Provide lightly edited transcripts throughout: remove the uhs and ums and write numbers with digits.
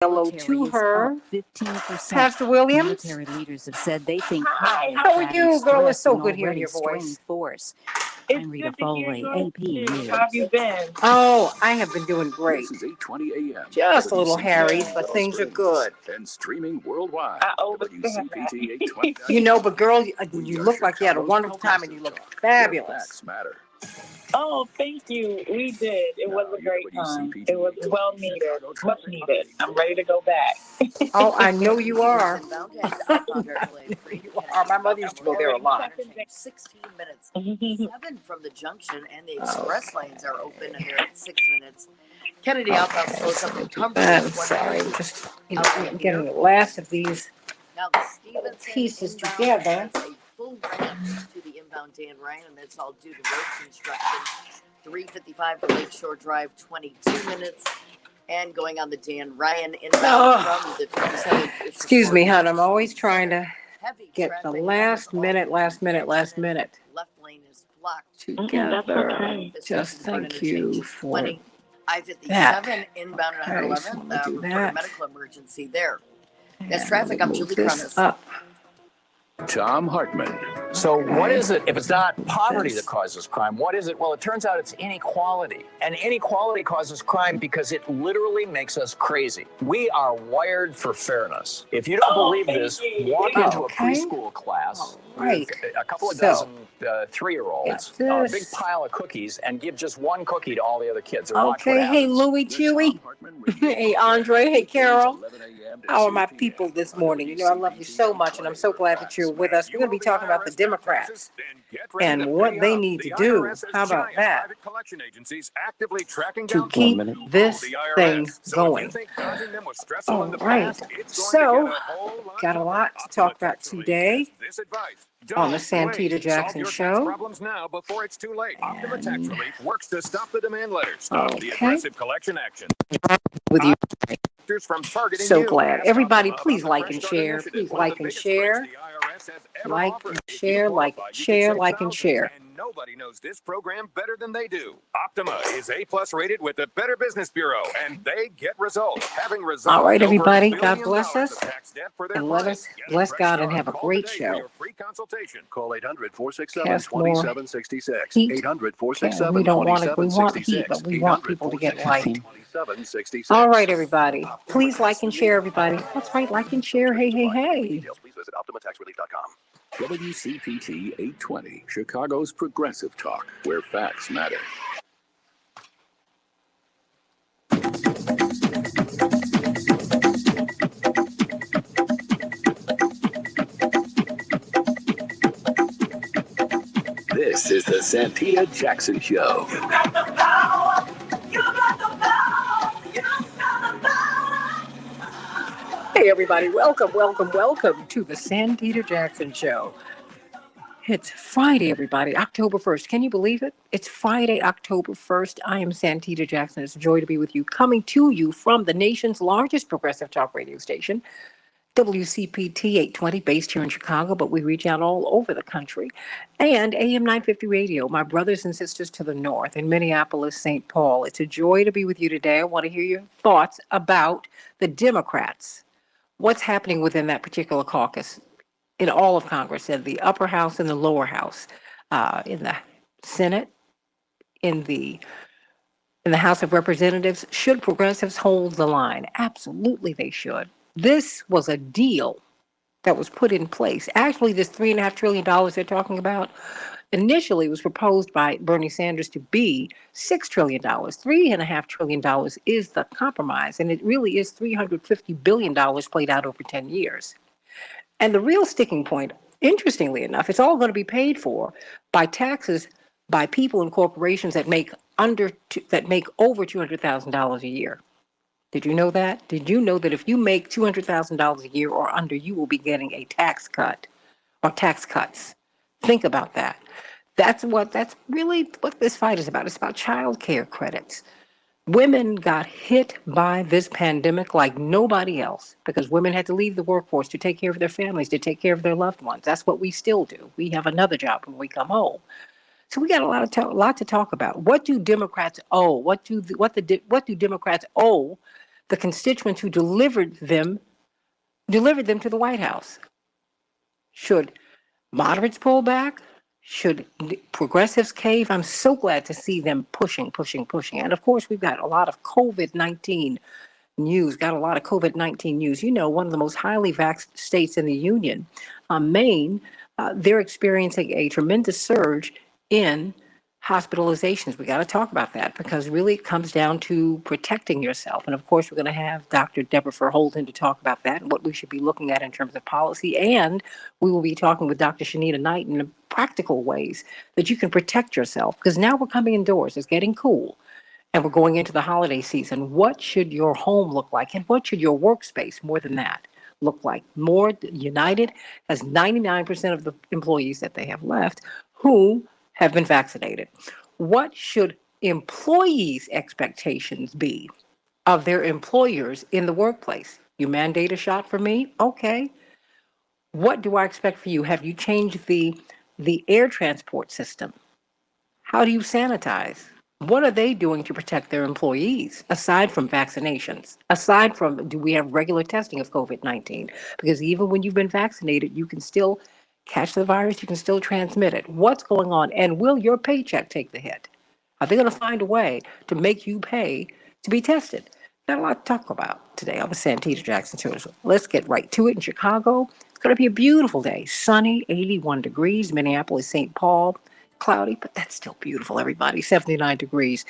Hello to her. 15%. Pastor Williams. Military leaders have said they think Hi, how are you, girl? It's so good hearing your voice. Force. It's I'm Rita good to hear Foley, AP News. How have you been? Oh, I have been doing great. This is 8:20 a.m. Just a little harried, but things are good. And streaming worldwide. I overstand that. WCPT 820. You know, but girl, you look like you had a wonderful time and you look fabulous. Facts matter. Oh, thank you. We did. It was a great time. It was well needed, much needed. I'm ready to go back. Oh, I know you are. You are. My mother used to go there a lot. 16 minutes. 7 from the junction, and the express lanes are open, and they're at 6 minutes. Kennedy outbound slows up in Cumberland. I'm sorry, just I'm getting the last of these Now the Stevenson pieces inbound together. has a full range to the inbound Dan Ryan, and that's all due to road construction. 355 for Lakeshore Drive, 22 minutes. And going on the Dan Ryan inbound from the 57. Excuse me, hon. I'm always trying to Heavy get the traffic last on minute. Left lane is blocked. Together. okay. Just thank you for I-57 that. inbound at Okay, 111. so I'm gonna do Reported that. medical emergency there. That's And traffic. I'm move Julie this Cronus. up. Tom Hartman. So what is it? If it's not poverty that causes crime, what is it? Well, it turns out it's inequality. And inequality causes crime because it literally makes us crazy. We are wired for fairness. If you don't believe this, walk into a Okay. preschool class Right. with a couple of So, dozen 3-year-olds, got a this. big pile of cookies, and give just one cookie to all the other kids. And watch what Okay, hey happens. Louie Chewy. Hey Andre, hey Carol. How are my people this morning? You know I love you so much, and I'm so glad that you're with us. We're going to be talking about the Democrats and what they need to do. How about that? To keep this thing going. All right. So, got a lot to talk about today on the Santita Jackson Show. Problems now before it's too late. Optima Tax Relief works to stop the demand letters. Okay. The aggressive collection action. With you. From targeting So you. glad. Ask Everybody, Optima please about the like Fresh and Start share. initiative, Please one of like the and biggest share. grants the IRS has ever Like offered. and If you share, like qualify, and you share, could save like and thousands, share. and nobody knows this program better than they do. Optima is A+ rated with the Better Business Bureau, and they get results. Having resolved All right, over everybody. $1 God billion bless us. of tax debt for their And let clients. us Get a bless fresh God and start. have a Call great today for show. your free consultation. Call 800-467-2766. Cast more heat. 800-467-2766. We don't want it. We want heat, but we want people to get light. 800-467-2766. All right, everybody. Please like and share, everybody. That's right, like and share. Hey, hey, hey. Details, please visit OptimaTaxRelief.com. WCPT 820, Chicago's progressive talk, where facts matter. This is the Santita Jackson Show. Hey, everybody. Welcome, welcome, welcome to the Santita Jackson Show. It's Friday, everybody, October 1st. Can you believe it? It's Friday, October 1st. I am Santita Jackson. It's a joy to be with you, coming to you from the nation's largest progressive talk radio station, WCPT 820, based here in Chicago, but we reach out all over the country, and AM 950 Radio, my brothers and sisters to the north in Minneapolis, St. Paul. It's a joy to be with you today. I want to hear your thoughts about the Democrats. What's happening within that particular caucus in all of Congress, in the upper house and the lower house, in the Senate, in the House of Representatives? Should progressives hold the line? Absolutely, they should. This was a deal that was put in place. Actually, this $3.5 trillion they're talking about initially was proposed by Bernie Sanders to be $6 trillion. $3.5 trillion is the compromise, and it really is $350 billion played out over 10 years. And the real sticking point, interestingly enough, it's all going to be paid for by taxes by people and corporations that make over $200,000 a year. Did you know that? Did you know that if you make $200,000 a year or under, you will be getting a tax cut or tax cuts? Think about that. That's really what this fight is about. It's about child care credits. Women got hit by this pandemic like nobody else because women had to leave the workforce to take care of their families, to take care of their loved ones. That's what we still do. We have another job when we come home. So we got a lot to talk about. What do Democrats owe? What do Democrats owe the constituents who delivered them to the White House. Should moderates pull back? Should progressives cave? I'm so glad to see them pushing. And of course, we've got a lot of COVID-19 news, You know, one of the most highly vaxxed states in the union, Maine, they're experiencing a tremendous surge in hospitalizations. We got to talk about that because really it comes down to protecting yourself. And of course, we're going to have Dr. Deborah Verholden to talk about that and what we should be looking at in terms of policy. And we will be talking with Dr. Shanita Knight in the practical ways that you can protect yourself because now we're coming indoors. It's getting cool. And we're going into the holiday season. What should your home look like? And what should your workspace, more than that, look like? More United has 99% of the employees that they have left who have been vaccinated. What should employees' expectations be of their employers in the workplace? You mandate a shot for me? Okay. What do I expect for you? Have you changed the air transport system? How do you sanitize? What are they doing to protect their employees aside from vaccinations? Aside from, do we have regular testing of COVID-19? Because even when you've been vaccinated, you can still catch the virus, you can still transmit it. What's going on? And will your paycheck take the hit? Are they going to find a way to make you pay to be tested? Got a lot to talk about today on the Santita Jackson Show. So let's get right to it. In Chicago, it's going to be a beautiful day. Sunny, 81 degrees. Minneapolis, St. Paul, cloudy, but that's still beautiful, everybody. 79 degrees.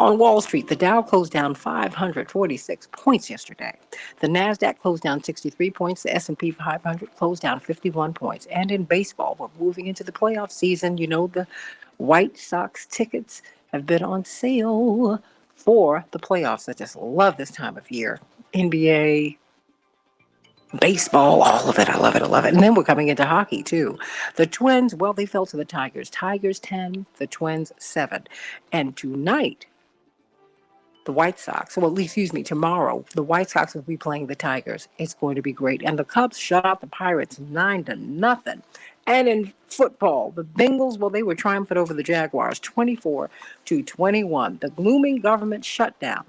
On Wall Street, the Dow closed down 546 points yesterday. The Nasdaq closed down 63 points. The S&P 500 closed down 51 points. And in baseball, we're moving into the playoff season. You know, the White Sox tickets have been on sale for the playoffs. I just love this time of year. NBA, baseball, all of it. I love it. And then we're coming into hockey, too. The Twins, well, they fell to the Tigers. Tigers 10, the Twins 7. And tonight, the White Sox, tomorrow, the White Sox will be playing the Tigers. It's going to be great. And the Cubs shut out the Pirates 9-0. And in football, the Bengals, well, they were triumphant over the Jaguars 24-21. The looming government shutdown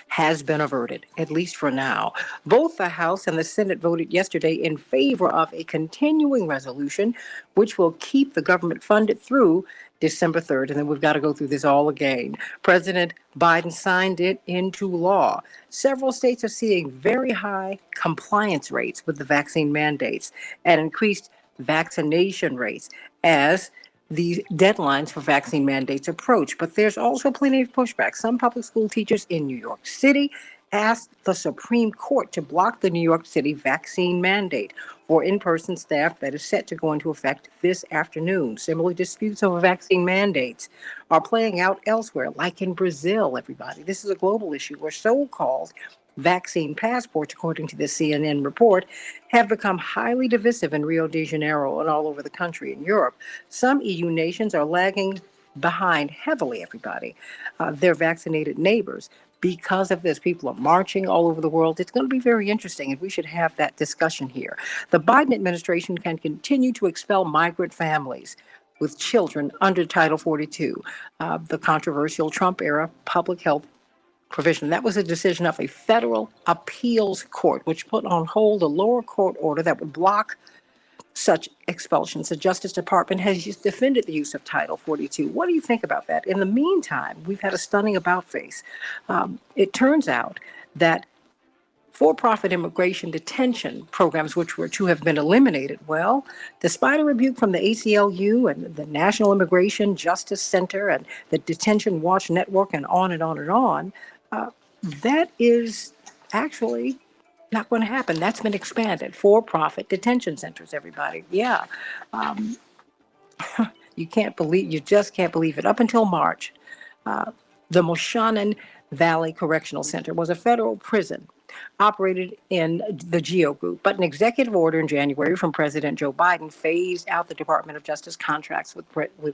has been averted, at least for now. Both the House and the Senate voted yesterday in favor of a continuing resolution, which will keep the government funded through December 3rd, and then we've got to go through this all again. President Biden signed it into law. Several states are seeing very high compliance rates with the vaccine mandates and increased vaccination rates as the deadlines for vaccine mandates approach. But there's also plenty of pushback. Some public school teachers in New York City asked the Supreme Court to block the New York City vaccine mandate for in-person staff that is set to go into effect this afternoon. Similar disputes over vaccine mandates are playing out elsewhere, like in Brazil, everybody. This is a global issue where so-called vaccine passports, according to the CNN report, have become highly divisive in Rio de Janeiro and all over the country in Europe. Some EU nations are lagging behind heavily, everybody, their vaccinated neighbors. Because of this, people are marching all over the world. It's going to be very interesting, and we should have that discussion here. The Biden administration can continue to expel migrant families with children under Title 42, the controversial Trump-era public health provision. That was a decision of a federal appeals court, which put on hold a lower court order that would block such expulsions. The Justice Department has defended the use of Title 42. What do you think about that? In the meantime, we've had a stunning about-face. It turns out that for-profit immigration detention programs, which were to have been eliminated, well, despite a rebuke from the ACLU and the National Immigration Justice Center and the Detention Watch Network and on and on and on, that is actually not going to happen. That's been expanded. For-profit detention centers, everybody. Yeah. You just can't believe it. Up until March, the Moshannon Valley Correctional Center was a federal prison operated in the GEO Group, but an executive order in January from President Joe Biden phased out the Department of Justice contracts with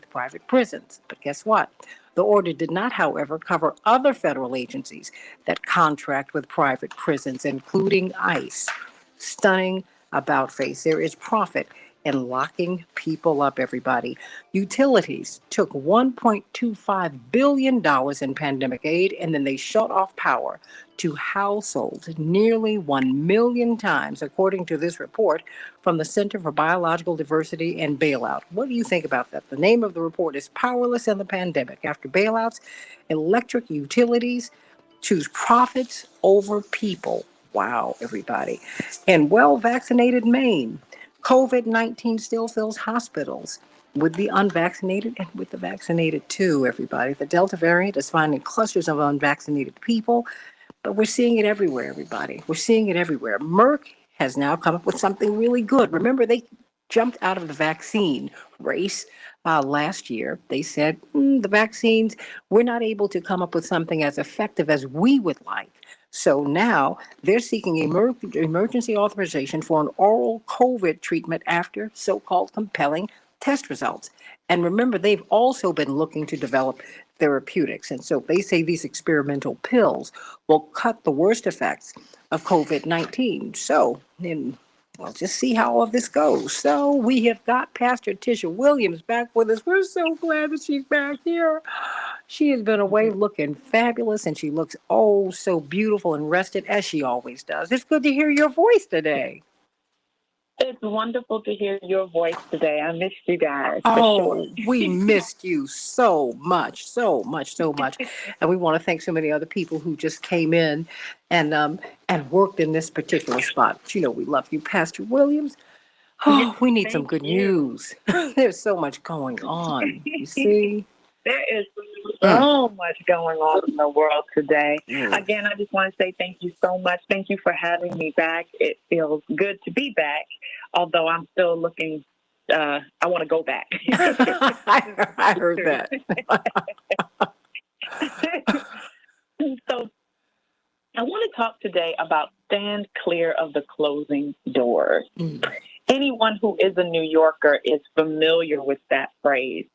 private prisons. But guess what? The order did not, however, cover other federal agencies that contract with private prisons, including ICE. Stunning about face. There is profit and locking people up, everybody. Utilities took $1.25 billion in pandemic aid, and then they shut off power to households nearly 1 million times, according to this report from the Center for Biological Diversity and Bailout. What do you think about that? The name of the report is Powerless in the Pandemic. After bailouts, electric utilities choose profits over people. Wow, everybody. In well vaccinated Maine, COVID 19 still fills hospitals with the unvaccinated and with the vaccinated too, everybody. The Delta variant is finding clusters of unvaccinated people, but we're seeing it everywhere, everybody. We're seeing it everywhere. Merck has now come up with something really good. Remember, they jumped out of the vaccine race last year. They said, the vaccines, we're not able to come up with something as effective as we would like. So now they're seeking emergency authorization for an oral COVID treatment after so-called compelling test results. And remember, they've also been looking to develop therapeutics. And so they say these experimental pills will cut the worst effects of COVID-19. So, we'll just see how all of this goes. So we have got Pastor Tisha Williams back with us. We're so glad that she's back here. She has been away looking fabulous, and she looks oh so beautiful and rested, as she always does. It's good to hear your voice today. It's wonderful to hear your voice today. I missed you guys. Oh, we missed you so much, so much, so much. And we want to thank so many other people who just came in and worked in this particular spot. But you know, we love you, Pastor Williams. Oh, we need some good news. There's so much going on, you see. There is so much going on in the world today. Again, I just want to say thank you so much. Thank you for having me back. It feels good to be back, although I'm still looking. I want to go back. I heard that. So I want to talk today about stand clear of the closing doors. Anyone who is a New Yorker is familiar with that phrase.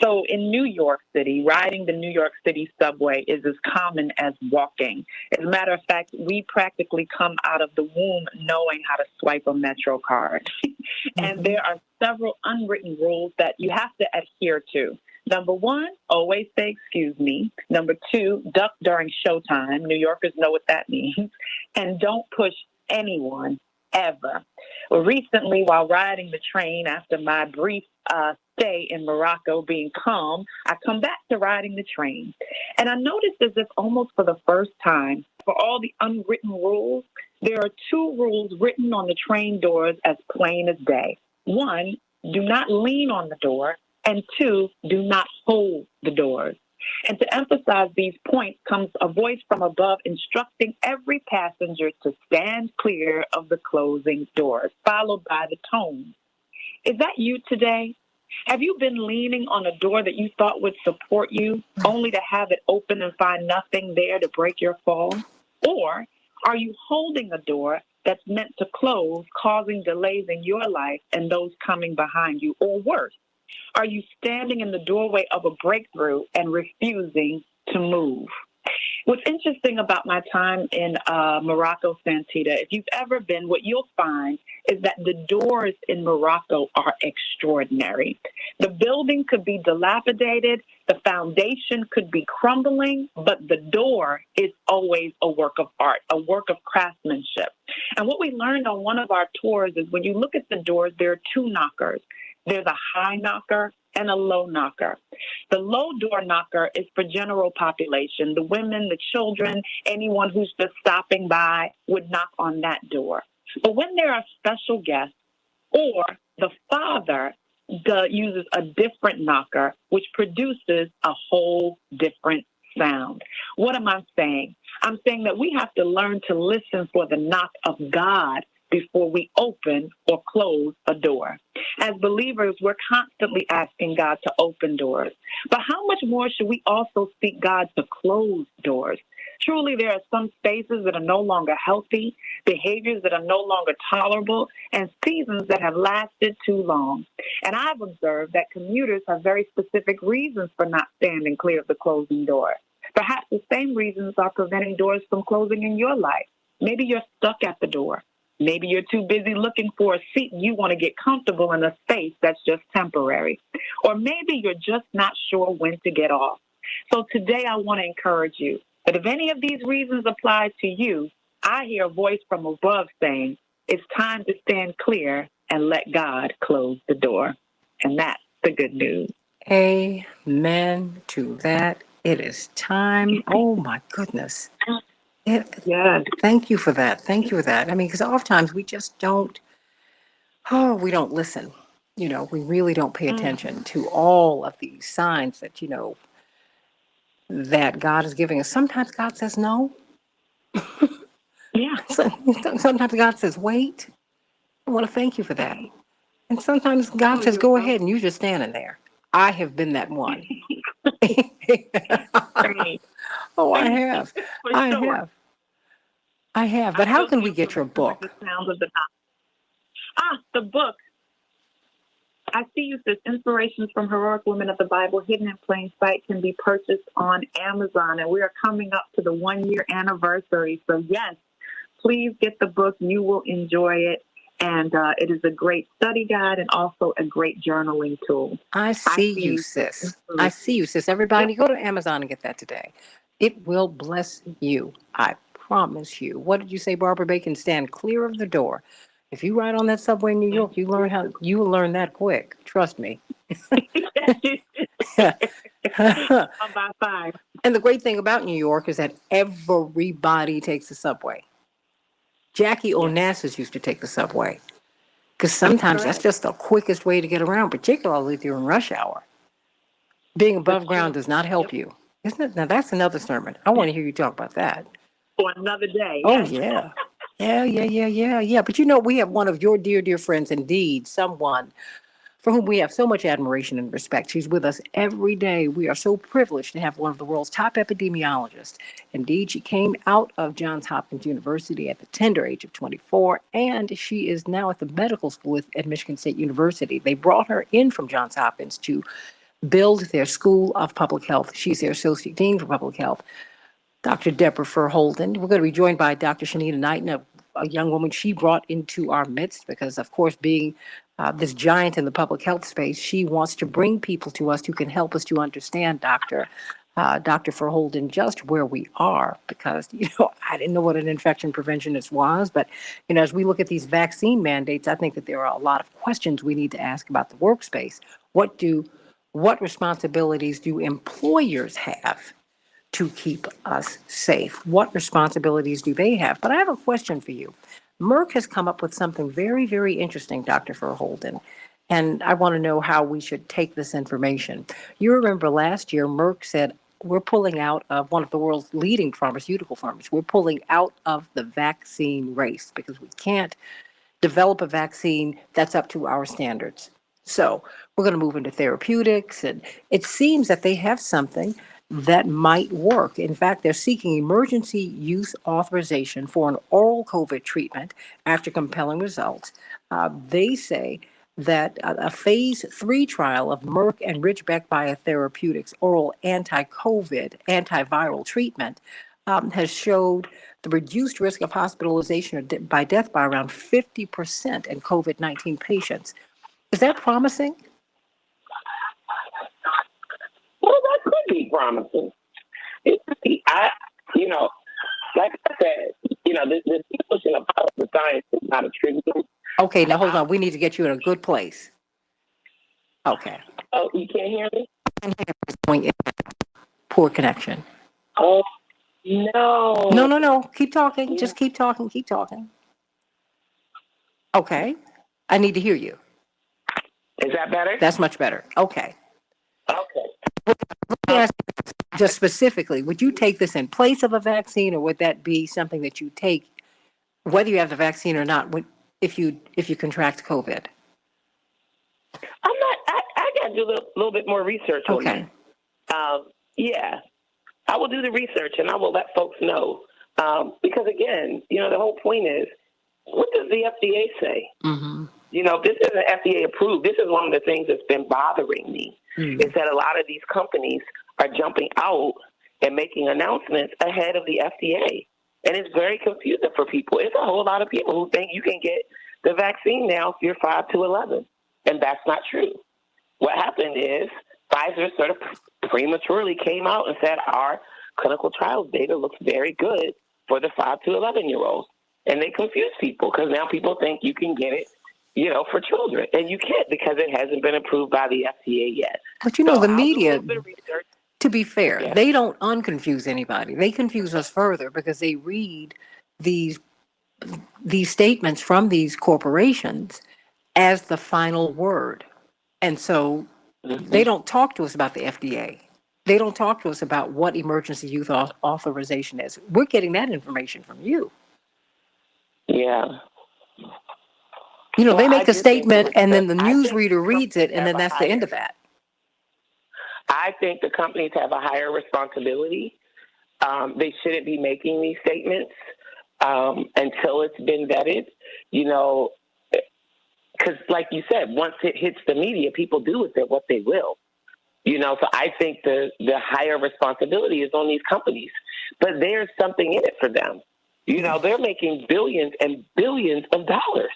So in New York City, riding the New York City subway is as common as walking. As a matter of fact, we practically come out of the womb knowing how to swipe a Metro card. And there are several unwritten rules that you have to adhere to. Number one, always say excuse me. Number two, duck during showtime. New Yorkers know what that means. And don't push anyone ever. Well, recently, while riding the train after my brief stay in Morocco being calm, I come back to riding the train. And I noticed as if almost for the first time, for all the unwritten rules, there are two rules written on the train doors as plain as day. One, do not lean on the door. And two, do not hold the doors. And to emphasize these points comes a voice from above instructing every passenger to stand clear of the closing doors, followed by the tone. Is that you today? Have you been leaning on a door that you thought would support you, only to have it open and find nothing there to break your fall? Or are you holding a door that's meant to close, causing delays in your life and those coming behind you? Or worse, are you standing in the doorway of a breakthrough and refusing to move? What's interesting about my time in Morocco, Santita, if you've ever been, what you'll find is that the doors in Morocco are extraordinary. The building could be dilapidated, the foundation could be crumbling, but the door is always a work of art, a work of craftsmanship. And what we learned on one of our tours is when you look at the doors, there are two knockers. There's a high knocker and a low knocker. The low door knocker is for general population. The women, the children, anyone who's just stopping by would knock on that door. But when there are special guests or the father uses a different knocker, which produces a whole different sound. What am I saying? I'm saying that we have to learn to listen for the knock of God before we open or close a door. As believers, we're constantly asking God to open doors. But how much more should we also seek God to close doors? Truly, there are some spaces that are no longer healthy, behaviors that are no longer tolerable, and seasons that have lasted too long. And I've observed that commuters have very specific reasons for not standing clear of the closing door. Perhaps the same reasons are preventing doors from closing in your life. Maybe you're stuck at the door. Maybe you're too busy looking for a seat and you want to get comfortable in a space that's just temporary. Or maybe you're just not sure when to get off. So today I want to encourage you that if any of these reasons apply to you, I hear a voice from above saying, it's time to stand clear and let God close the door. And that's the good news. Amen to that. It is time. Oh my goodness. Yes. Thank you for that. Thank you for that. I mean, because oftentimes we just don't, we don't listen. We really don't pay attention to all of these signs that, that God is giving us. Sometimes God says no. Yeah. Sometimes God says wait. I want to thank you for that. And sometimes God says go ahead and you're just standing there. I have been that one. Oh, I have. I have. I have. But how can we get your book? The sounds of the the book. I See You, Sis, Inspirations from Heroic Women of the Bible, Hidden in Plain Sight, can be purchased on Amazon. And we are coming up to the 1-year anniversary. So, yes, please get the book. You will enjoy it. And it is a great study guide and also a great journaling tool. I see you, sis. I see you, sis. Everybody, go to Amazon and get that today. It will bless you. I promise you. What did you say, Barbara Bacon? Stand clear of the door. If you ride on that subway in New York, you will learn that quick. Trust me. I'm by 5. And the great thing about New York is that everybody takes the subway. Jackie Onassis used to take the subway because sometimes that's just the quickest way to get around, particularly during rush hour. Being above ground does not help you. Isn't it? Now, that's another sermon. I want to hear you talk about that. For another day. Oh, yeah. Yeah. But we have one of your dear, dear friends, indeed, someone for whom we have so much admiration and respect. She's with us every day. We are so privileged to have one of the world's top epidemiologists. Indeed, she came out of Johns Hopkins University at the tender age of 24, and she is now at the medical school at Michigan State University. They brought her in from Johns Hopkins to build their School of Public Health. She's their Associate Dean for Public Health, Dr. Deborah Furr-Holden. We're going to be joined by Dr. Shanita Knighton, a young woman she brought into our midst because, of course, being this giant in the public health space, she wants to bring people to us who can help us to understand, Dr. Furr-Holden, just where we are, because, I didn't know what an infection preventionist was, but, as we look at these vaccine mandates, I think that there are a lot of questions we need to ask about the workspace. What responsibilities do employers have to keep us safe? What responsibilities do they have? But I have a question for you. Merck has come up with something very, very interesting, Dr. Furr-Holden, and I want to know how we should take this information. You remember last year, Merck said, we're pulling out of one of the world's leading pharmaceutical firms. We're pulling out of the vaccine race because we can't develop a vaccine that's up to our standards. So we're going to move into therapeutics, and it seems that they have something that might work. In fact, they're seeking emergency use authorization for an oral COVID treatment after compelling results. They say that a phase 3 trial of Merck and Ridgeback Biotherapeutics oral antiviral treatment has showed the reduced risk of hospitalization or by death by around 50% in COVID-19 patients. Is that promising? Well, that could be promising. Like I said, this pushing of the science is not a trivial. Okay, now hold on. We need to get you in a good place. Okay. Oh, you can't hear me? Poor connection. Oh, no. No. Keep talking. Just keep talking. Okay. I need to hear you. Is that better? That's much better. Okay. Okay. Let me ask you just specifically, would you take this in place of a vaccine, or would that be something that you take whether you have the vaccine or not if you contract COVID? I got to do a little bit more research on that. Yeah. I will do the research and I will let folks know. Because again, the whole point is, what does the FDA say? Mm-hmm. This isn't FDA approved. This is one of the things that's been bothering me, is that a lot of these companies are jumping out and making announcements ahead of the FDA. And it's very confusing for people. It's a whole lot of people who think you can get the vaccine now if you're 5 to 11. And that's not true. What happened is Pfizer sort of prematurely came out and said our clinical trials data looks very good for the 5 to 11-year-olds. And they confuse people because now people think you can get it, for children. And you can't because it hasn't been approved by the FDA yet. But the media, to be fair, Yeah. they don't unconfuse anybody. They confuse us further because they read these statements from these corporations as the final word. And so they don't talk to us about the FDA. They don't talk to us about what emergency use authorization is. We're getting that information from you. Yeah. They make a statement and then the newsreader reads it and then that's the end of that. I think the companies have a higher responsibility. They shouldn't be making these statements until it's been vetted, because like you said, once it hits the media, people do with it what they will. So I think the higher responsibility is on these companies, but there's something in it for them. They're making billions and billions of dollars.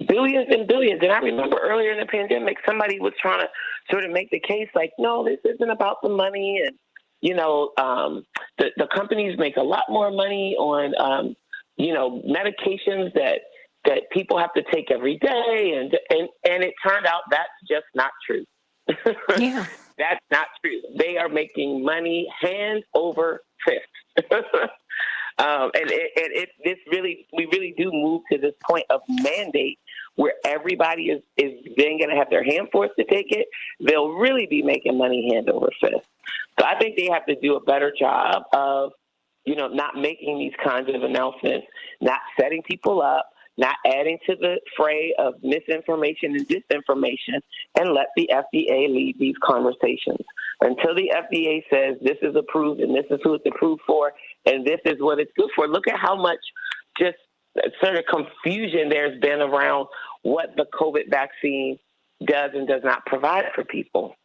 Billions and billions. And I remember earlier in the pandemic, somebody was trying to sort of make the case like, no, this isn't about the money. And, the companies make a lot more money on, medications that people have to take every day. And it turned out that's just not true. Yeah. That's not true. They are making money hand over fist. We really do move to this point of mandate where everybody is then going to have their hand forced to take it. They'll really be making money hand over fist. So I think they have to do a better job of, not making these kinds of announcements, not setting people up, not adding to the fray of misinformation and disinformation, and let the FDA lead these conversations. Until the FDA says this is approved and this is who it's approved for and this is what it's good for. Look at how much just sort of confusion there's been around what the COVID vaccine does and does not provide for people.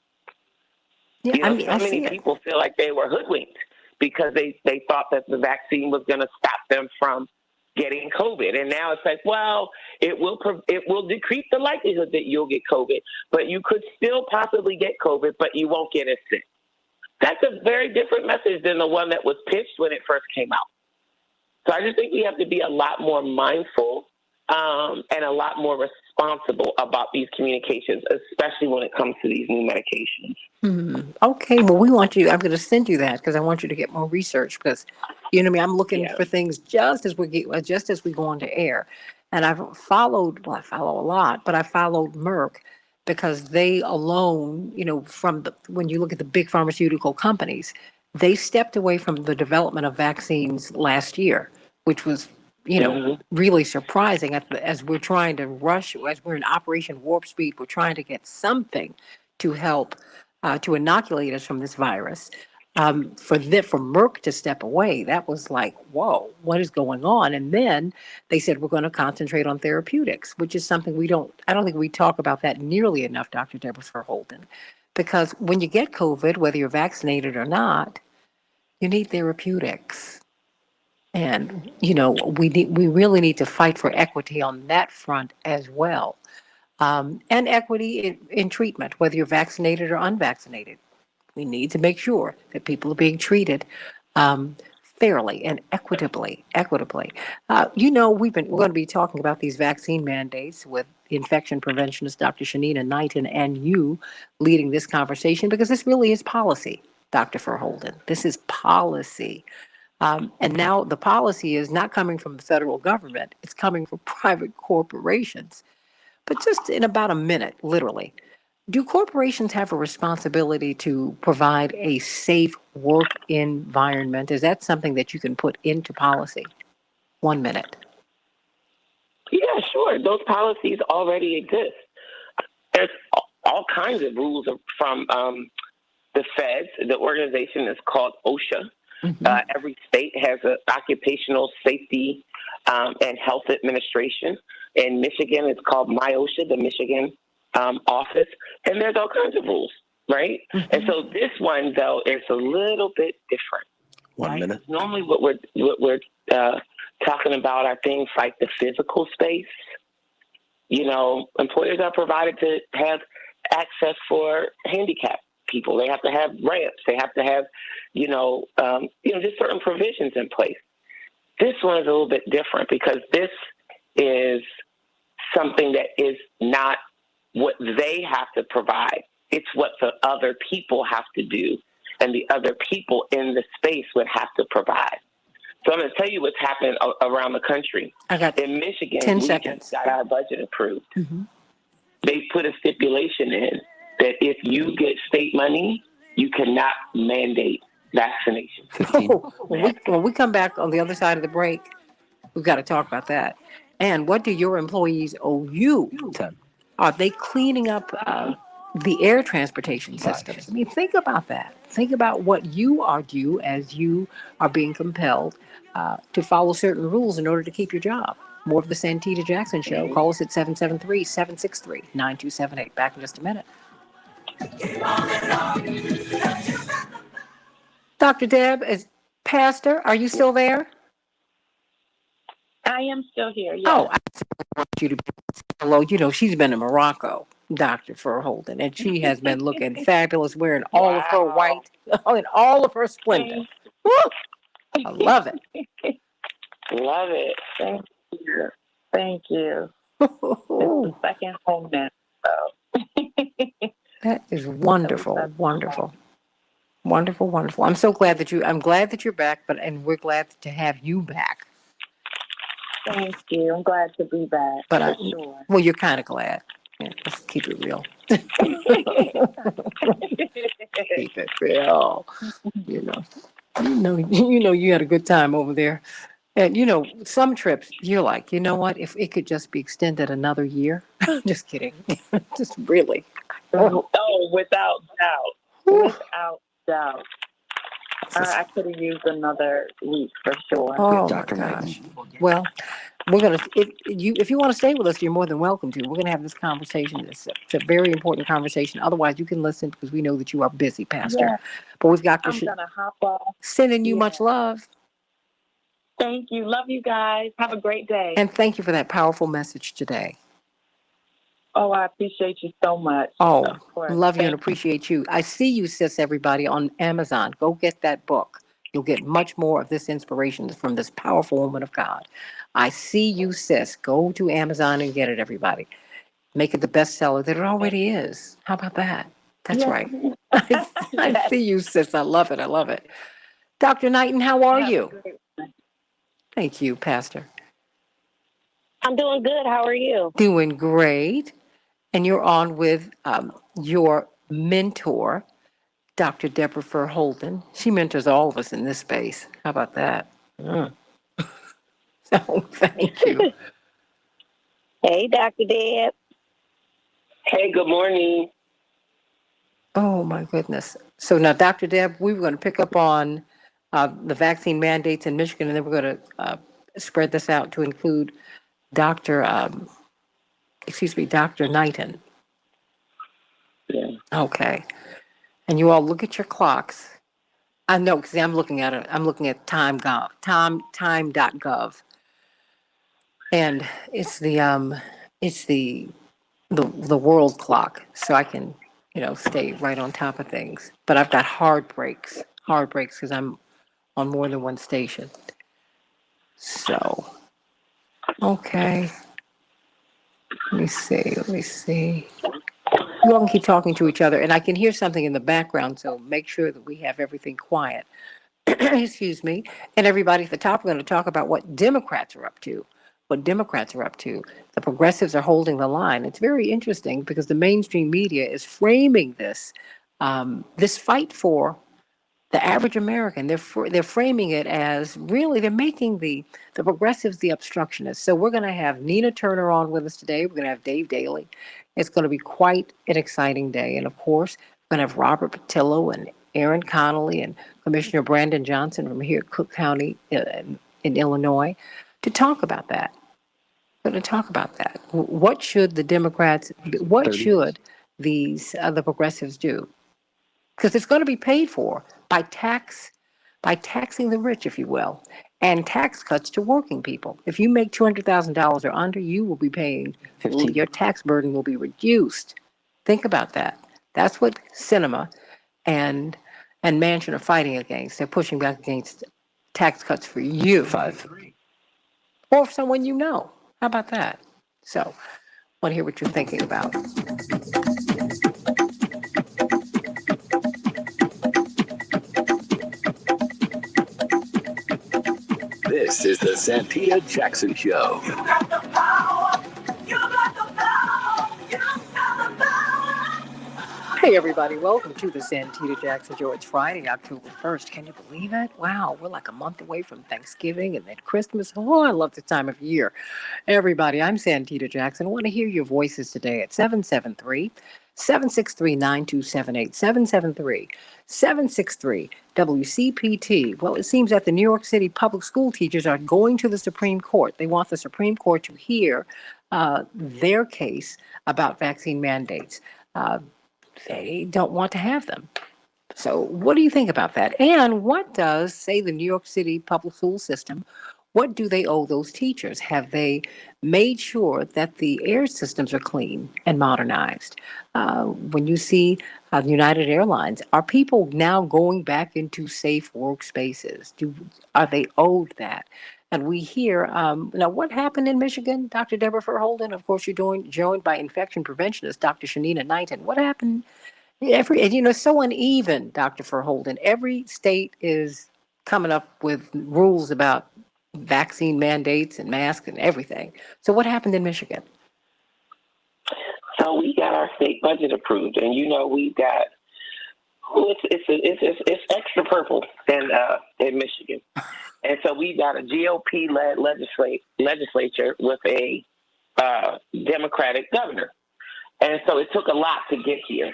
Yeah, so many people feel like they were hoodwinked because they thought that the vaccine was going to stop them from getting COVID. And now it's like, well, it will decrease the likelihood that you'll get COVID, but you could still possibly get COVID, but you won't get as sick. That's a very different message than the one that was pitched when it first came out. So I just think we have to be a lot more mindful and a lot more responsible about these communications, especially when it comes to these new medications. Mm-hmm. Okay, well, I'm going to send you that because I want you to get more research because, I'm looking for things just as we go on to air. And I follow a lot, but I followed Merck because they alone, when you look at the big pharmaceutical companies, they stepped away from the development of vaccines last year, which was, really surprising as we're trying to rush, as we're in Operation Warp Speed, we're trying to get something to help to inoculate us from this virus. For Merck to step away, that was like, whoa, what is going on? And then they said, we're going to concentrate on therapeutics, which is something I don't think we talk about that nearly enough, Dr. Deborah Holden, because when you get COVID, whether you're vaccinated or not, you need therapeutics. And, we really need to fight for equity on that front as well. And equity in treatment, whether you're vaccinated or unvaccinated. We need to make sure that people are being treated fairly and equitably. We're going to be talking about these vaccine mandates with infection preventionist Dr. Shanina Knighton and you leading this conversation because this really is policy, Dr. Verholden. This is policy. And now the policy is not coming from the federal government. It's coming from private corporations. But just in about a minute, literally, do corporations have a responsibility to provide a safe work environment? Is that something that you can put into policy? 1 minute. Yeah, sure. Those policies already exist. There's all kinds of rules from the feds. The organization is called OSHA. Mm-hmm. Every state has an occupational safety and health administration. In Michigan, it's called MyOSHA, the Michigan office, and there's all kinds of rules, right? Mm-hmm. And so this one, though, is a little bit different. 1 right? minute. Normally, what we're talking about are things like the physical space. You know, employers are provided to have access for handicapped people. They have to have ramps. They have to have, just certain provisions in place. This one is a little bit different because this is something that is not what they have to provide. It's what the other people have to do, and the other people in the space would have to provide. So I'm going to tell you what's happening around the country. I got in Michigan, 10 we seconds. just got our budget approved. Mm-hmm. They put a stipulation in that if you get state money, you cannot mandate vaccination. When we come back on the other side of the break, we've got to talk about that. And what do your employees owe you? 10. Are they cleaning up the air transportation systems? I mean, think about that. Think about what you are due as you are being compelled to follow certain rules in order to keep your job. More of the Santita Jackson Show. Call us at 773-763-9278. Back in just a minute. Dr. Deb, is Pastor, are you still there? I am still here. Yes. Oh, I want you to be hello. You know, she's been in Morocco, Dr. Furholden, and she has been looking fabulous, wearing all of her white, in all of her splendor. Woo! I love it. Love it. Thank you. Thank you. It's the second home now. So. That is wonderful, wonderful. Wonderful, wonderful. I'm so glad that I'm glad that you're back, and we're glad to have you back. Thank you. I'm glad to be back. But for sure. Well, you're kind of glad. Yeah, let's keep it real. Keep it real. You had a good time over there. And some trips you're like, you know what? If it could just be extended another year. Just kidding. Just really. Oh, without doubt. Without doubt. I could have used another week for sure. Oh my gosh. Well, we're gonna if you want to stay with us, you're more than welcome to. We're gonna have this conversation. It's a very important conversation. Otherwise, you can listen because we know that you are busy, Pastor. Yeah. But we've got I'm gonna hop off. Sending you much love. Thank you. Love you guys. Have a great day. And thank you for that powerful message today. Oh, I appreciate you so much. Oh, love you and appreciate you. I see you, sis, everybody, on Amazon. Go get that book. You'll get much more of this inspiration from this powerful woman of God. I see you, sis. Go to Amazon and get it, everybody. Make it the bestseller that it already is. How about that? That's right. I see you, sis. I love it. I love it. Dr. Knighton, how are you? Thank you, Pastor. I'm doing good. How are you? Doing great. And you're on with your mentor, Dr. Deborah Furholden. She mentors all of us in this space. How about that? So thank you. Hey, Dr. Deb. Hey, good morning. Oh, my goodness. So now, Dr. Deb, we were going to pick up on the vaccine mandates in Michigan, and then we're going to spread this out to include Dr. Knighton. Yeah. Okay. And you all look at your clocks. I know because I'm looking at it. I'm looking at time.gov. And it's the world clock, so I can, stay right on top of things. But I've got hard breaks because I'm on more than one station. So, okay. Let me see. You all can keep talking to each other, and I can hear something in the background, so make sure that we have everything quiet. Excuse me. And everybody at the top, we're going to talk about what Democrats are up to. The progressives are holding the line. It's very interesting because the mainstream media is framing this fight for the average American. They're framing it as really they're making the progressives the obstructionists. So we're going to have Nina Turner on with us today. We're going to have Dave Daly. It's going to be quite an exciting day. And of course, we're going to have Robert Patillo and Aaron Connolly and Commissioner Brandon Johnson from here at Cook County in Illinois to talk about that. What should the Democrats, what should the progressives do? Because it's going to be paid for by by taxing the rich, if you will, and tax cuts to working people. If you make $200,000 or under, you will be paying, your tax burden will be reduced. Think about that. That's what Sinema and Manchin are fighting against. They're pushing back against tax cuts for you. 5-3. Or someone you know. How about that? So, I want to hear what you're thinking about. This is the Santita Jackson Show. Hey, everybody, welcome to the Santita Jackson Show. It's Friday, October 1st. Can you believe it? Wow, we're like a month away from Thanksgiving and then Christmas. Oh, I love this time of year. Everybody, I'm Santita Jackson. I want to hear your voices today at 773-763-9278. 773-763 WCPT. Well, it seems that the New York City public school teachers are going to the Supreme Court. They want the Supreme Court to hear their case about vaccine mandates. They don't want to have them. So what do you think about that? And what does, say, the New York City public school system, what do they owe those teachers? Have they made sure that the air systems are clean and modernized? When you see United Airlines, are people now going back into safe workspaces? Are they owed that? And we hear, now what happened in Michigan, Dr. Deborah Verholden? Of course, you're joined by infection preventionist, Dr. Shanina Knighton. What happened? So uneven, Dr. Verholden. Every state is coming up with rules about vaccine mandates and masks and everything. So what happened in Michigan? So we got our state budget approved, and we've got it's extra purple in Michigan, and so we got a GOP-led legislature with a Democratic governor, and so it took a lot to get here.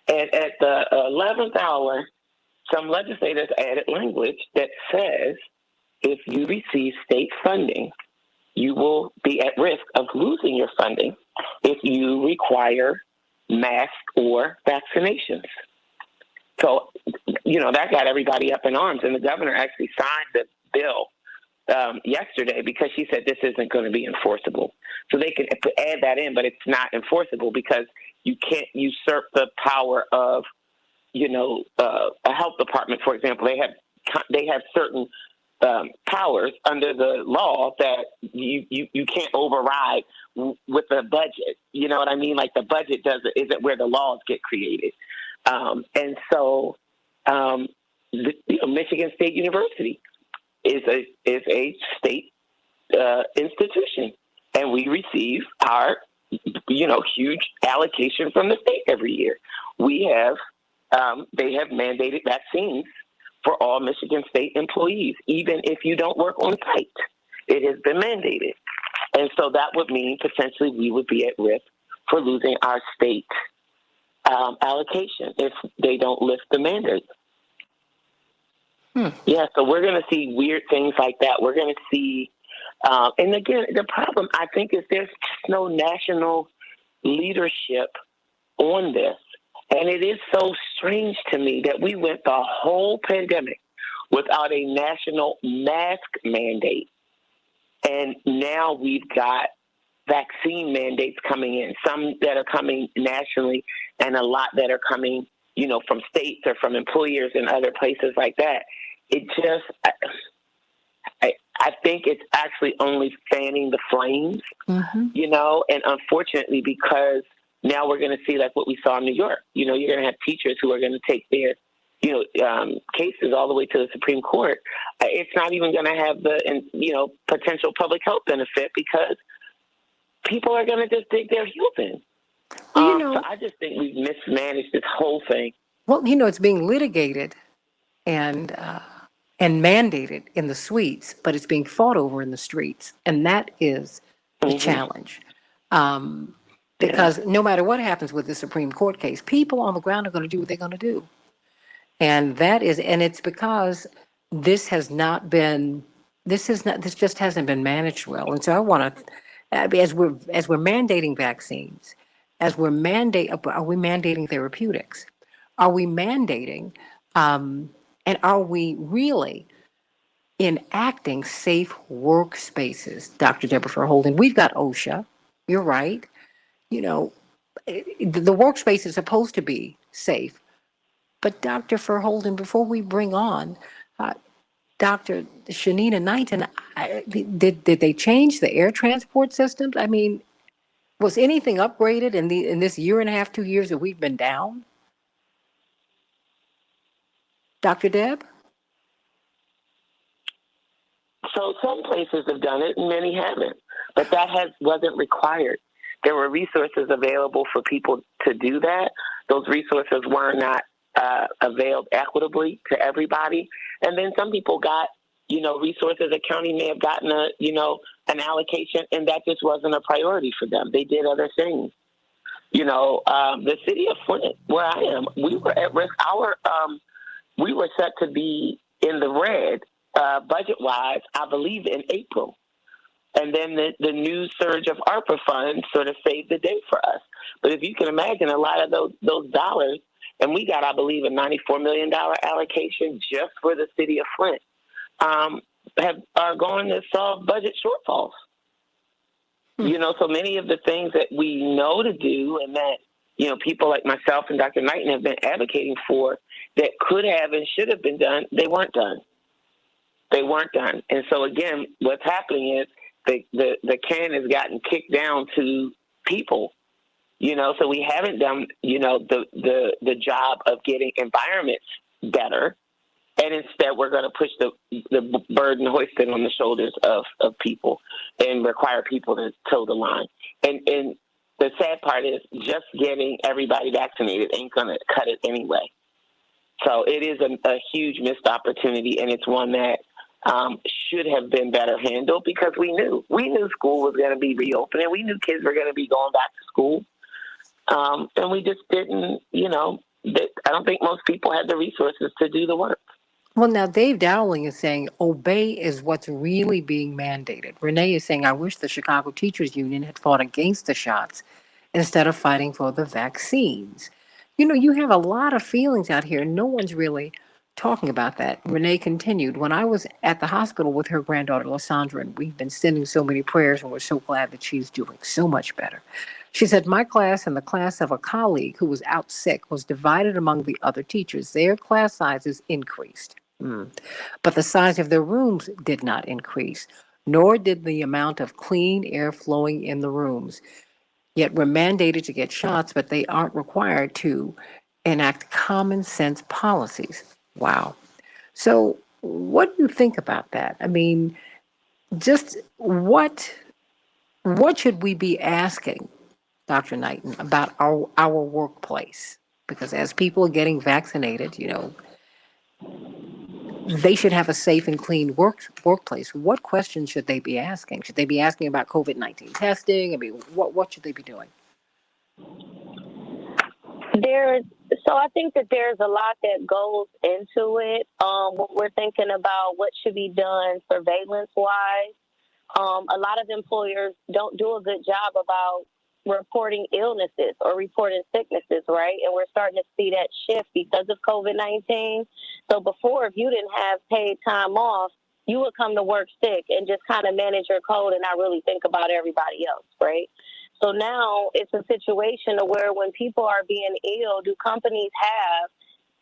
And at the 11th hour, some legislators added language that says if you receive state funding, you will be at risk of losing your funding if you require masks or vaccinations. So, that got everybody up in arms. And the governor actually signed the bill yesterday because she said this isn't going to be enforceable. So they can add that in, but it's not enforceable because you can't usurp the power of, a health department, for example. They have certain powers under the law that you can't override with the budget. You know what I mean? Like the budget isn't where the laws get created. And so Michigan State University is a state institution, and we receive our huge allocation from the state every year. We have they have mandated vaccines for all Michigan State employees, even if you don't work on site. It has been mandated, and so that would mean potentially we would be at risk for losing our state allocation if they don't lift the mandate. Yeah, so we're going to see weird things like that. We're going to see, and again, the problem I think is there's just no national leadership on this. And it is so strange to me that we went the whole pandemic without a national mask mandate. And now we've got vaccine mandates coming in, some that are coming nationally and a lot that are coming, from states or from employers in other places like that. It just, I think it's actually only fanning the flames, and unfortunately, because now we're going to see like what we saw in New York. You're going to have teachers who are going to take their, cases all the way to the Supreme Court. It's not even going to have the, potential public health benefit because people are going to just dig their heels in. So I just think we've mismanaged this whole thing. Well, it's being litigated and mandated in the suites, but it's being fought over in the streets. And that is the challenge. Because no matter what happens with the Supreme Court case, people on the ground are going to do what they're going to do. And it's because this just hasn't been managed well. And so I want to, as we're mandating vaccines, are we mandating therapeutics? Are we mandating, and And are we really enacting safe workspaces, Dr. Deborah Verholden? We've got OSHA. You're right. You know, the workspace is supposed to be safe. But Dr. Verholden, before we bring on uh, Dr. Shanina Knighton, did they change the air transport systems? I mean, was anything upgraded in this year and a half, 2 years that we've been down? Dr. Deb? So some places have done it and many haven't, but that wasn't required. There were resources available for people to do that. Those resources were not availed equitably to everybody. And then some people got, resources. The county may have gotten an allocation, and that just wasn't a priority for them. They did other things. The city of Flint, where I am, we were at risk. We were set to be in the red budget-wise, I believe, in April. And then the new surge of ARPA funds sort of saved the day for us. But if you can imagine, a lot of those dollars, and we got, I believe, a $94 million allocation just for the city of Flint, are going to solve budget shortfalls. So many of the things that we know to do and that, people like myself and Dr. Knighton have been advocating for that could have and should have been done, they weren't done. They weren't done. And so, again, what's happening is the can has gotten kicked down to people, so we haven't done, the job of getting environments better. And instead, we're going to push the burden hoisted on the shoulders of people and require people to toe the line. And the sad part is just getting everybody vaccinated ain't going to cut it anyway. So it is a huge missed opportunity, and it's one that should have been better handled because we knew school was going to be reopening. We knew kids were going to be going back to school. And we just didn't, I don't think most people had the resources to do the work. Well, now Dave Dowling is saying obey is what's really being mandated. Renee is saying, I wish the Chicago Teachers Union had fought against the shots instead of fighting for the vaccines. You have a lot of feelings out here. No one's really talking about that. Renee continued, when I was at the hospital with her granddaughter, Lysandra, and we've been sending so many prayers and we're so glad that she's doing so much better. She said, my class and the class of a colleague who was out sick was divided among the other teachers. Their class sizes increased. But the size of their rooms did not increase, nor did the amount of clean air flowing in the rooms. Yet we're mandated to get shots, but they aren't required to enact common sense policies. Wow. So, what do you think about that? I mean, just what should we be asking, Dr. Knighton, about our workplace? Because as people are getting vaccinated, they should have a safe and clean workplace. What questions should they be asking? Should they be asking about COVID-19 testing? I mean, what should they be doing? So I think that there's a lot that goes into it. When we're thinking about what should be done surveillance-wise, a lot of employers don't do a good job about reporting illnesses or reporting sicknesses, right? And we're starting to see that shift because of COVID-19. So before, if you didn't have paid time off, you would come to work sick and just kind of manage your code and not really think about everybody else, right? So now it's a situation where when people are being ill, do companies have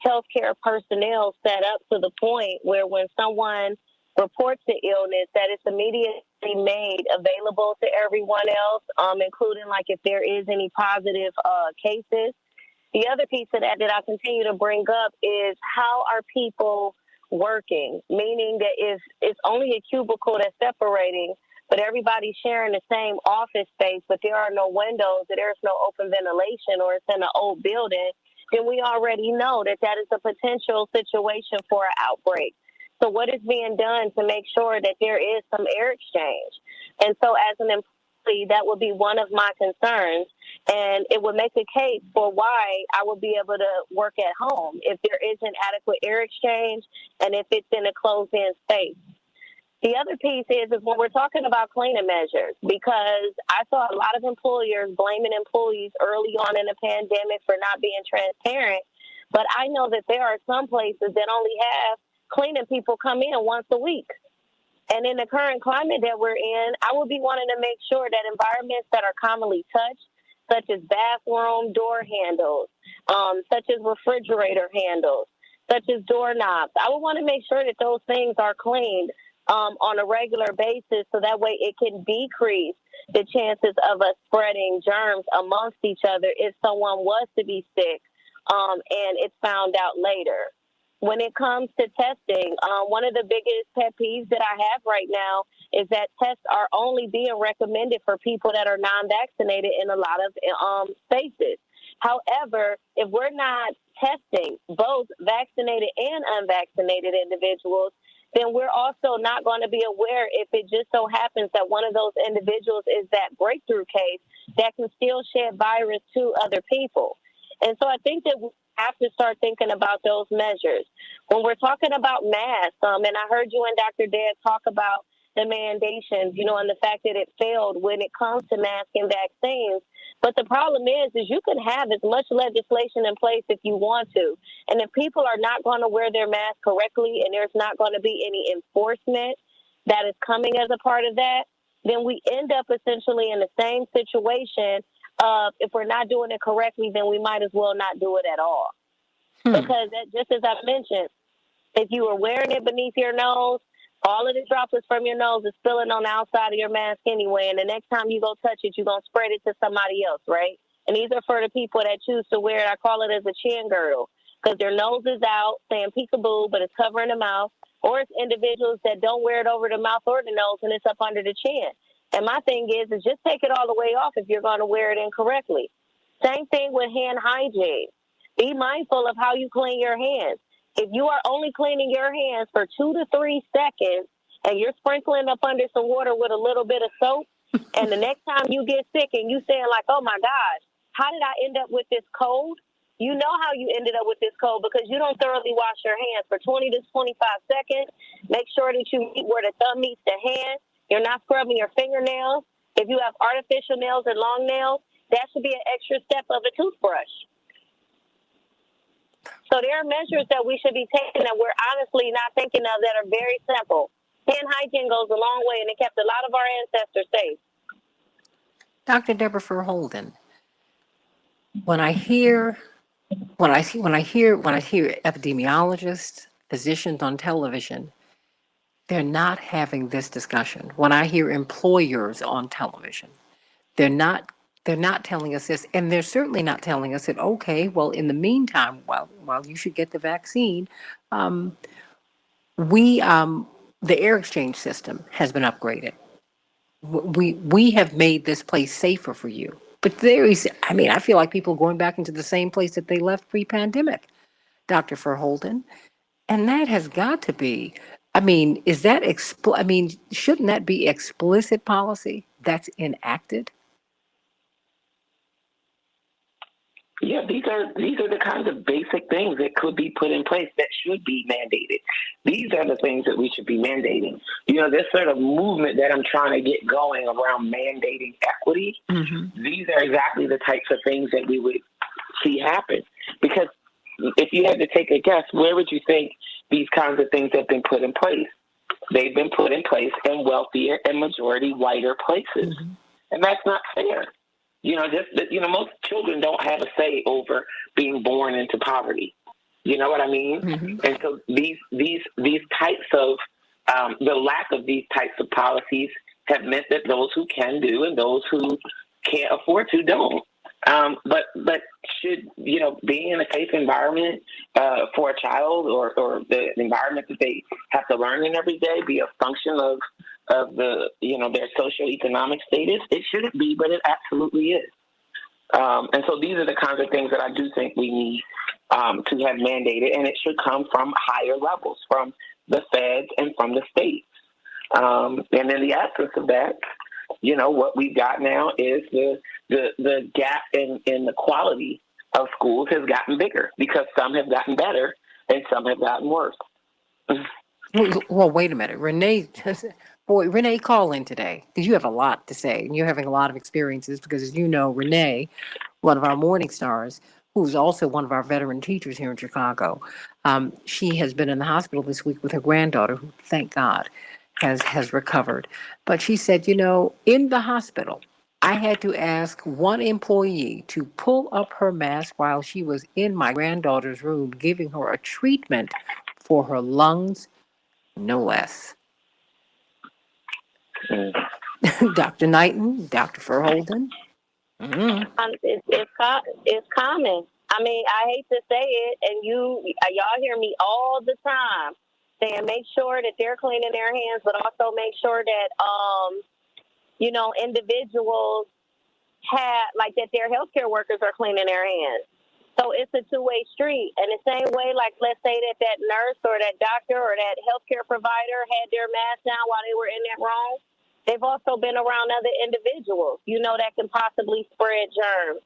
healthcare personnel set up to the point where when someone reports the illness, that it's immediately made available to everyone else, including like if there is any positive cases. The other piece of that I continue to bring up is how are people working? Meaning that if it's only a cubicle that's separating, but everybody's sharing the same office space, but there are no windows, there's no open ventilation, or it's in an old building, then we already know that is a potential situation for an outbreak. So what is being done to make sure that there is some air exchange? And so as an employee, that would be one of my concerns. And it would make a case for why I would be able to work at home if there isn't adequate air exchange and if it's in a closed-in space. The other piece is when we're talking about cleaning measures, because I saw a lot of employers blaming employees early on in the pandemic for not being transparent. But I know that there are some places that only have cleaning people come in once a week. And in the current climate that we're in, I would be wanting to make sure that environments that are commonly touched, such as bathroom door handles, such as refrigerator handles, such as doorknobs, I would want to make sure that those things are cleaned on a regular basis, so that way it can decrease the chances of us spreading germs amongst each other if someone was to be sick and it's found out later. When it comes to testing, one of the biggest pet peeves that I have right now is that tests are only being recommended for people that are non-vaccinated in a lot of spaces. However, if we're not testing both vaccinated and unvaccinated individuals, then we're also not going to be aware if it just so happens that one of those individuals is that breakthrough case that can still shed virus to other people. And so I think that we have to start thinking about those measures. When we're talking about masks, and I heard you and Dr. Dad talk about the mandations, and the fact that it failed when it comes to masks and vaccines. But the problem is you can have as much legislation in place if you want to. And if people are not going to wear their mask correctly and there's not going to be any enforcement that is coming as a part of that, then we end up essentially in the same situation of if we're not doing it correctly, then we might as well not do it at all. Because just as I mentioned, if you are wearing it beneath your nose, all of the droplets from your nose is spilling on the outside of your mask anyway. And the next time you go touch it, you're going to spread it to somebody else, right? And these are for the people that choose to wear it. I call it as a chin girdle because their nose is out saying peekaboo, but it's covering the mouth. Or it's individuals that don't wear it over the mouth or the nose and it's up under the chin. And my thing is just take it all the way off if you're going to wear it incorrectly. Same thing with hand hygiene. Be mindful of how you clean your hands. If you are only cleaning your hands for 2 to 3 seconds and you're sprinkling up under some water with a little bit of soap, and the next time you get sick and you saying like, oh my gosh, how did I end up with this cold? You know how you ended up with this cold because you don't thoroughly wash your hands for 20 to 25 seconds. Make sure that you meet where the thumb meets the hand. You're not scrubbing your fingernails. If you have artificial nails or long nails, that should be an extra step of a toothbrush. So there are measures that we should be taking that we're honestly not thinking of that are very simple. Hand hygiene goes a long way, and it kept a lot of our ancestors safe. Dr. Deborah Holden, when I hear epidemiologists, physicians on television, they're not having this discussion. When I hear employers on television, they're not telling us this, and they're certainly not telling us that, okay, well, in the meantime, while you should get the vaccine, the air exchange system has been upgraded. We have made this place safer for you. But I feel like people are going back into the same place that they left pre-pandemic, Dr. Verholden. And that has got to be, shouldn't that be explicit policy that's enacted? Yeah, these are the kinds of basic things that could be put in place that should be mandated. These are the things that we should be mandating. This sort of movement that I'm trying to get going around mandating equity, these are exactly the types of things that we would see happen. Because if you had to take a guess, where would you think these kinds of things have been put in place? They've been put in place in wealthier and majority whiter places. And that's not fair. Most children don't have a say over being born into poverty. You know what I mean? And so these types of the lack of these types of policies have meant that those who can do and those who can't afford to don't. But should being in a safe environment for a child or the environment that they have to learn in every day be a function of the their socioeconomic status? It shouldn't be, but it absolutely is. And so these are the kinds of things that I do think we need to have mandated, and it should come from higher levels, from the feds and from the states. And in the absence of that, what we've got now is the gap in the quality of schools has gotten bigger because some have gotten better and some have gotten worse. Well, wait a minute. Renee, call in today because you have a lot to say and you're having a lot of experiences because, as you know, Renee, one of our morning stars, who's also one of our veteran teachers here in Chicago. She has been in the hospital this week with her granddaughter, who, thank God, has recovered. But she said, in the hospital, I had to ask one employee to pull up her mask while she was in my granddaughter's room, giving her a treatment for her lungs, no less. Dr. Knighton, Dr. Verholden. It's common. I mean, I hate to say it, and y'all hear me all the time saying make sure that they're cleaning their hands, but also make sure that individuals that their healthcare workers are cleaning their hands. So it's a two-way street. And the same way, like, let's say that nurse or that doctor or that healthcare provider had their mask down while they were in that room, they've also been around other individuals, that can possibly spread germs.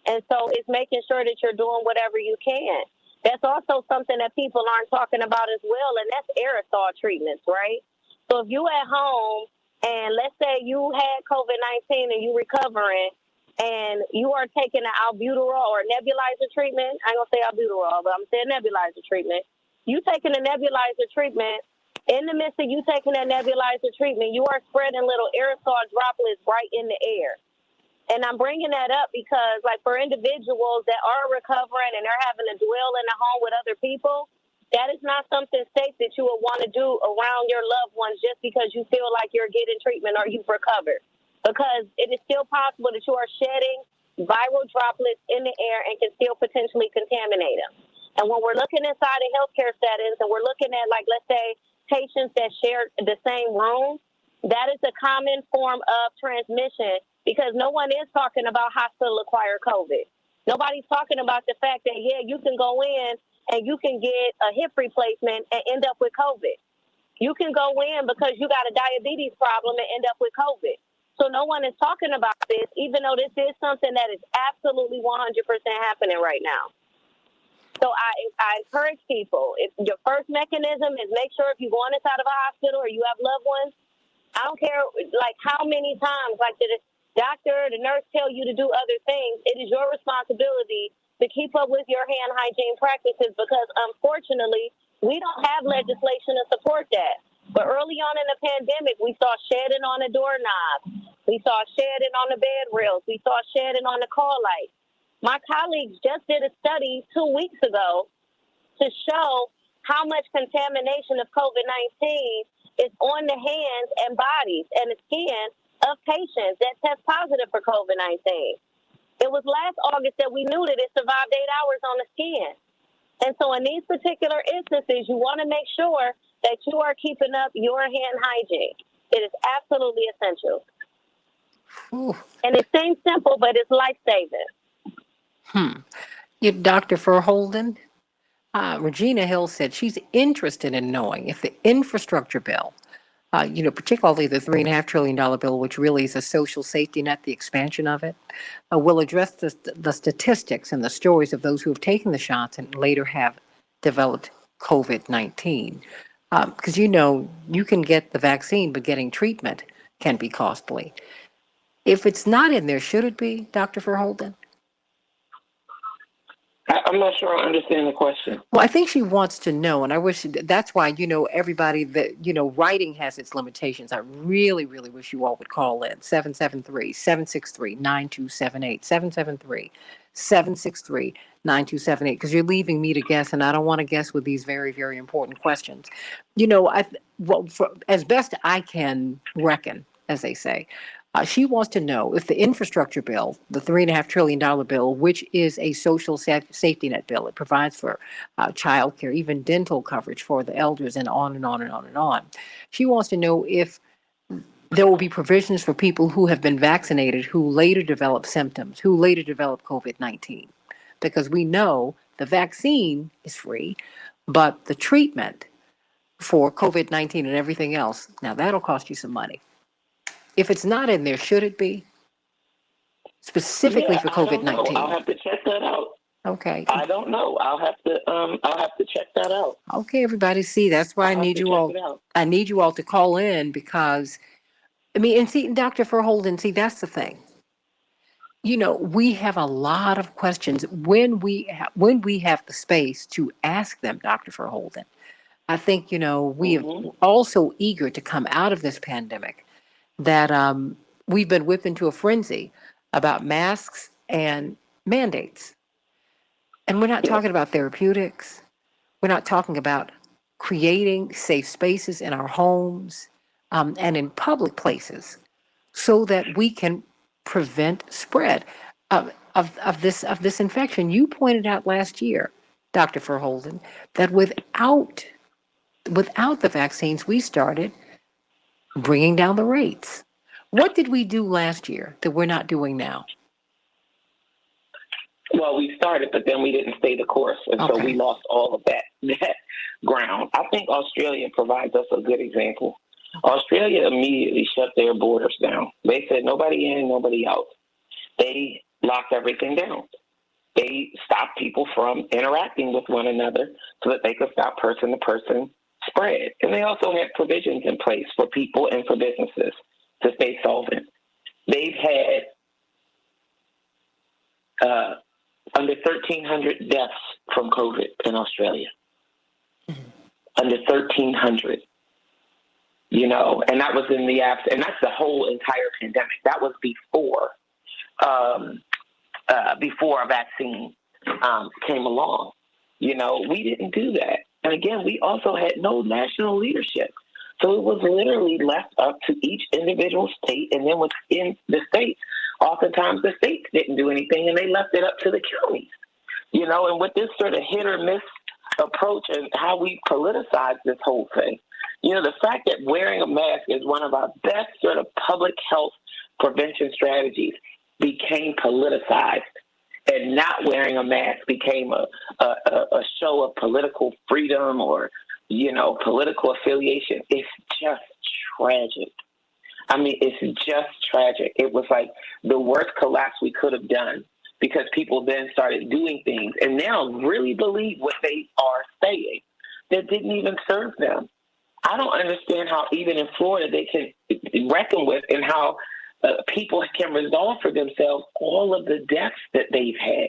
And so it's making sure that you're doing whatever you can. That's also something that people aren't talking about as well, and that's aerosol treatments, right? So if you at home and let's say you had COVID-19 and you recovering and you are taking an albuterol or nebulizer treatment, I ain't gonna say albuterol, but I'm saying nebulizer treatment. You taking a nebulizer treatment, in the midst of you taking that nebulizer treatment, you are spreading little aerosol droplets right in the air. And I'm bringing that up because, like, for individuals that are recovering and they're having to dwell in a home with other people, that is not something safe that you would want to do around your loved ones just because you feel like you're getting treatment or you've recovered. Because it is still possible that you are shedding viral droplets in the air and can still potentially contaminate them. And when we're looking inside of healthcare settings and we're looking at, like, let's say, patients that share the same room, that is a common form of transmission because no one is talking about hospital-acquired COVID. Nobody's talking about the fact that, you can go in and you can get a hip replacement and end up with COVID. You can go in because you got a diabetes problem and end up with COVID. So no one is talking about this, even though this is something that is absolutely 100% happening right now. So I encourage people, if your first mechanism is make sure if you're going inside of a hospital or you have loved ones, I don't care like how many times, like the doctor, the nurse tell you to do other things, it is your responsibility to keep up with your hand hygiene practices because unfortunately, we don't have legislation to support that. But early on in the pandemic, we saw shedding on the doorknob. We saw shedding on the bed rails. We saw shedding on the call light. My colleagues just did a study 2 weeks ago to show how much contamination of COVID-19 is on the hands and bodies and the skin of patients that test positive for COVID-19. It was last August that we knew that it survived 8 hours on the skin. And so in these particular instances, you want to make sure that you are keeping up your hand hygiene. It is absolutely essential. Ooh. And it seems simple, but it's life-saving. Dr. Verholden, Regina Hill said she's interested in knowing if the infrastructure bill, particularly the $3.5 trillion bill, which really is a social safety net, the expansion of it, will address the statistics and the stories of those who have taken the shots and later have developed COVID-19. Because, you can get the vaccine, but getting treatment can be costly. If it's not in there, should it be, Dr. Verholden? I'm not sure I understand the question. Well, I think she wants to know, and I wish that's why, everybody that, writing has its limitations. I really, really wish you all would call in 773-763-9278, 773-763-9278, because you're leaving me to guess, and I don't want to guess with these very, very important questions. As best I can reckon, as they say, she wants to know if the infrastructure bill, the $3.5 trillion bill, which is a social safety net bill, it provides for child care, even dental coverage for the elders, and on and on and on and on. She wants to know if there will be provisions for people who have been vaccinated who later develop symptoms, who later develop COVID-19. Because we know the vaccine is free, but the treatment for COVID-19 and everything else, now that'll cost you some money. If it's not in there, should it be? Specifically for COVID-19. I'll have to check that out. Okay. I don't know. I'll have to check that out. Okay, everybody. See, that's why I need you all. I need you all to call in because, and see, Dr. Verholden, see, that's the thing. we have a lot of questions when we have the space to ask them, Dr. Verholden. I think, we have also eager to come out of this pandemic that we've been whipped into a frenzy about masks and mandates. And we're not talking about therapeutics. We're not talking about creating safe spaces in our homes and in public places so that we can prevent spread of this infection. You pointed out last year, Dr. Verholden, that without the vaccines, we started bringing down the rates. What did we do last year that we're not doing now? Well, we started, but then we didn't stay the course, and so we lost all of that ground. I think Australia provides us a good example. Australia immediately shut their borders down. They said nobody in, nobody out. They locked everything down. They stopped people from interacting with one another so that they could stop person-to-person spread. And they also had provisions in place for people and for businesses to stay solvent. They've had under 1,300 deaths from COVID in Australia. Under 1,300. And that was in the apps, and that's the whole entire pandemic. That was before a vaccine came along. We didn't do that. And again, we also had no national leadership. So it was literally left up to each individual state, and then within the states, oftentimes the states didn't do anything, and they left it up to the counties. And with this sort of hit or miss approach and how we politicize this whole thing, the fact that wearing a mask is one of our best sort of public health prevention strategies became politicized, and not wearing a mask became a show of political freedom or, political affiliation. It's just tragic. I mean, it's just tragic. It was like the worst collapse we could have done because people then started doing things and now really believe what they are saying that didn't even serve them. I don't understand how even in Florida they can reckon with and how people can resolve for themselves all of the deaths that they've had.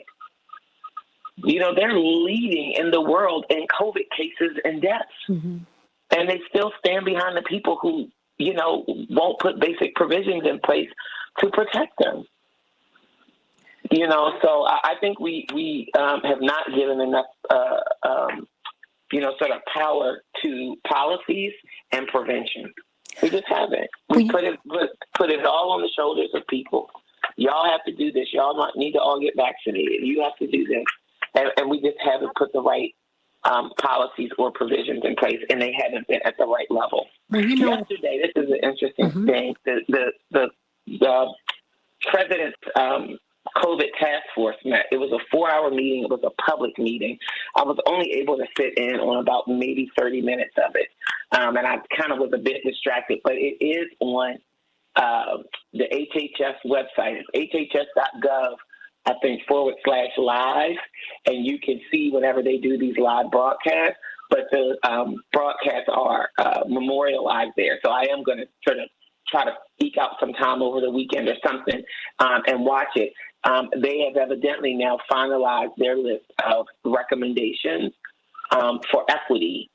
They're leading in the world in COVID cases and deaths. Mm-hmm. And they still stand behind the people who, won't put basic provisions in place to protect them. So I think we have not given enough, sort of power to policies and prevention. We just haven't. We put it all on the shoulders of people. Y'all have to do this. Y'all need to all get vaccinated. You have to do this. And we just haven't put the right policies or provisions in place, and they haven't been at the right level. Well, yesterday, this is an interesting thing. The president's COVID task force met. It was a 4-hour meeting. It was a public meeting. I was only able to sit in on about maybe 30 minutes of it. And I kind of was a bit distracted, but it is on the HHS website. It's hhs.gov, I think, /live. And you can see whenever they do these live broadcasts, but the broadcasts are memorialized there. So I am going to sort of try to eke out some time over the weekend or something and watch it. They have evidently now finalized their list of recommendations for equity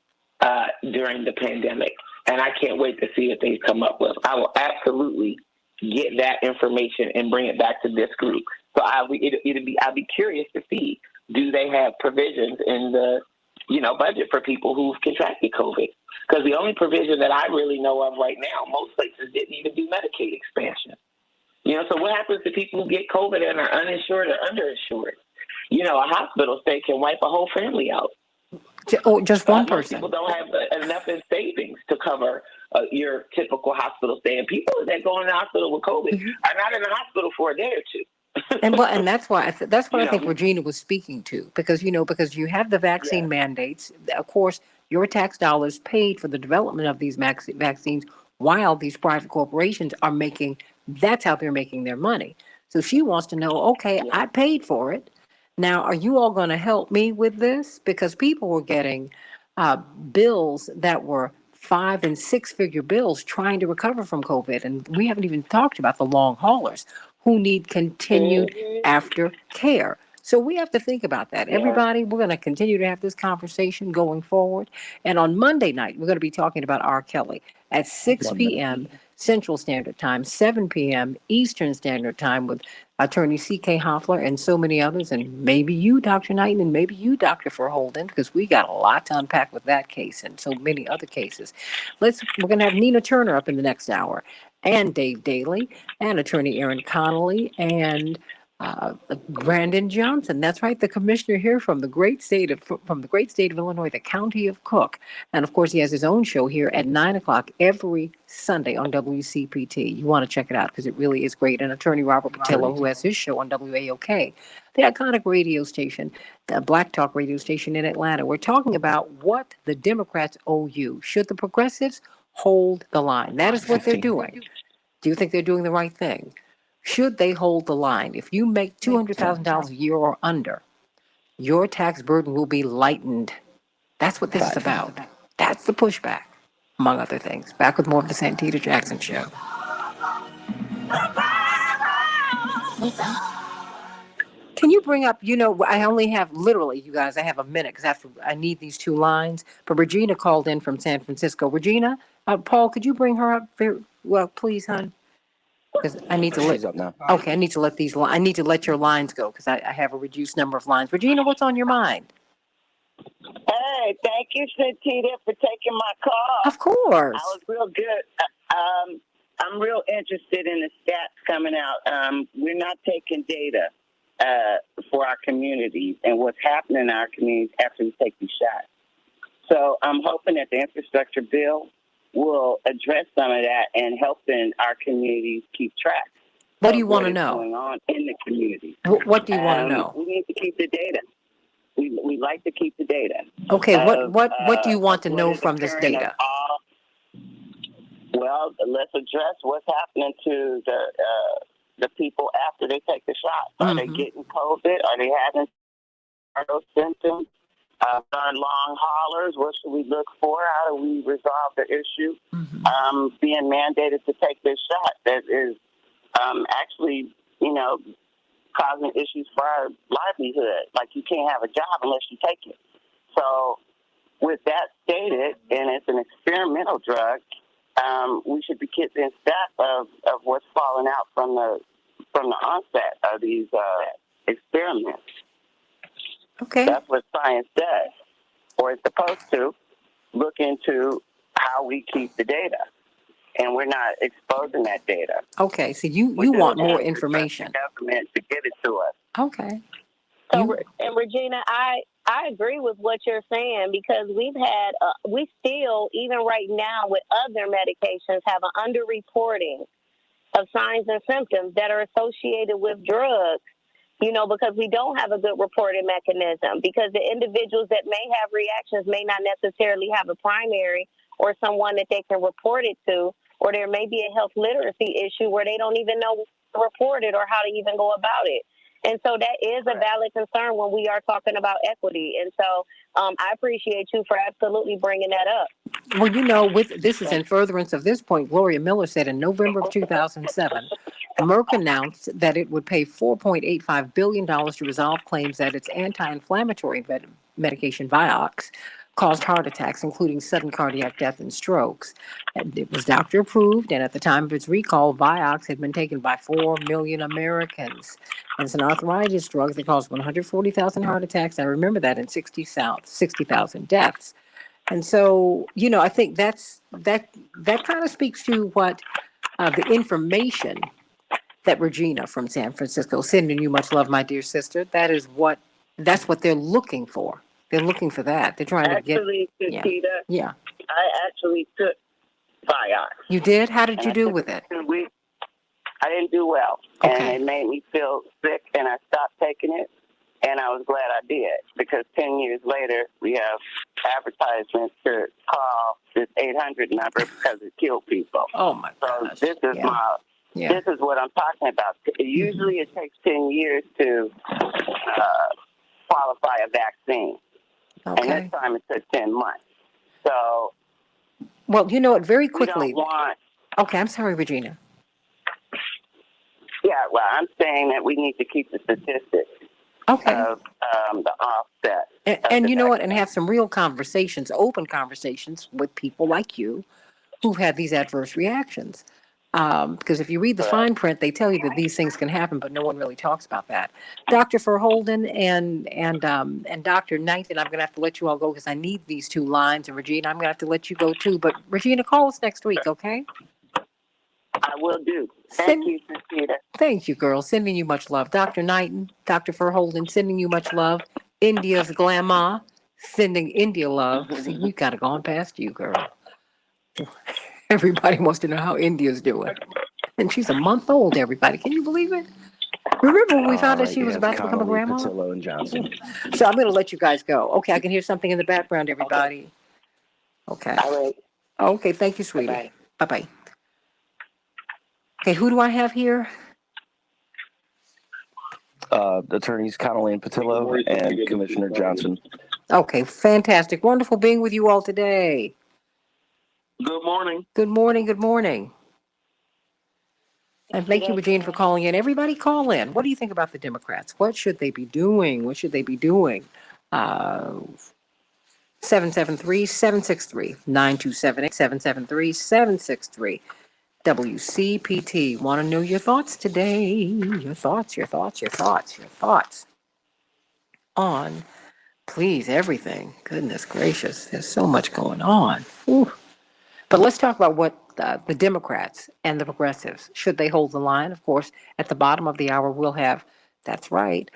during the pandemic. And I can't wait to see what they've come up with. I will absolutely get that information and bring it back to this group. So I'll be curious to see, do they have provisions in the budget for people who've contracted COVID? Because the only provision that I really know of right now, most places didn't even do Medicaid expansion. So what happens to people who get COVID and are uninsured or underinsured? A hospital stay can wipe a whole family out. Just one person. People don't have enough in savings to cover your typical hospital stay. And people that go in the hospital with COVID are not in the hospital for a day or two. and that's why I think Regina was speaking to, because you have the vaccine mandates. Of course, your tax dollars paid for the development of these vaccines, while these private corporations are that's how they're making their money. So she wants to know, okay, I paid for it. Now, are you all going to help me with this? Because people were getting bills that were 5- and 6-figure bills trying to recover from COVID. And we haven't even talked about the long haulers who need continued aftercare. So we have to think about that. Everybody, we're going to continue to have this conversation going forward. And on Monday night, we're going to be talking about R. Kelly at 6 p.m. Central Standard Time, 7 p.m. Eastern Standard Time with attorney C.K. Hoffler and so many others. And maybe you, Dr. Knighton, and maybe you, Dr. Verholden, because we got a lot to unpack with that case and so many other cases. We're going to have Nina Turner up in the next hour, and Dave Daly, and attorney Aaron Connolly, and Brandon Johnson. That's right, the commissioner here from the great state of Illinois, the county of Cook. And of course, he has his own show here at 9 o'clock every Sunday on WCPT. You want to check it out because it really is great. And attorney Robert Patillo, who has his show on WAOK, the iconic radio station, the Black Talk radio station in Atlanta. We're talking about what the Democrats owe you. Should the progressives hold the line? That is what they're doing. Do you think they're doing the right thing? Should they hold the line? If you make $200,000 a year or under, your tax burden will be lightened. That's what this is about. That's the pushback, among other things. Back with more of the Santita Jackson Show. Can you bring up, I only have literally, you guys, I have a minute because I need these two lines. But Regina called in from San Francisco. Regina, Paul, could you bring her up very well, please, hon? Because I need to let. She's up now. Okay, I need to let your lines go because I have a reduced number of lines. Regina, what's on your mind? Hey, thank you, Santita, for taking my call. Of course. I was real good. I'm real interested in the stats coming out. We're not taking data for our communities and what's happening in our communities after we take these shots. So I'm hoping that the infrastructure bill will address some of that and helping our communities keep track. What do you want to know? What's going on in the community? What do you want to know? We need to keep the data. We like to keep the data. Okay, what do you want to know from this data? Well, let's address what's happening to the people after they take the shot. Are they getting COVID? Are they having those symptoms? Our long haulers, what should we look for? How do we resolve the issue? Being mandated to take this shot that is actually, causing issues for our livelihood. Like you can't have a job unless you take it. So with that stated, and it's an experimental drug, we should be keeping step of what's falling out from the onset of these experiments. Okay. That's what science does, or it's supposed to look into how we keep the data, and we're not exposing that data. Okay, so you want more information. The government to give it to us. Okay. So, and Regina, I agree with what you're saying because we've had, we still, even right now with other medications, have an underreporting of signs and symptoms that are associated with drugs. Because we don't have a good reporting mechanism, because the individuals that may have reactions may not necessarily have a primary or someone that they can report it to, or there may be a health literacy issue where they don't even know what to report it or how to even go about it. And so that is a valid concern when we are talking about equity. And so I appreciate you for absolutely bringing that up. Well, this is in furtherance of this point. Gloria Miller said in November of 2007, Merck announced that it would pay $4.85 billion to resolve claims that its anti-inflammatory medication Vioxx caused heart attacks, including sudden cardiac death and strokes. And it was doctor approved, and at the time of its recall, Vioxx had been taken by 4 million Americans. And it's an arthritis drug that caused 140,000 heart attacks. I remember that, in 60,000 deaths. And so, I think that kind of speaks to what the information that Regina from San Francisco, sending you much love, my dear sister. That's what they're looking for. They're looking for that. They're trying to get. Santita, yeah. I actually took Vioxx. You did? How did you do with it? I didn't do well, okay. And it made me feel sick, and I stopped taking it. And I was glad I did, because 10 years later, we have advertisements to call this 800 number because it killed people. Oh, my gosh. So this is what I'm talking about. Usually it takes 10 years to qualify a vaccine. Okay. And this time it took 10 months. So. Well, very quickly. We don't want. Okay, I'm sorry, Regina. Yeah, that. Well, I'm saying that we need to keep the statistics Okay. of the offset. And you know what? And have some real conversations, open conversations with people like you who've had these adverse reactions. Because if you read the fine print, they tell you that these things can happen, but no one really talks about that. Dr. Verholden and Dr. Knighton, I'm going to have to let you all go because I need these two lines. And Regina, I'm going to have to let you go too. But Regina, call us next week, okay? I will do. Thank you, Santita. Thank you, girl. Sending you much love. Dr. Knighton, Dr. Verholden, sending you much love. India's glamour, sending India love. See, we've got to go on past you, girl. Everybody wants to know how India's doing. And she's a month old, everybody. Can you believe it? Remember when we found out she was about to become a grandma? Patillo and Johnson. So I'm going to let you guys go. Okay, I can hear something in the background, everybody. Okay. All right. Okay, thank you, sweetie. Bye-bye. Okay, who do I have here? Attorneys Connolly and Patillo and Commissioner Johnson. Okay, fantastic. Wonderful being with you all today. Good morning. Good morning, good morning. And thank you, Regine, for calling in. Everybody call in. What do you think about the Democrats? What should they be doing? What should they be doing? 773-763-9278, 773-763. WCPT. Want to know your thoughts today? Your thoughts on, please, everything. Goodness gracious, there's so much going on. Ooh. But let's talk about what the Democrats and the progressives, should they hold the line? Of course, at the bottom of the hour, we'll have, that's right,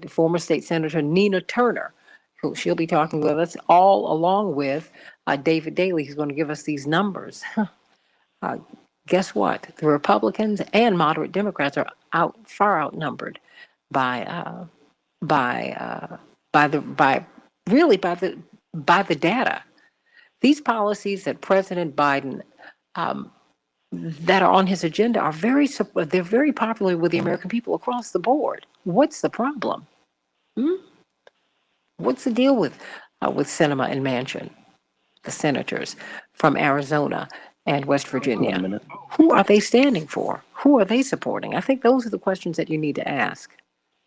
former state senator Nina Turner, who she'll be talking with us, all along with David Daley, who's going to give us these numbers. Guess what? The Republicans and moderate Democrats are far outnumbered by the data. These policies that President Biden that are on his agenda are they're very popular with the American people across the board. What's the problem? What's the deal with Sinema and Manchin, the senators from Arizona and West Virginia? Who are they standing for? Who are they supporting? I think those are the questions that you need to ask,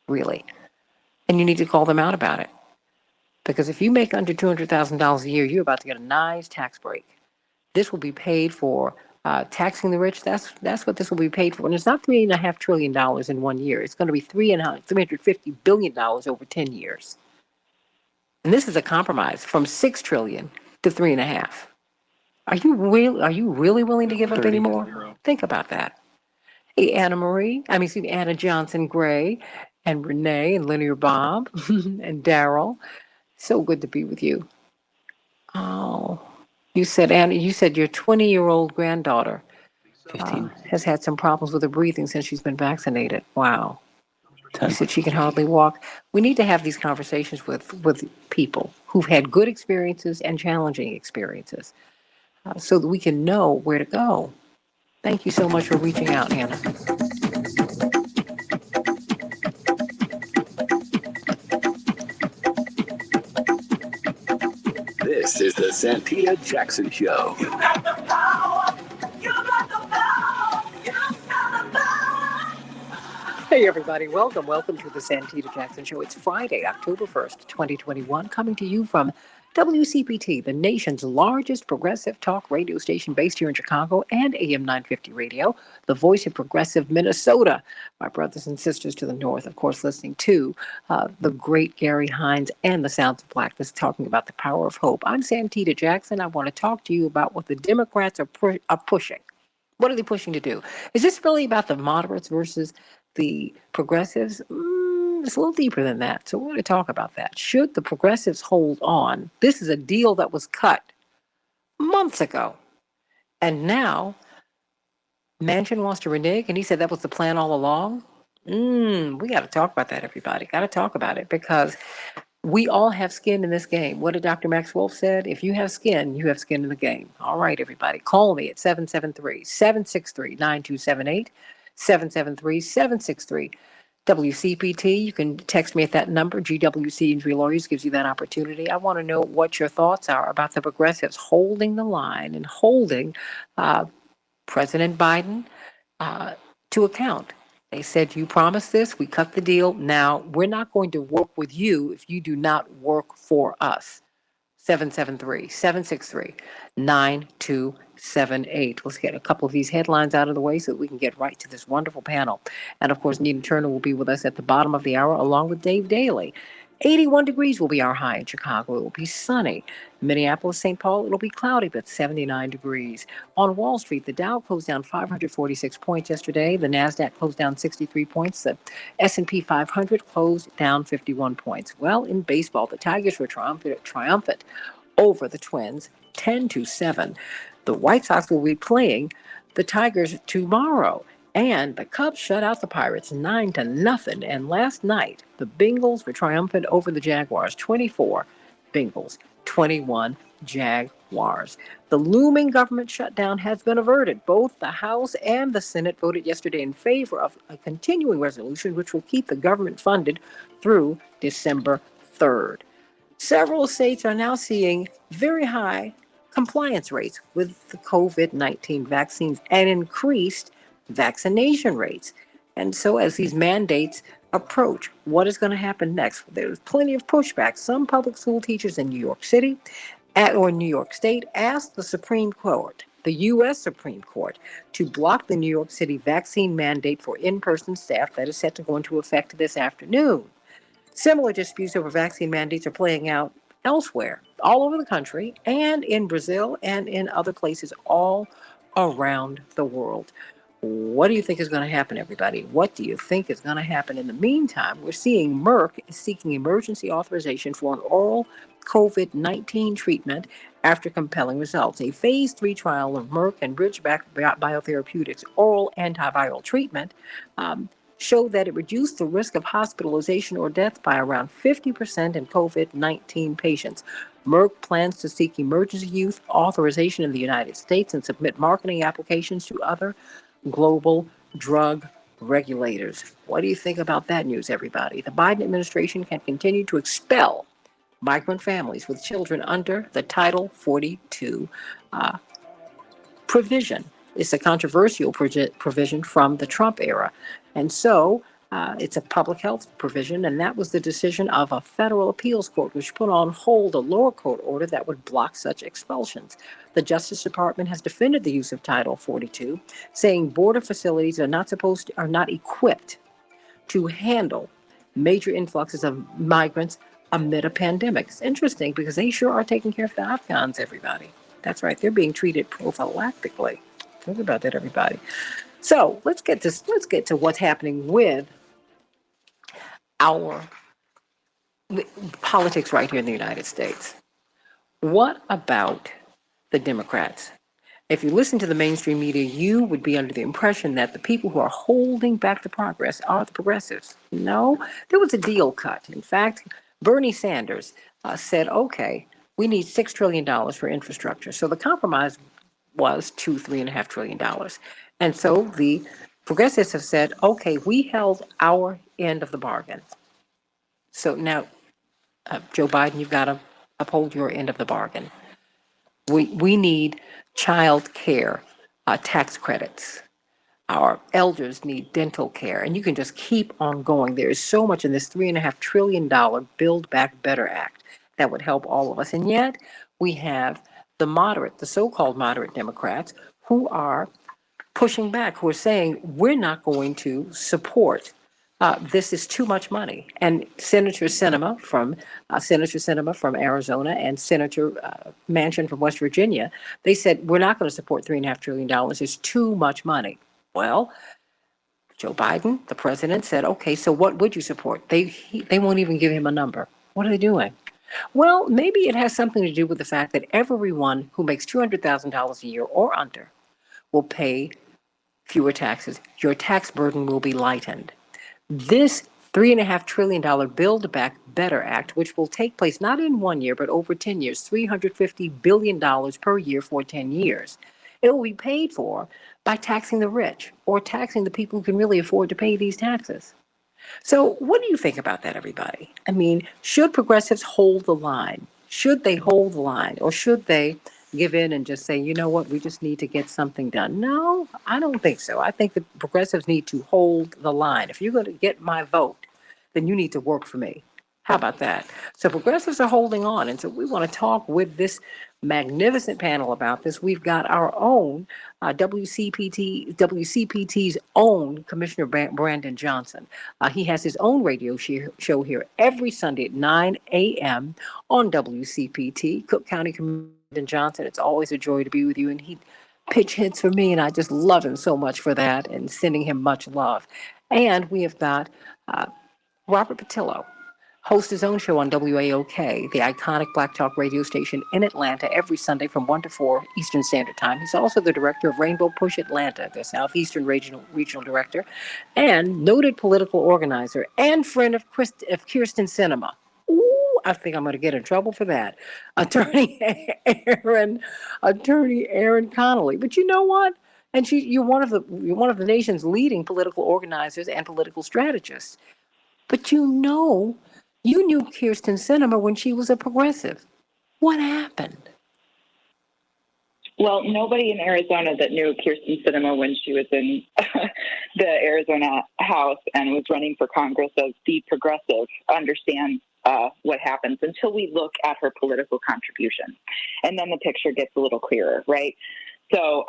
really. And you need to call them out about it. Because if you make under $200,000 a year, you're about to get a nice tax break. This will be paid for taxing the rich. That's what this will be paid for. And it's not $3.5 trillion in 1 year. It's going to be $350 billion over 10 years. And this is a compromise from $6 trillion to $3.5. Are you really willing to give up any more? Think about that. Hey, Anna Johnson Gray, and Renee, and Linear Bob, and Daryl. So good to be with you. Oh, you said, Anna, your 20-year-old granddaughter 15. Has had some problems with her breathing since she's been vaccinated. Wow. 10. You said she can hardly walk. We need to have these conversations with people who've had good experiences and challenging experiences so that we can know where to go. Thank you so much for reaching out, Anna. This is the Santita Jackson Show. Hey, everybody. Welcome to the Santita Jackson Show. It's Friday, October 1st, 2021, coming to you from WCPT, the nation's largest progressive talk radio station based here in Chicago, and AM 950 Radio, the voice of progressive Minnesota. My brothers and sisters to the north, of course, listening to the great Gary Hines and the Sounds of Blackness, talking about the power of hope. I'm Santita Jackson. I want to talk to you about what the Democrats are pushing. What are they pushing to do? Is this really about the moderates versus the progressives? It's a little deeper than that. So we're going to talk about that. Should the progressives hold on? This is a deal that was cut months ago. And now Manchin wants to renege, and he said that was the plan all along. We got to talk about that, everybody. Got to talk about it, because we all have skin in this game. What did Dr. Max Wolf said? If you have skin, you have skin in the game. All right, everybody. Call me at 773-763-9278, 773-763. WCPT, you can text me at that number. GWC Injury Lawyers gives you that opportunity. I want to know what your thoughts are about the progressives holding the line and holding President Biden to account. They said, you promised this, we cut the deal. Now, we're not going to work with you if you do not work for us. 773-763-9278. Let's get a couple of these headlines out of the way so that we can get right to this wonderful panel. And of course, Nina Turner will be with us at the bottom of the hour along with Dave Daly. 81 degrees will be our high in Chicago. It will be sunny. Minneapolis, St. Paul, it'll be cloudy, but 79 degrees. On Wall Street, the Dow closed down 546 points yesterday. The NASDAQ closed down 63 points. The S&P 500 closed down 51 points. Well, in baseball, the Tigers were triumphant over the Twins, 10-7. The White Sox will be playing the Tigers tomorrow. And the Cubs shut out the Pirates 9-0. And last night, the Bengals were triumphant over the Jaguars, 24 Bengals, 21 Jaguars. The looming government shutdown has been averted. Both the House and the Senate voted yesterday in favor of a continuing resolution which will keep the government funded through December 3rd. Several states are now seeing very high compliance rates with the COVID-19 vaccines and increased vaccination rates. And so as these mandates approach, what is going to happen next? There's plenty of pushback. Some public school teachers in New York City or New York State asked the Supreme Court, the U.S. Supreme Court, to block the New York City vaccine mandate for in-person staff that is set to go into effect this afternoon. Similar disputes over vaccine mandates are playing out elsewhere, all over the country, and in Brazil and in other places all around the world. What do you think is going to happen, everybody? What do you think is going to happen? In the meantime, we're seeing Merck is seeking emergency authorization for an oral COVID-19 treatment after compelling results. A phase 3 trial of Merck and Ridgeback Biotherapeutics oral antiviral treatment showed that it reduced the risk of hospitalization or death by around 50% in COVID-19 patients. Merck plans to seek emergency use authorization in the United States and submit marketing applications to other global drug regulators. What do you think about that news, everybody? The Biden administration can continue to expel migrant families with children under the Title 42 provision. It's a controversial provision from the Trump era. And so it's a public health provision, and that was the decision of a federal appeals court, which put on hold a lower court order that would block such expulsions. The Justice Department has defended the use of Title 42, saying border facilities are not equipped to handle major influxes of migrants amid a pandemic. It's interesting because they sure are taking care of the Afghans, everybody. That's right, they're being treated prophylactically. Think about that, everybody. So let's get to what's happening with our politics right here in the United States. What about the Democrats? If you listen to the mainstream media, you would be under the impression that the people who are holding back the progress are the progressives. No, there was a deal cut. In fact, Bernie Sanders said, okay, we need $6 trillion for infrastructure. So the compromise was $3.5 trillion. And so the progressives have said, okay, we held our end of the bargain. So now, Joe Biden, you've got to uphold your end of the bargain. We need child care tax credits. Our elders need dental care, and you can just keep on going. There is so much in this $3.5 trillion Build Back Better Act that would help all of us. And yet we have the so-called moderate Democrats who are pushing back, who are saying, we're not going to support this is too much money. And Senator Sinema from Arizona and Senator Manchin from West Virginia, they said, we're not going to support $3.5 trillion. It's too much money. Well, Joe Biden, the president, said, okay, so what would you support? They won't even give him a number. What are they doing? Well, maybe it has something to do with the fact that everyone who makes $200,000 a year or under will pay fewer taxes. Your tax burden will be lightened. This $3.5 trillion Build Back Better Act, which will take place not in 1 year, but over 10 years, $350 billion per year for 10 years. It will be paid for by taxing the rich or taxing the people who can really afford to pay these taxes. So what do you think about that, everybody? I mean, should progressives hold the line? Should they hold the line, or should they give in and just say, you know what, we just need to get something done. No, I don't think so. I think the progressives need to hold the line. If you're going to get my vote, then you need to work for me. How about that? So progressives are holding on. And so we want to talk with this magnificent panel about this. We've got our own WCPT's own Commissioner Brandon Johnson. He has his own radio show here every Sunday at 9 a.m. on WCPT. Cook County Commissioner Brandon Johnson, it's always a joy to be with you. And he pitch hits for me, and I just love him so much for that and sending him much love. And we have got Robert Patillo hosts his own show on WAOK, the iconic Black Talk radio station in Atlanta, every Sunday from 1 to 4 Eastern Standard Time. He's also the director of Rainbow Push Atlanta, the Southeastern Regional Director, and noted political organizer and friend of Kirsten Sinema. Ooh, I think I'm going to get in trouble for that. Attorney Aaron Connolly. But you know what? And you're one of the nation's leading political organizers and political strategists. But you knew Kirsten Sinema when she was a progressive. What happened? Well, nobody in Arizona that knew Kirsten Sinema when she was in the Arizona House and was running for Congress as the progressive understands what happens until we look at her political contribution. And then the picture gets a little clearer, right? So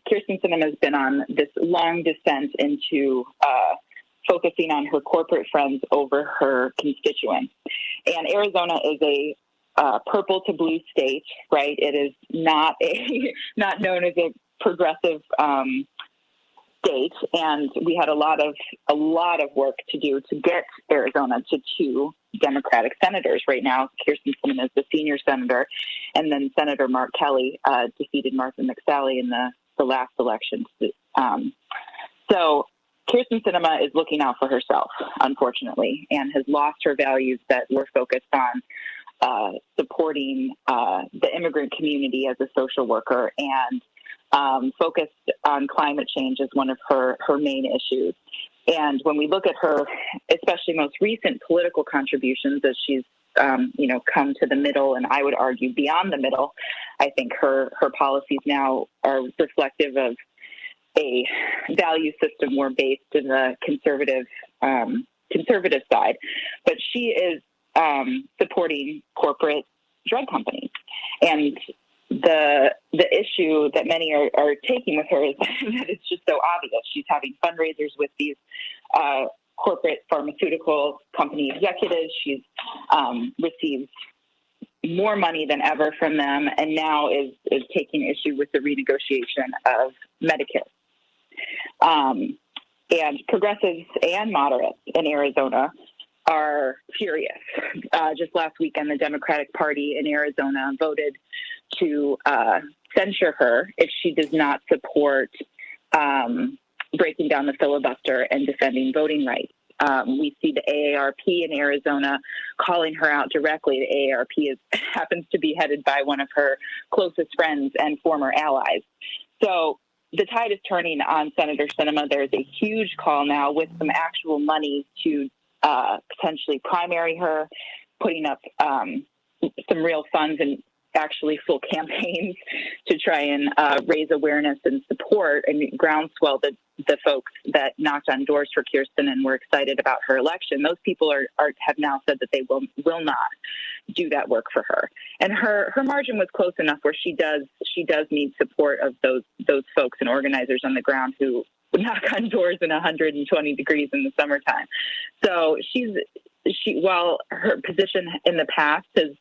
Kirsten Sinema has been on this long descent into focusing on her corporate friends over her constituents. And Arizona is a purple to blue state, right? It is not known as a progressive state, and we had a lot of work to do to get Arizona to 2 Democratic senators. Right now, Kirsten Sinema is the senior senator, and then Senator Mark Kelly defeated Martha McSally in the last election. So Kirsten Sinema is looking out for herself, unfortunately, and has lost her values that were focused on supporting the immigrant community as a social worker and focused on climate change as one of her main issues. And when we look at her, especially most recent political contributions, as she's come to the middle, and I would argue beyond the middle, I think her policies now are reflective of a value system more based in the conservative side, but she is supporting corporate drug companies, and the issue that many are taking with her is that it's just so obvious. She's having fundraisers with these corporate pharmaceutical company executives. She's received more money than ever from them, and now is taking issue with the renegotiation of Medicare. And progressives and moderates in Arizona are furious. Just last weekend, the Democratic Party in Arizona voted to censure her if she does not support breaking down the filibuster and defending voting rights. We see the AARP in Arizona calling her out directly. The AARP happens to be headed by one of her closest friends and former allies. So the tide is turning on Senator Sinema. There's a huge call now with some actual money to potentially primary her, putting up some real funds and actually full campaigns to try and raise awareness and support and groundswell the folks that knocked on doors for Kirsten and were excited about her election. Those people have now said that they will not do that work for her. And her margin was close enough where she does need support of those folks and organizers on the ground who would knock on doors in 120 degrees in the summertime. So while her position in the past has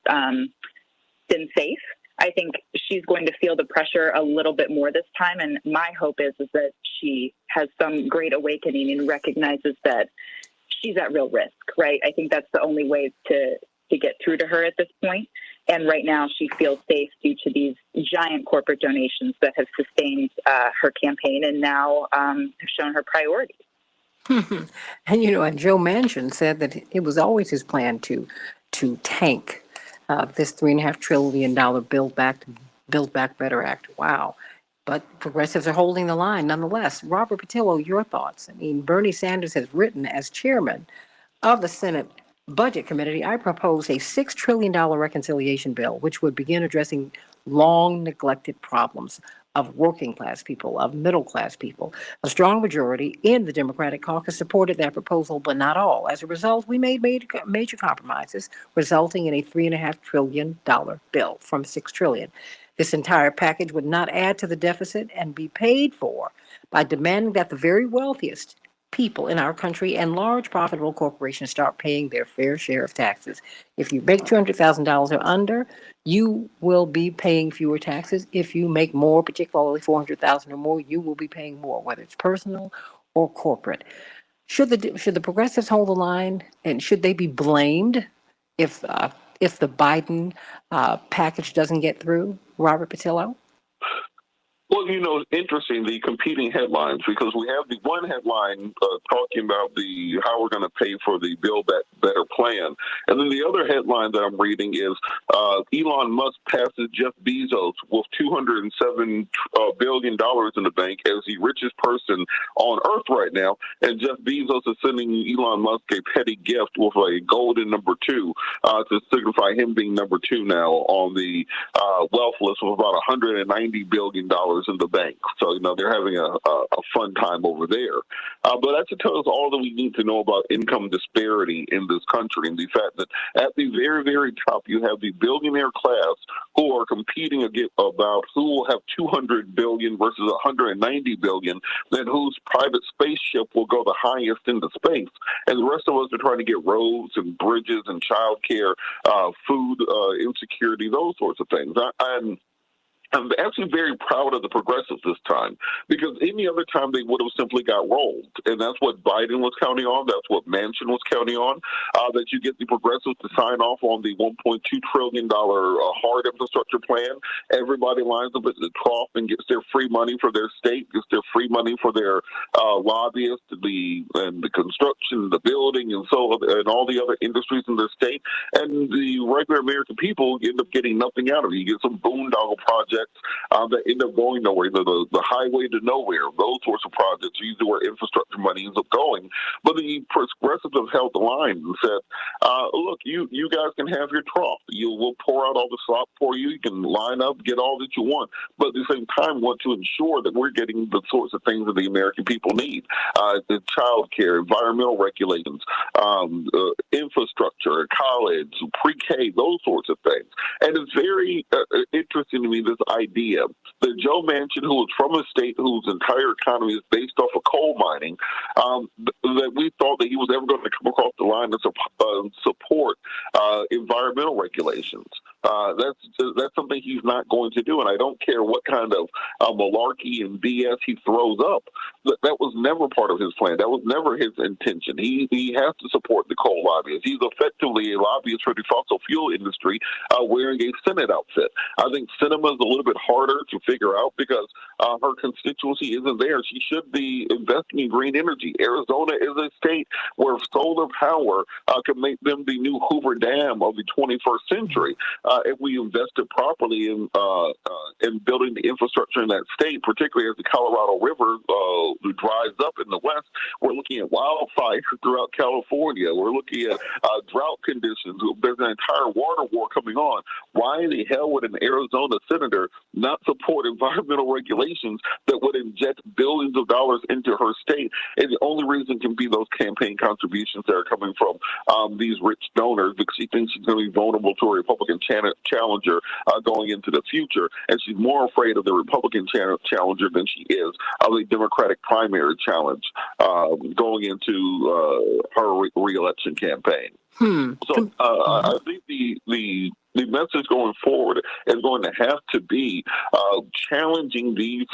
been safe, I think she's going to feel the pressure a little bit more this time. And my hope is that she has some great awakening and recognizes that she's at real risk, right? I think that's the only way to get through to her at this point. And right now she feels safe due to these giant corporate donations that have sustained her campaign and now have shown her priorities. And and Joe Manchin said that it was always his plan to tank this $3.5 trillion Build Back Better Act. Wow. But progressives are holding the line nonetheless. Robert Patillo, your thoughts? I mean, Bernie Sanders has written as chairman of the Senate Budget Committee, I propose a $6 trillion reconciliation bill, which would begin addressing long neglected problems of working class people, of middle class people. A strong majority in the Democratic caucus supported that proposal, but not all. As a result, we made major compromises, resulting in a $3.5 trillion bill from $6 trillion. This entire package would not add to the deficit and be paid for by demanding that the very wealthiest people in our country and large profitable corporations start paying their fair share of taxes. If you make $200,000 or under, you will be paying fewer taxes. If you make more, particularly 400,000 or more, you will be paying more, whether it's personal or corporate. Should the progressives hold the line, and should they be blamed if the Biden package doesn't get through? Robert Patillo? Well, it's interesting, the competing headlines, because we have the one headline talking about how we're going to pay for the Build Back Better plan. And then the other headline that I'm reading is Elon Musk passes Jeff Bezos with $207 billion in the bank as the richest person on Earth right now. And Jeff Bezos is sending Elon Musk a petty gift with a golden number 2 to signify him being number 2 now on the wealth list of about $190 billion in the bank. So, they're having a fun time over there. But that should tell us all that we need to know about income disparity in this country, and the fact that at the very, very top, you have the billionaire class who are competing about who will have $200 billion versus $190 billion, and whose private spaceship will go the highest into space. And the rest of us are trying to get roads and bridges and childcare, food insecurity, those sorts of things. I'm actually very proud of the progressives this time, because any other time they would have simply got rolled. And that's what Biden was counting on. That's what Manchin was counting on, that you get the progressives to sign off on the $1.2 trillion hard infrastructure plan. Everybody lines up at the trough and gets their free money for their state, gets their free money for their lobbyists, and the construction, the building, and all the other industries in their state. And the regular American people end up getting nothing out of it. You get some boondoggle projects that end up going nowhere, the highway to nowhere, those sorts of projects, usually where infrastructure money ends up going. But the progressives have held the line and said, look, you guys can have your trough. We'll pour out all the slop for you. You can line up, get all that you want. But at the same time, want to ensure that we're getting the sorts of things that the American people need. The child care, environmental regulations, infrastructure, college, pre-K, those sorts of things. And it's very interesting to me, this idea that Joe Manchin, who is from a state whose entire economy is based off of coal mining, that we thought that he was ever going to come across the line and support environmental regulations. That's something he's not going to do, and I don't care what kind of malarkey and BS he throws up. That was never part of his plan. That was never his intention. He has to support the coal lobbyists. He's effectively a lobbyist for the fossil fuel industry, wearing a Senate outfit. I think Sinema is a little bit harder to figure out because her constituency isn't there. She should be investing in green energy. Arizona is a state where solar power can make them the new Hoover Dam of the 21st century. If we invested properly in building the infrastructure in that state, particularly as the Colorado River dries up in the west, we're looking at wildfires throughout California. We're looking at drought conditions. There's an entire water war coming on. Why the hell would an Arizona senator not support environmental regulations that would inject billions of dollars into her state? And the only reason can be those campaign contributions that are coming from these rich donors, because she thinks she's going to be vulnerable to a Republican challenger going into the future. And she's more afraid of the Republican challenger than she is of a Democratic primary challenge going into her re-election campaign. So I think the message going forward is going to have to be challenging these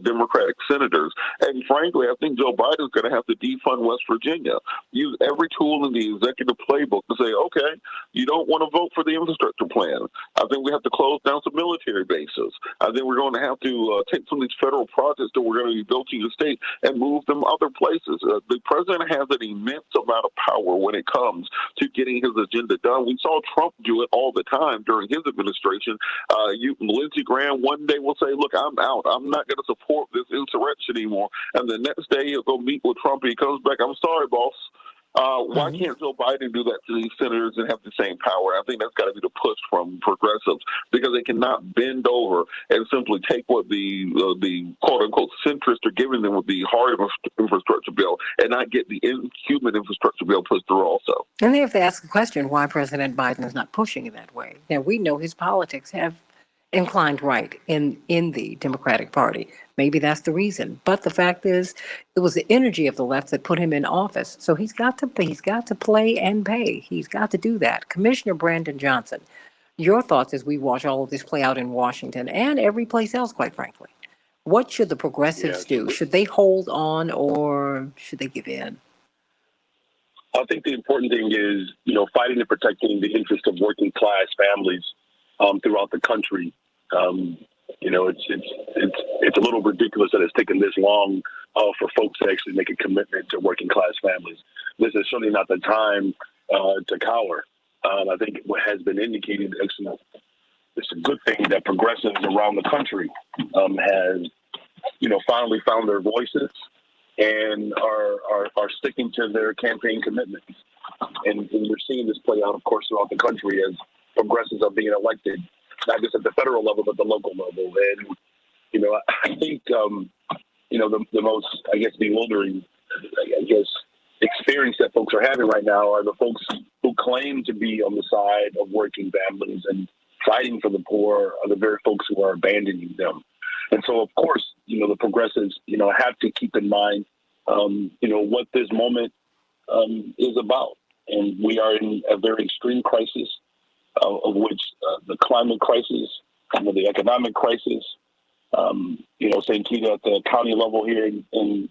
Democratic senators. And frankly, I think Joe Biden is going to have to defund West Virginia. Use every tool in the executive playbook to say, okay, you don't want to vote for the infrastructure plan. I think we have to close down some military bases. I think we're going to have to take some of these federal projects that we're going to be building in the state and move them other places. The president has an immense amount of power when it comes to getting his agenda done. We saw Trump do it all the time during his administration. Lindsey Graham one day will say, look, I'm out. I'm not going to support this insurrection anymore. And the next day he'll go meet with Trump. He comes back, I'm sorry, boss. Why can't Joe Biden do that to these senators and have the same power? I think that's got to be the push from progressives, because they cannot bend over and simply take what the quote unquote centrists are giving them with the hard infrastructure bill and not get the inhuman infrastructure bill pushed through also. And they have to ask the question why President Biden is not pushing it that way. Now, we know his politics have inclined right in the Democratic Party. Maybe that's the reason. But the fact is, it was the energy of the left that put him in office. So he's got to play and pay. He's got to do that. Commissioner Brandon Johnson, your thoughts as we watch all of this play out in Washington and every place else, quite frankly. What should the progressives do? Should they hold on or should they give in? I think the important thing is, fighting and protecting the interest of working class families throughout the country. It's a little ridiculous that it's taken this long for folks to actually make a commitment to working class families. This is certainly not the time to cower. I think what has been indicated, actually, it's a good thing that progressives around the country has, finally found their voices and are sticking to their campaign commitments. And we're seeing this play out, of course, throughout the country as progressives are being elected, not just at the federal level, but the local level. And, I think, the most, bewildering, experience that folks are having right now are the folks who claim to be on the side of working families and fighting for the poor are the very folks who are abandoning them. And so, of course, the progressives, have to keep in mind, what this moment is about. And we are in a very extreme crisis, of which the climate crisis, the economic crisis, Santita at the county level here in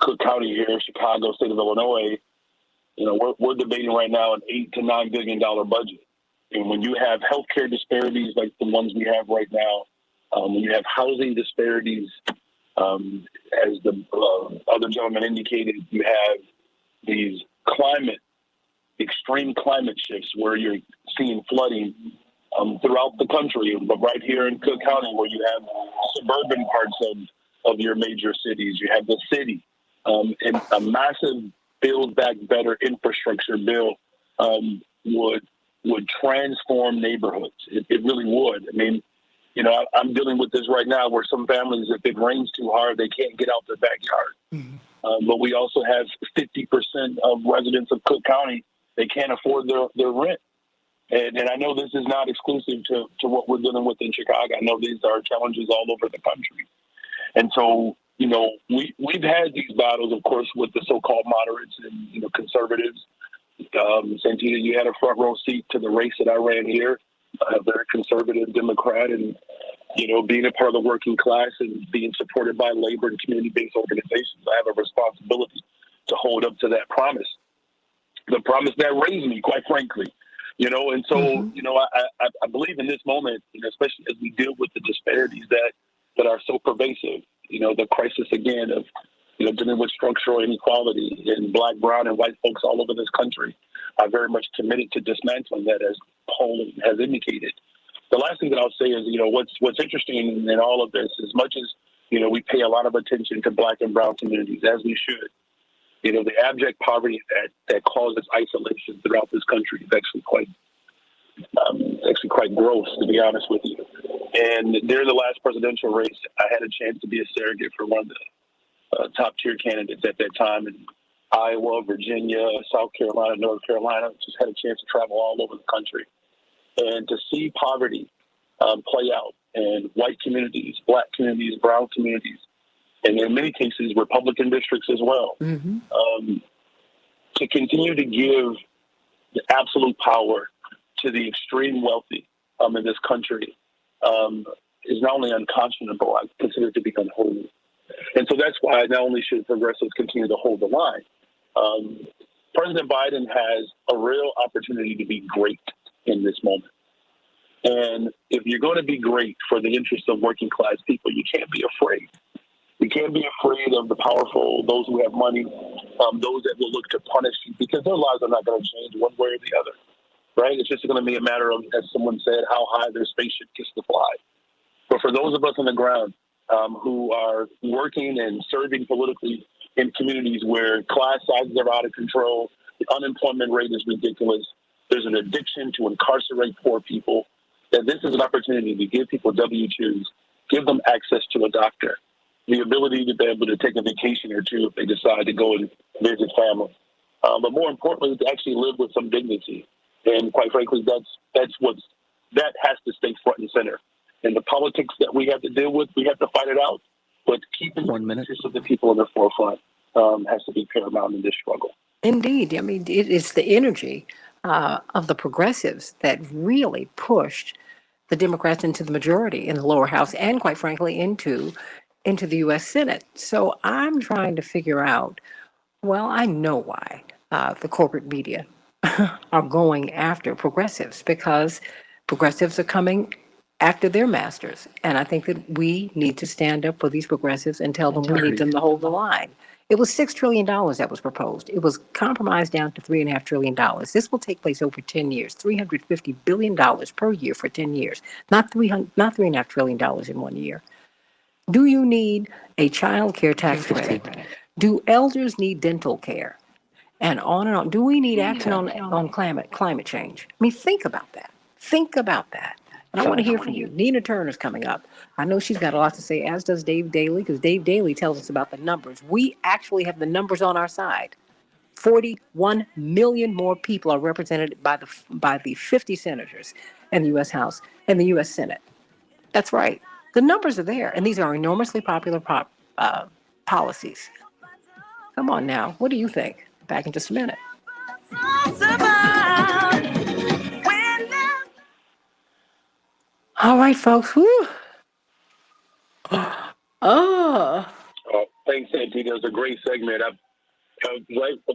Cook County here, Chicago, state of Illinois, we're debating right now an $8 to $9 billion budget. And when you have healthcare disparities like the ones we have right now, when you have housing disparities, as the other gentleman indicated, you have these extreme climate shifts where you're seeing flooding throughout the country, but right here in Cook County, where you have suburban parts of your major cities, you have the city, and a massive Build Back Better infrastructure bill would transform neighborhoods. It really would. I mean, I'm dealing with this right now where some families, if it rains too hard, they can't get out their backyard. Mm-hmm. But we also have 50% of residents of Cook County, they can't afford their rent. And I know this is not exclusive to what we're dealing with in Chicago. I know these are challenges all over the country. And so, we've had these battles, of course, with the so-called moderates and, conservatives. Santita, you had a front row seat to the race that I ran here, a very conservative Democrat, and, being a part of the working class and being supported by labor and community-based organizations, I have a responsibility to hold up to that promise. The promise that raised me, quite frankly. And so, I believe in this moment, especially as we deal with the disparities that are so pervasive, the crisis again of, dealing with structural inequality in Black, brown, and white folks all over this country. I'm very much committed to dismantling that, as polling has indicated. The last thing that I'll say is, what's interesting in all of this, as much as, we pay a lot of attention to Black and brown communities, as we should, the abject poverty that causes isolation throughout this country is actually quite gross, to be honest with you. And during the last presidential race, I had a chance to be a surrogate for one of the top tier candidates at that time in Iowa, Virginia, South Carolina, North Carolina. Just had a chance to travel all over the country. And to see poverty play out in white communities, Black communities, brown communities, and in many cases, Republican districts as well, to continue to give the absolute power to the extreme wealthy in this country is not only unconscionable, I consider it to be unholy. And so that's why not only should progressives continue to hold the line, President Biden has a real opportunity to be great in this moment. And if you're going to be great for the interests of working class people, you can't be afraid. You can't be afraid of the powerful, those who have money, those that will look to punish you, because their lives are not going to change one way or the other, right? It's just going to be a matter of, as someone said, how high their spaceship gets to fly. But for those of us on the ground who are working and serving politically in communities where class sizes are out of control, the unemployment rate is ridiculous, there's an addiction to incarcerate poor people, that this is an opportunity to give people W-2s, give them access to a doctor, the ability to be able to take a vacation or two if they decide to go and visit family. But more importantly, to actually live with some dignity. And quite frankly, that has to stay front and center. And the politics that we have to deal with, we have to fight it out. But keeping the interests of the people in the forefront has to be paramount in this struggle. Indeed. I mean, it is the energy of the progressives that really pushed the Democrats into the majority in the lower house and, quite frankly, into the U.S. Senate. So I'm trying to figure out, well, I know why the corporate media are going after progressives, because progressives are coming after their masters. And I think that we need to stand up for these progressives and tell them we need them to hold the line. It was $6 trillion that was proposed. It was compromised down to $3.5 trillion. This will take place over 10 years, $350 billion per year for 10 years, not $3.5 trillion in 1 year. Do you need a child care tax credit? Do elders need dental care? And on and on. Do we need action on climate change? I mean, think about that. Think about that. And I want to hear from you. Nina Turner's coming up. I know she's got a lot to say, as does Dave Daly, because Dave Daly tells us about the numbers. We actually have the numbers on our side. 41 million more people are represented by the 50 senators in the U.S. House and the U.S. Senate. That's right. The numbers are there, and these are enormously popular policies. Come on now. What do you think? Back in just a minute. All right, folks. Whew. Thanks, Santita. It was a great segment. Of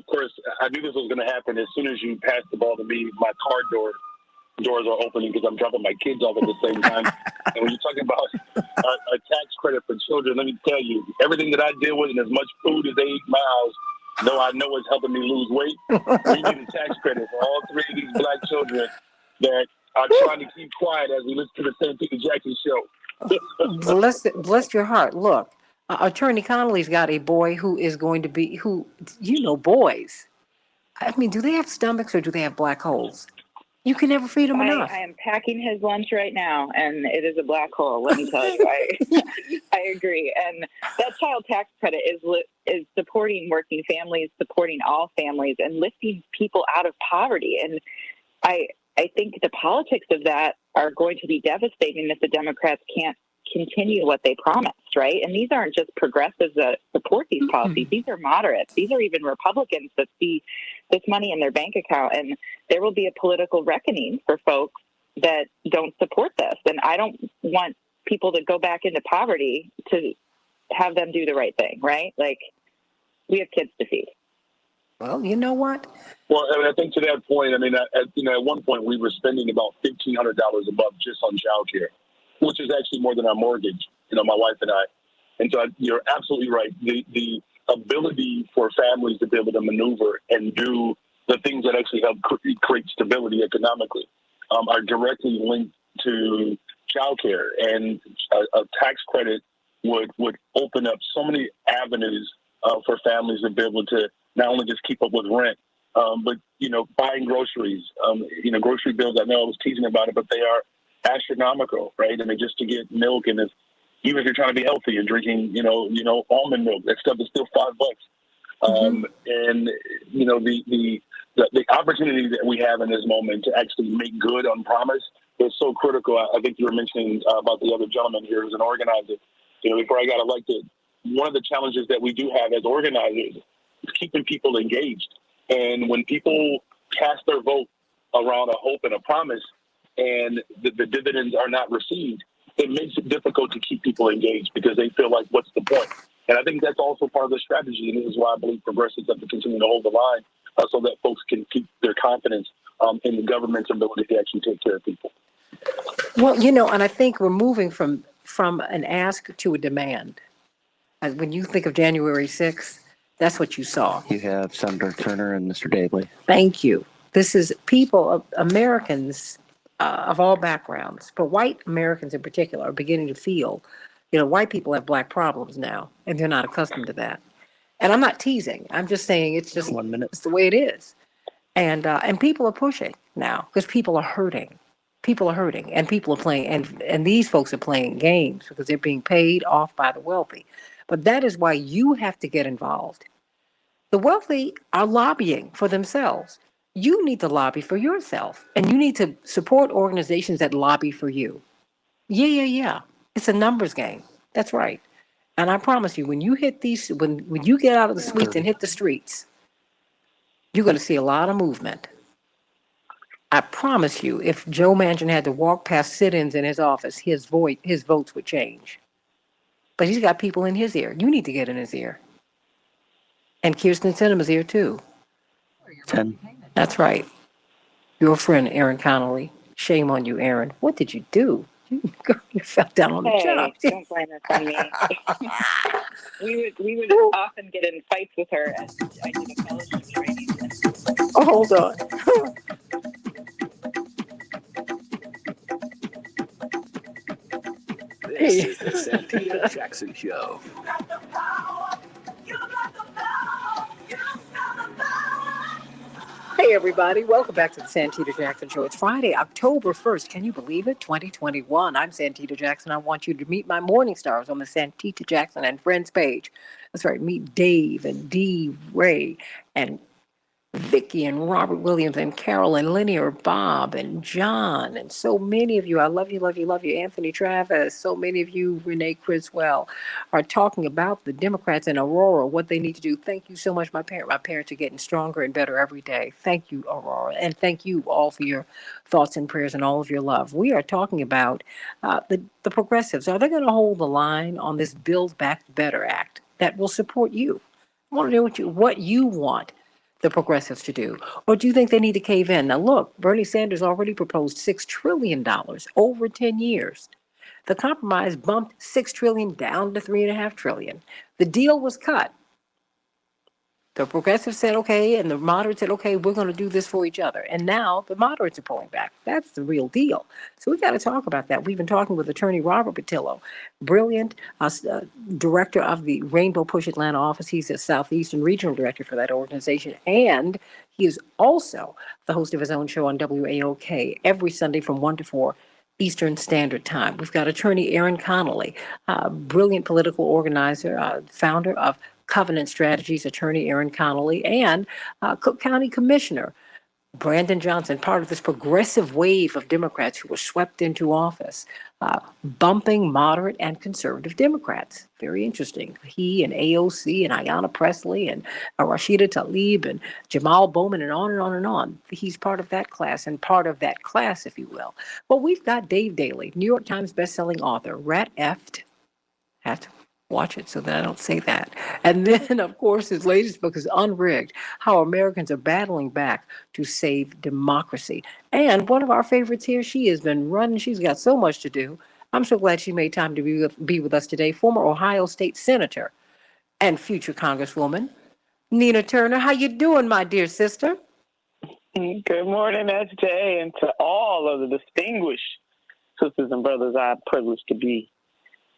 course, I knew this was going to happen. As soon as you passed the ball to me, my car doors are opening because I'm dropping my kids off at the same time. And when you're talking about a tax credit for children, let me tell you, everything that I deal with and as much food as they eat in my house, though I know it's helping me lose weight, we need a tax credit for all three of these black children that are trying to keep quiet as we listen to the Santita Jackson show. Bless your heart. Look, Attorney Connolly's got a boy who is going to be, boys. I mean, do they have stomachs or do they have black holes? You can never feed them enough. I am packing his lunch right now, and it is a black hole. Let me tell you, I agree. And that child tax credit is supporting working families, supporting all families, and lifting people out of poverty. And I think the politics of that are going to be devastating if the Democrats can't continue what they promised, right? And these aren't just progressives that support these policies. These are moderates. These are even Republicans that see this money in their bank account. And there will be a political reckoning for folks that don't support this. And I don't want people to go back into poverty to have them do the right thing, right? Like, we have kids to feed. Well, you know what? Well, I think to that point, at one point we were spending about $1,500 a month just on childcare, which is actually more than our mortgage, my wife and I. And so you're absolutely right. The ability for families to be able to maneuver and do the things that actually help create stability economically are directly linked to childcare. And a tax credit would open up so many avenues for families to be able to not only just keep up with rent, but, buying groceries. Grocery bills, I know I was teasing about it, but they are astronomical, right? Just to get milk, and even if you're trying to be healthy and drinking, almond milk, that stuff is still $5. And the opportunity that we have in this moment to actually make good on promise is so critical. I think you were mentioning about the other gentleman here who's an organizer. Before I got elected, one of the challenges that we do have as organizers is keeping people engaged. And when people cast their vote around a hope and a promise, and the dividends are not received, it makes it difficult to keep people engaged because they feel like, what's the point? And I think that's also part of the strategy, and this is why I believe progressives have to continue to hold the line so that folks can keep their confidence in the government's ability to actually take care of people. Well, and I think we're moving from an ask to a demand. When you think of January 6th, that's what you saw. You have Senator Turner and Mr. Daly. Thank you. This is people, Americans of all backgrounds, but white Americans in particular are beginning to feel, white people have black problems now, and they're not accustomed to that. And I'm not teasing. I'm just saying it's just 1 minute. it's the way it is. And people are pushing now because people are hurting. People are hurting, and people are playing, and these folks are playing games because they're being paid off by the wealthy. But that is why you have to get involved. The wealthy are lobbying for themselves. You need to lobby for yourself, and you need to support organizations that lobby for you. Yeah, yeah, yeah. It's a numbers game. That's right. And I promise you, when you hit these, when you get out of the suites and hit the streets, you're going to see a lot of movement. I promise you, if Joe Manchin had to walk past sit-ins in his office, his votes would change. But he's got people in his ear. You need to get in his ear. And Kirsten Sinema's ear too. 10. That's right. Your friend Aaron Connolly. Shame on you, Aaron. What did you do? You fell down on the job. Don't blame us on me. we would often get in fights with her as I did a fellowship training. Oh, hold on. This is the Santita Jackson Show. Hey, everybody. Welcome back to the Santita Jackson Show. It's Friday, October 1st. Can you believe it? 2021. I'm Santita Jackson. I want you to meet my morning stars on the Santita Jackson and Friends page. That's right. Meet Dave and Dee Ray and Vicky and Robert Williams and Carol and Linear, Bob and John, and so many of you. I love you, love you, love you. Anthony Travis, so many of you, Renee Criswell, are talking about the Democrats in Aurora, what they need to do. Thank you so much, my parents are getting stronger and better every day. Thank you, Aurora, and thank you all for your thoughts and prayers and all of your love. We are talking about the progressives. Are they going to hold the line on this Build Back Better Act that will support you? I want to know what you want the progressives to do? Or do you think they need to cave in? Now, look, Bernie Sanders already proposed $6 trillion over 10 years. The compromise bumped $6 trillion down to $3.5 trillion. The deal was cut. The progressives said, okay, and the moderates said, okay, we're going to do this for each other. And now the moderates are pulling back. That's the real deal. So we got to talk about that. We've been talking with attorney Robert Patillo, brilliant director of the Rainbow Push Atlanta office. He's a Southeastern regional director for that organization. And he is also the host of his own show on WAOK every Sunday from 1 to 4 Eastern Standard Time. We've got attorney Aaron Connolly, brilliant political organizer, founder of Covenant Strategies, attorney Aaron Connolly, and Cook County Commissioner Brandon Johnson, part of this progressive wave of Democrats who were swept into office, bumping moderate and conservative Democrats. Very interesting. He and AOC and Ayanna Pressley and Rashida Tlaib and Jamal Bowman and on and on and on. He's part of that class and part of that class, if you will. Well, we've got Dave Daly, New York Times bestselling author, rat effed. Have to watch it so that I don't say that. And then, of course, his latest book is Unrigged, How Americans Are Battling Back to Save Democracy. And one of our favorites here, she has been running. She's got so much to do. I'm so glad she made time to be with us today. Former Ohio State Senator and future Congresswoman, Nina Turner. How you doing, my dear sister? Good morning, SJ, and to all of the distinguished sisters and brothers I'm privileged to be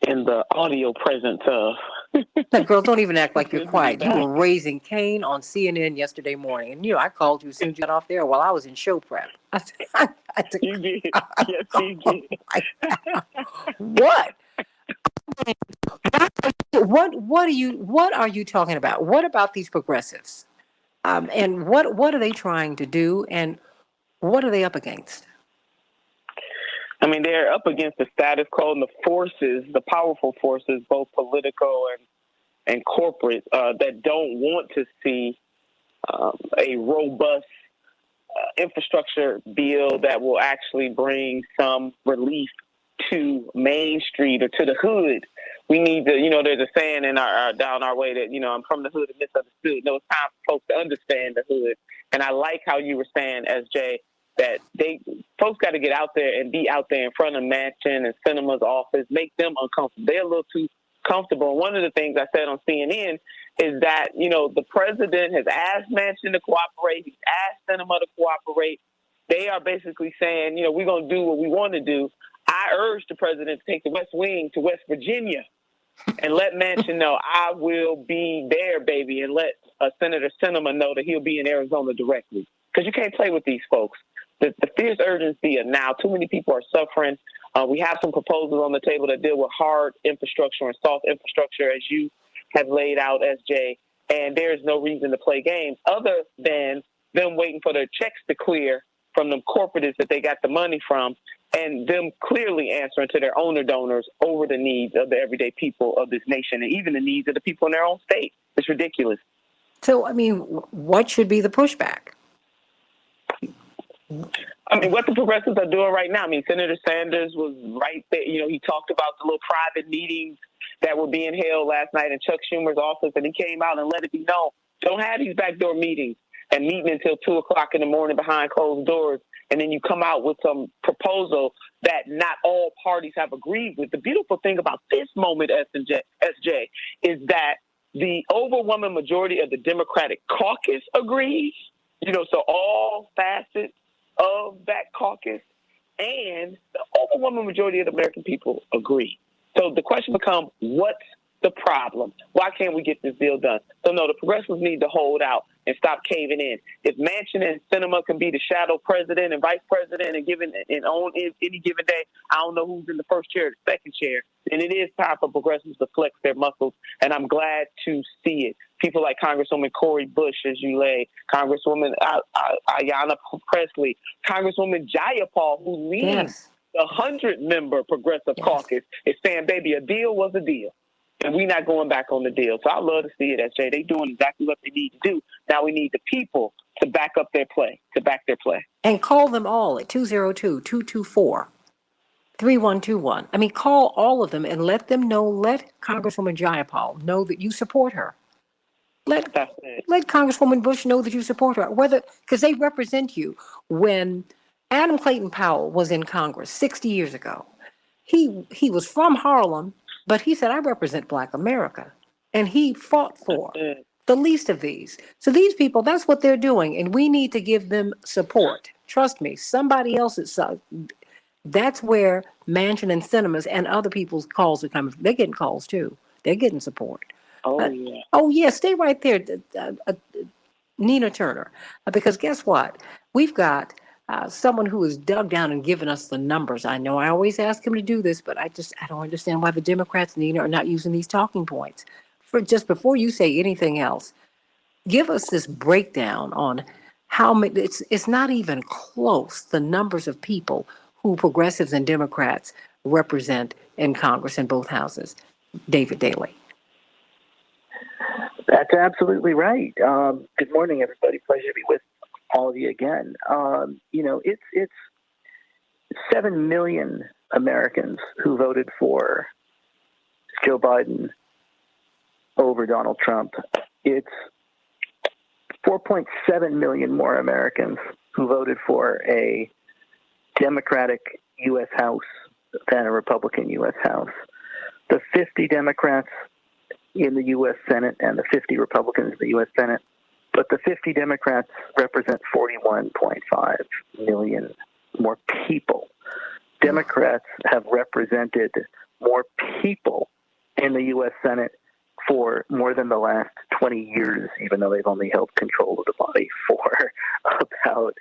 in the audio presence of. Now, girl, don't even act like you're quiet. You were raising Cain on CNN yesterday morning. And, I called you as soon as you got off there while I was in show prep. You did. Yes, you did. What? What are you talking about? What about these progressives? And what are they trying to do? And what are they up against? I mean, they're up against the status quo and the forces, the powerful forces, both political and corporate, that don't want to see a robust infrastructure bill that will actually bring some relief to Main Street or to the hood. We need to, there's a saying in our down our way that, I'm from the hood and misunderstood. No, it's time for folks to understand the hood. And I like how you were saying, SJ, that folks got to get out there and be out there in front of Manchin and Sinema's office, make them uncomfortable. They're a little too comfortable. And one of the things I said on CNN is that, the president has asked Manchin to cooperate. He's asked Sinema to cooperate. They are basically saying, we're going to do what we want to do. I urge the president to take the West Wing to West Virginia and let Manchin know I will be there, baby, and let Senator Sinema know that he'll be in Arizona directly. Because you can't play with these folks. The fierce urgency of now, too many people are suffering. We have some proposals on the table that deal with hard infrastructure and soft infrastructure, as you have laid out, SJ, and there's no reason to play games other than them waiting for their checks to clear from them corporates that they got the money from, and them clearly answering to their owner donors over the needs of the everyday people of this nation and even the needs of the people in their own state. It's ridiculous. So, I mean, what should be the pushback? I mean, what the progressives are doing right now. I mean, Senator Sanders was right there. You know, he talked about the little private meetings that were being held last night in Chuck Schumer's office, and he came out and let it be known, don't have these backdoor meetings and meeting until 2 o'clock in the morning behind closed doors, and then you come out with some proposal that not all parties have agreed with. The beautiful thing about this moment, SJ, is that the overwhelming majority of the Democratic caucus agrees, you know, so all facets of that caucus and the overwhelming majority of the American people agree. So the question becomes, what's the problem? Why can't we get this deal done? So no, the progressives need to hold out and stop caving in. If Manchin and Sinema can be the shadow president and vice president and on any given day, I don't know who's in the first chair or the second chair, then it is time for progressives to flex their muscles, and I'm glad to see it. People like Congresswoman Cori Bush, as you lay, Congresswoman Ayanna Pressley, Congresswoman Jayapal, who leads the 100-member progressive caucus, is saying, baby, a deal was a deal. And we're not going back on the deal. So I love to see it, SJ. They're doing exactly what they need to do. Now we need the people to back up their play, And call them all at 202-224-3121. I mean, call all of them and let them know, let Congresswoman Jayapal know that you support her. Let Congresswoman Bush know that you support her, because they represent you. When Adam Clayton Powell was in Congress 60 years ago, he was from Harlem, but he said, I represent Black America. And he fought for the least of these. So these people, that's what they're doing. And we need to give them support. Trust me, somebody else's, that's where Manchin and Sinema's and other people's calls are coming from. They're getting calls too. They're getting support. Oh, yeah, stay right there, Nina Turner. Because guess what? We've got someone who has dug down and given us the numbers. I know I always ask him to do this, but I don't understand why the Democrats, Nina, are not using these talking points. For just before you say anything else, give us this breakdown on how many, it's not even close, the numbers of people who progressives and Democrats represent in Congress in both houses. David Daley. That's absolutely right. Good morning, everybody. Pleasure to be with all of you again. You know, it's 7 million Americans who voted for Joe Biden over Donald Trump. It's 4.7 million more Americans who voted for a Democratic U.S. House than a Republican U.S. House. The 50 Democrats in the U.S. Senate and the 50 Republicans in the U.S. Senate, but the 50 Democrats represent 41.5 million more people. Democrats have represented more people in the U.S. Senate for more than the last 20 years, even though they've only held control of the body for about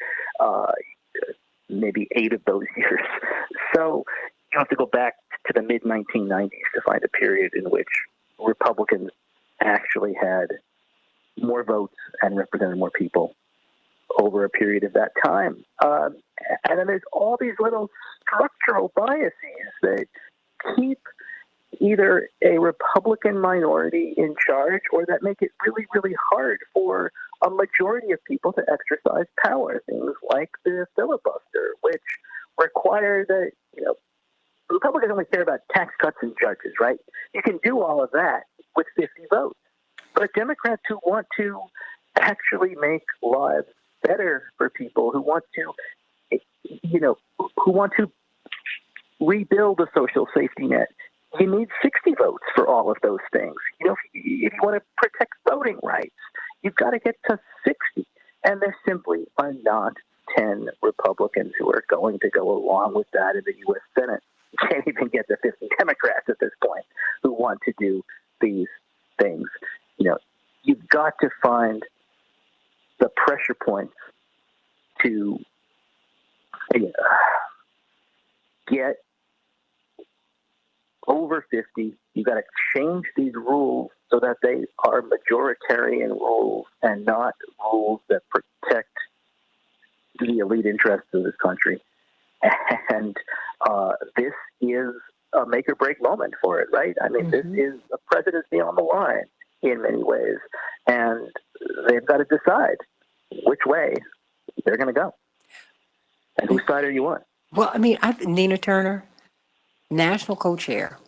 maybe 8 of those years. So you have to go back to the mid-1990s to find a period in which Republicans actually had more votes and represented more people over a period of that time. And then there's all these little structural biases that keep either a Republican minority in charge or that make it really, really hard for a majority of people to exercise power. Things like the filibuster, which require that, you know, Republicans only care about tax cuts and judges, right? You can do all of that with 50 votes. But Democrats who want to actually make lives better for people, who want to, you know, who want to rebuild a social safety net, you need 60 votes for all of those things. You know, if you want to protect voting rights, you've got to get to 60. And there simply are not 10 Republicans who are going to go along with that in the U.S. Senate. You can't even get the 50 Democrats at this point who want to do these things. You've got to find the pressure points to get over 50. You've got to change these rules so that they are majoritarian rules and not rules that protect the elite interests of this country. And this is a make or break moment for it, right? I mean, this is a presidency on the line in many ways, and they've got to decide which way they're going to go. And whose side are you on? Well, I mean, Nina Turner, national co-chair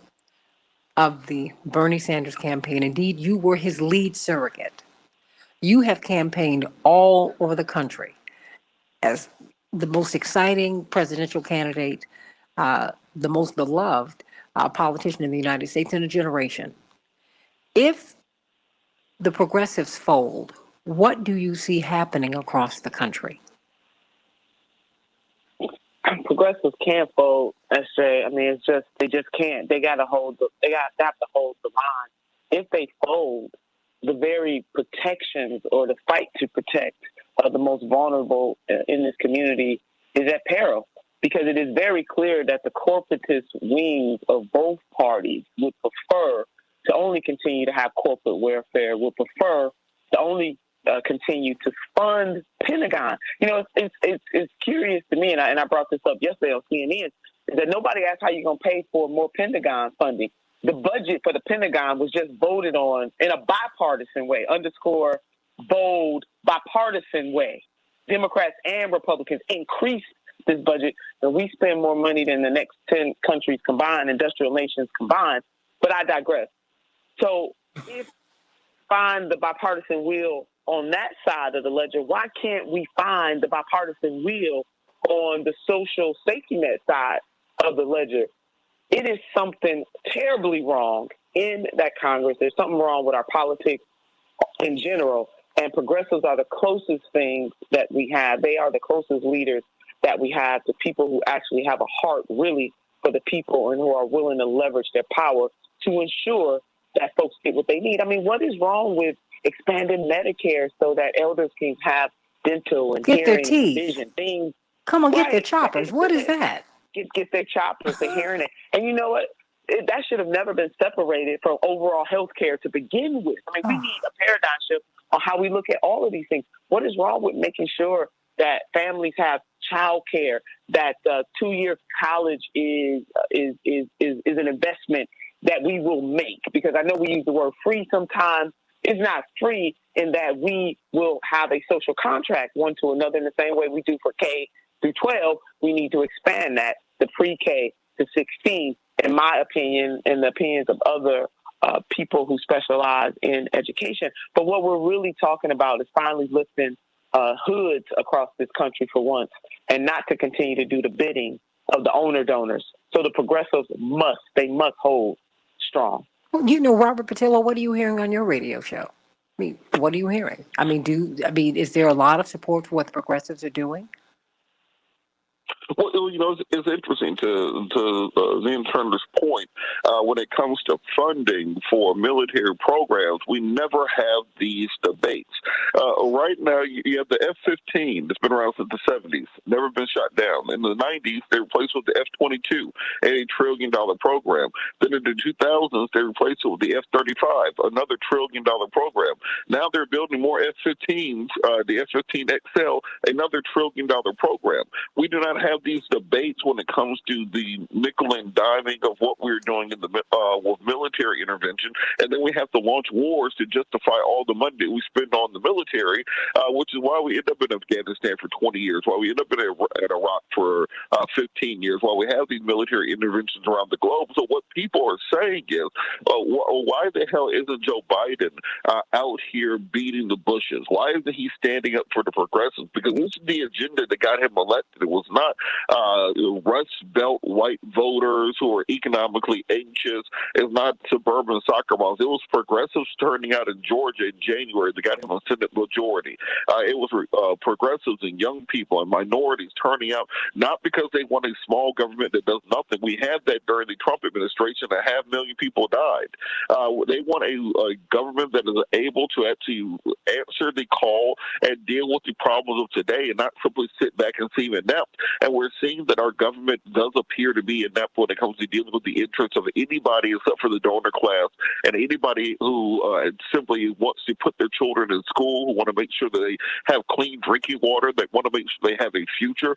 of the Bernie Sanders campaign. Indeed, you were his lead surrogate. You have campaigned all over the country as the most exciting presidential candidate, the most beloved politician in the United States in a generation. If the progressives fold, what do you see happening across the country? Progressives can't fold, SJ. I mean, they just can't. They have to hold the line. If they fold, the very protections or the fight to protect the most vulnerable in this community is at peril, because it is very clear that the corporatist wings of both parties would prefer to only continue to have corporate welfare, would prefer to only continue to fund Pentagon. It's curious to me, and I brought this up yesterday on CNN, is that nobody asked how you're going to pay for more Pentagon funding. The budget for the Pentagon was just voted on in a bipartisan way, underscore bold, bipartisan way. Democrats and Republicans increased this budget, and we spend more money than the next 10 countries combined, industrial nations combined. But I digress. So if find the bipartisan will on that side of the ledger, why can't we find the bipartisan will on the social safety net side of the ledger? It is something terribly wrong in that Congress. There's something wrong with our politics in general, and progressives are the closest things that we have. They are the closest leaders that we have to people who actually have a heart really for the people and who are willing to leverage their power to ensure that folks get what they need. I mean, what is wrong with expanding Medicare so that elders can have dental and Get their hearing and teeth. vision things? Come on, get Right. their choppers. What is that? Get their choppers, the hearing it. And you know what? That should have never been separated from overall health care to begin with. I mean, we need a paradigm shift on how we look at all of these things. What is wrong with making sure that families have child care, that 2-year college is an investment that we will make? Because I know we use the word free sometimes. It's not free in that we will have a social contract one to another in the same way we do for K through 12. We need to expand that to pre-K to 16, in my opinion, and the opinions of other people who specialize in education. But what we're really talking about is finally lifting hoods across this country for once, and not to continue to do the bidding of the owner donors. So the progressives must hold strong. Robert Patillo, what are you hearing on your radio show? I mean, what are you hearing? I mean, is there a lot of support for what the progressives are doing? Well, it's interesting to Ian Turner's point. When it comes to funding for military programs, we never have these debates. Right now, you have the F-15 that's been around since the 70s, never been shot down. In the 90s, they replaced it with the F-22, $80 trillion program. Then in the 2000s, they replaced it with the F-35, another $1 trillion program. Now they're building more F-15s, the F-15 XL, another $1 trillion program. We do not have these debates when it comes to the nickel and diming of what we're doing in the with military intervention, and then we have to launch wars to justify all the money that we spend on the military, which is why we end up in Afghanistan for 20 years, why we end up in Iraq for 15 years, while we have these military interventions around the globe. So what people are saying is, why the hell isn't Joe Biden out here beating the bushes? Why isn't he standing up for the progressives? Because this is the agenda that got him elected. It was not not Rust Belt white voters who are economically anxious. It's not suburban soccer moms. It was progressives turning out in Georgia in January that got him a Senate majority. It was progressives and young people and minorities turning out, not because they want a small government that does nothing. We had that during the Trump administration. 500,000 people died. They want a government that is able to actually answer the call and deal with the problems of today and not simply sit back and seem inept. And we're seeing that our government does appear to be inept when it comes to dealing with the interests of anybody except for the donor class and anybody who simply wants to put their children in school, who want to make sure that they have clean drinking water, that want to make sure they have a future.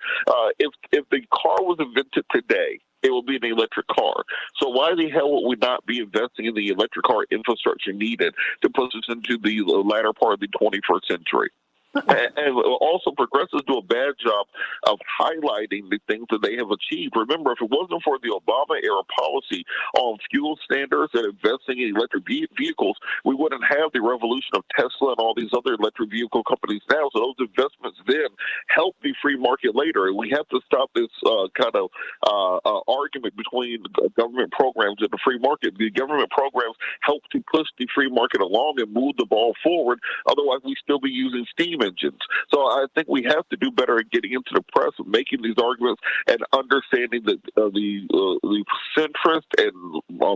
If the car was invented today, it will be an electric car. So why the hell would we not be investing in the electric car infrastructure needed to push us into the latter part of the 21st century? And also, progressives do a bad job of highlighting the things that they have achieved. Remember, if it wasn't for the Obama-era policy on fuel standards and investing in electric vehicles, we wouldn't have the revolution of Tesla and all these other electric vehicle companies now. So those investments then help the free market later. And we have to stop this kind of argument between government programs and the free market. The government programs help to push the free market along and move the ball forward. Otherwise, we still be using steam engines. So I think we have to do better at getting into the press, making these arguments, and understanding that the centrist and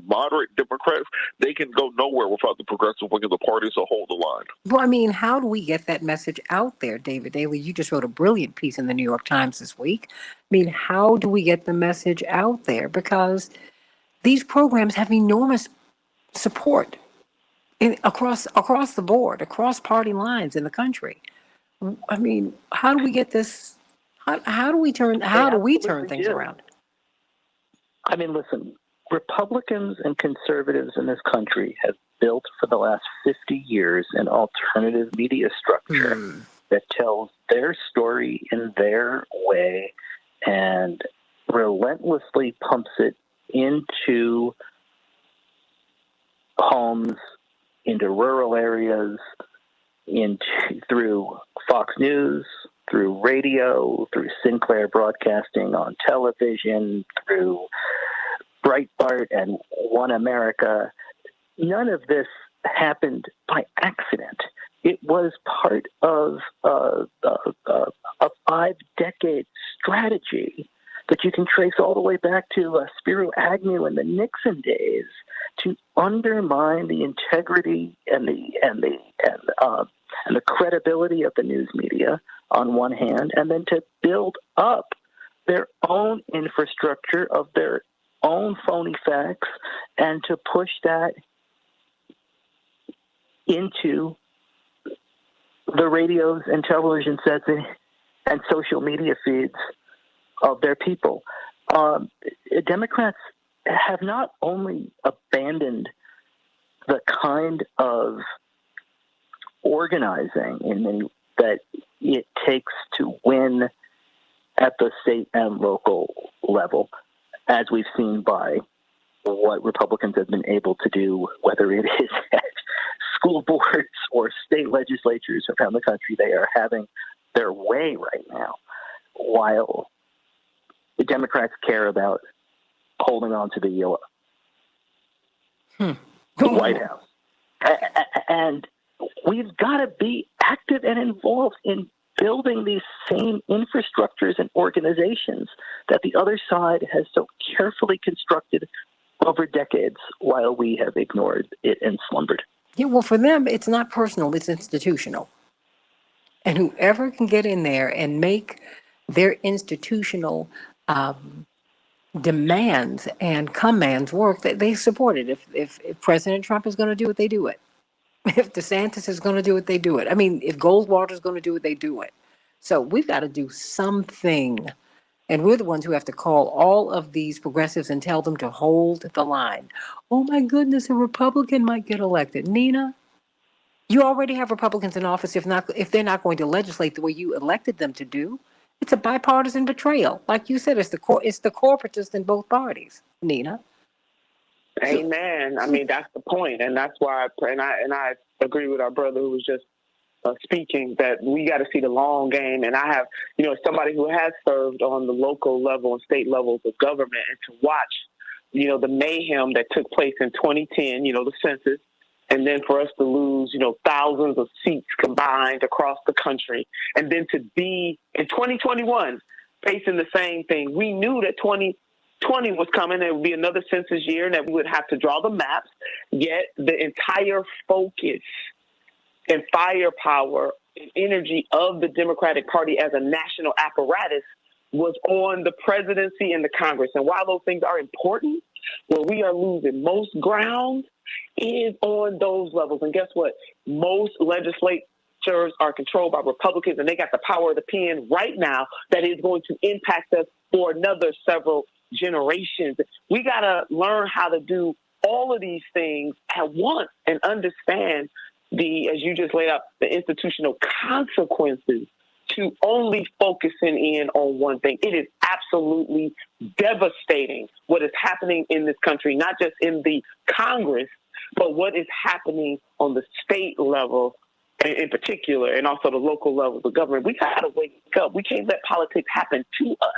moderate Democrats, they can go nowhere without the progressive wing of the party, so hold the line. Well, I mean, how do we get that message out there, David Daly? You just wrote a brilliant piece in the New York Times this week. I mean, how do we get the message out there? Because these programs have enormous support across the board, across party lines in the country. I mean, how do we get this? How do we turn things around? I mean, listen, Republicans and conservatives in this country have built for the last 50 years an alternative media structure that tells their story in their way and relentlessly pumps it into homes, into rural areas, through Fox News, through radio, through Sinclair Broadcasting on television, through Breitbart and One America. None of this happened by accident. It was part of a 5-decade strategy that you can trace all the way back to Spiro Agnew in the Nixon days to undermine the integrity and the credibility of the news media on one hand, and then to build up their own infrastructure of their own phony facts and to push that into the radios and television sets and social media feeds of their people. Democrats have not only abandoned the kind of organizing that it takes to win at the state and local level, as we've seen by what Republicans have been able to do, whether it is at school boards or state legislatures around the country. They are having their way right now, while the Democrats care about holding on to the White House. And we've got to be active and involved in building these same infrastructures and organizations that the other side has so carefully constructed over decades while we have ignored it and slumbered. Yeah, well, for them, it's not personal, it's institutional. And whoever can get in there and make their institutional demands and commands work, that they support it. If President Trump is going to do it, they do it. If DeSantis is going to do it, they do it. I mean, if Goldwater is going to do it, they do it. So we've got to do something. And we're the ones who have to call all of these progressives and tell them to hold the line. Oh my goodness, a Republican might get elected. Nina, you already have Republicans in office if they're not going to legislate the way you elected them to do. It's a bipartisan betrayal. Like you said, it's the corporatists in both parties. Nina. Amen. I mean, that's the point, and that's why I agree with our brother who was just speaking, that we got to see the long game. And I have, as somebody who has served on the local level and state levels of government, and to watch, the mayhem that took place in 2010, the census, and then for us to lose, thousands of seats combined across the country, and then to be in 2021 facing the same thing. We knew that 2020 was coming. There would be another census year and that we would have to draw the maps, yet the entire focus and firepower and energy of the Democratic Party as a national apparatus was on the presidency and the Congress. And while those things are important, where we are losing most ground is on those levels. And guess what? Most legislatures are controlled by Republicans, and they got the power of the pen right now that is going to impact us for another several generations. We got to learn how to do all of these things at once and understand as you just laid out, the institutional consequences to only focusing in on one thing. It is absolutely devastating what is happening in this country, not just in the Congress, but what is happening on the state level in particular, and also the local levels of government. We got to wake up. We can't let politics happen to us.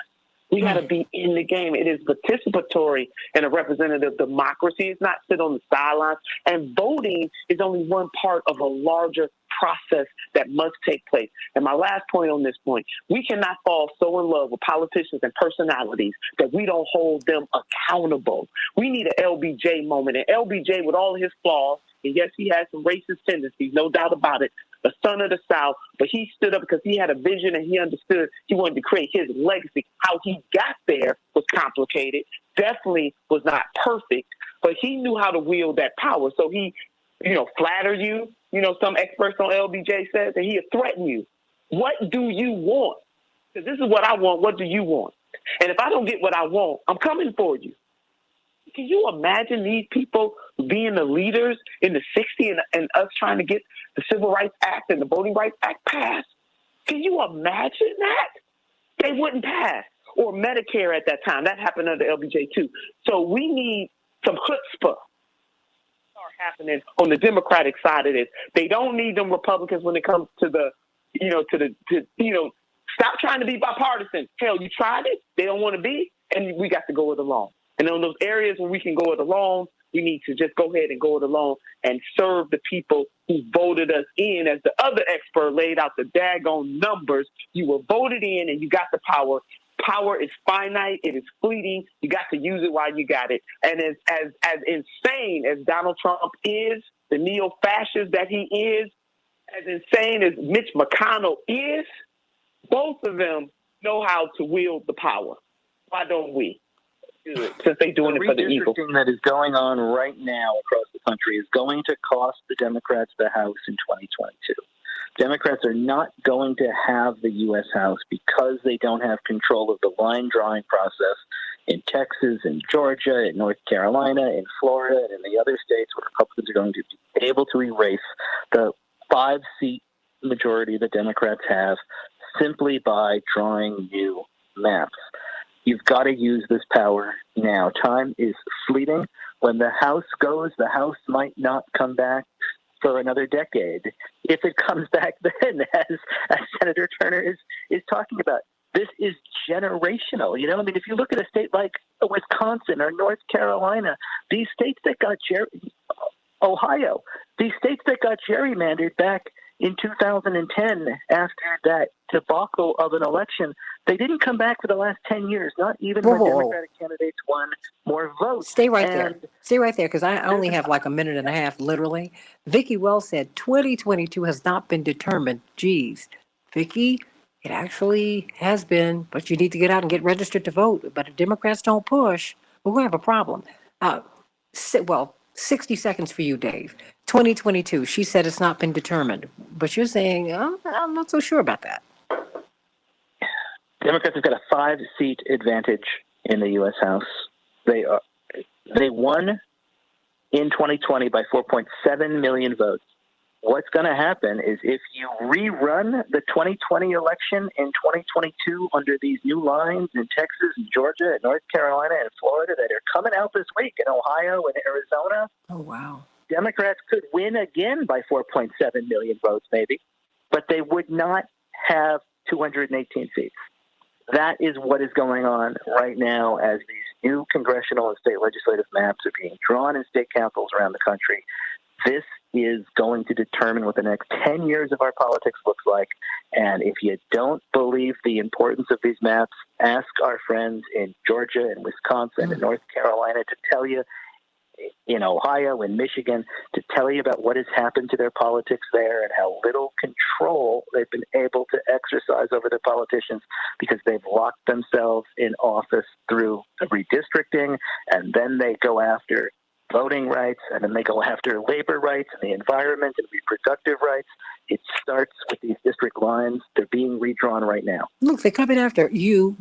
We got to be in the game. It is participatory in a representative democracy. It's not sit on the sidelines. And voting is only one part of a larger process that must take place. And my last point on this point, we cannot fall so in love with politicians and personalities that we don't hold them accountable. We need an LBJ moment. And LBJ, with all of his flaws, and yes, he has some racist tendencies, no doubt about it, the son of the South, but he stood up because he had a vision and he understood he wanted to create his legacy. How he got there was complicated, definitely was not perfect, but he knew how to wield that power. So he, flatter you. Some experts on LBJ says that he'll threaten you. What do you want? Because this is what I want. What do you want? And if I don't get what I want, I'm coming for you. Can you imagine these people being the leaders in the 60s and us trying to get the Civil Rights Act and the Voting Rights Act passed? Can you imagine that? They wouldn't pass. Or Medicare at that time. That happened under LBJ too. So we need some chutzpah start happening on the Democratic side of this. They don't need them Republicans when it comes to stop trying to be bipartisan. Hell, you tried it. They don't want to be, and we got to go it alone. And on those areas where we can go it alone, we need to just go ahead and go it alone and serve the people who voted us in. As the other expert laid out the daggone numbers, you were voted in and you got the power. Power is finite. It is fleeting. You got to use it while you got it. And as insane as Donald Trump is, the neo-fascist that he is, as insane as Mitch McConnell is, both of them know how to wield the power. Why don't we? Since they're doing it for the evil. The redistricting that is going on right now across the country is going to cost the Democrats the House in 2022. Democrats are not going to have the U.S. House because they don't have control of the line drawing process in Texas, in Georgia, in North Carolina, in Florida, and in the other states where Republicans are going to be able to erase the 5-seat majority the Democrats have simply by drawing new maps. You've got to use this power now. Time is fleeting. When the House goes, the House might not come back for another decade. If it comes back then, as Senator Turner is talking about, this is generational. If you look at a state like Wisconsin or North Carolina, these states that got Ohio, these states that got gerrymandered back in 2010, after that debacle of an election, they didn't come back for the last 10 years, not even when Democratic candidates won more votes. Stay right there. Stay right there, because I only have like a minute and a half, literally. Vicki Wells said 2022 has not been determined. Geez, Vicki, it actually has been, but you need to get out and get registered to vote. But if Democrats don't push, we're going to have a problem. 60 seconds for you, Dave. 2022, she said it's not been determined. But you're saying, I'm not so sure about that. Democrats have got a 5-seat advantage in the U.S. House. They won in 2020 by 4.7 million votes. What's going to happen is if you rerun the 2020 election in 2022 under these new lines in Texas and Georgia and North Carolina and Florida that are coming out this week, in Ohio and Arizona, oh wow, Democrats could win again by 4.7 million votes, maybe. but they would not have 218 seats. That is what is going on right now as these new congressional and state legislative maps are being drawn in state capitals around the country. This is going to determine what the next 10 years of our politics looks like. And if you don't believe the importance of these maps, ask our friends in Georgia and Wisconsin and North Carolina to tell you, in Ohio and Michigan, to tell you about what has happened to their politics there and how little control they've been able to exercise over their politicians because they've locked themselves in office through redistricting, and then they go after voting rights, and then they go after labor rights and the environment and reproductive rights. It starts with these district lines. They're being redrawn right now. Look, they're coming after you,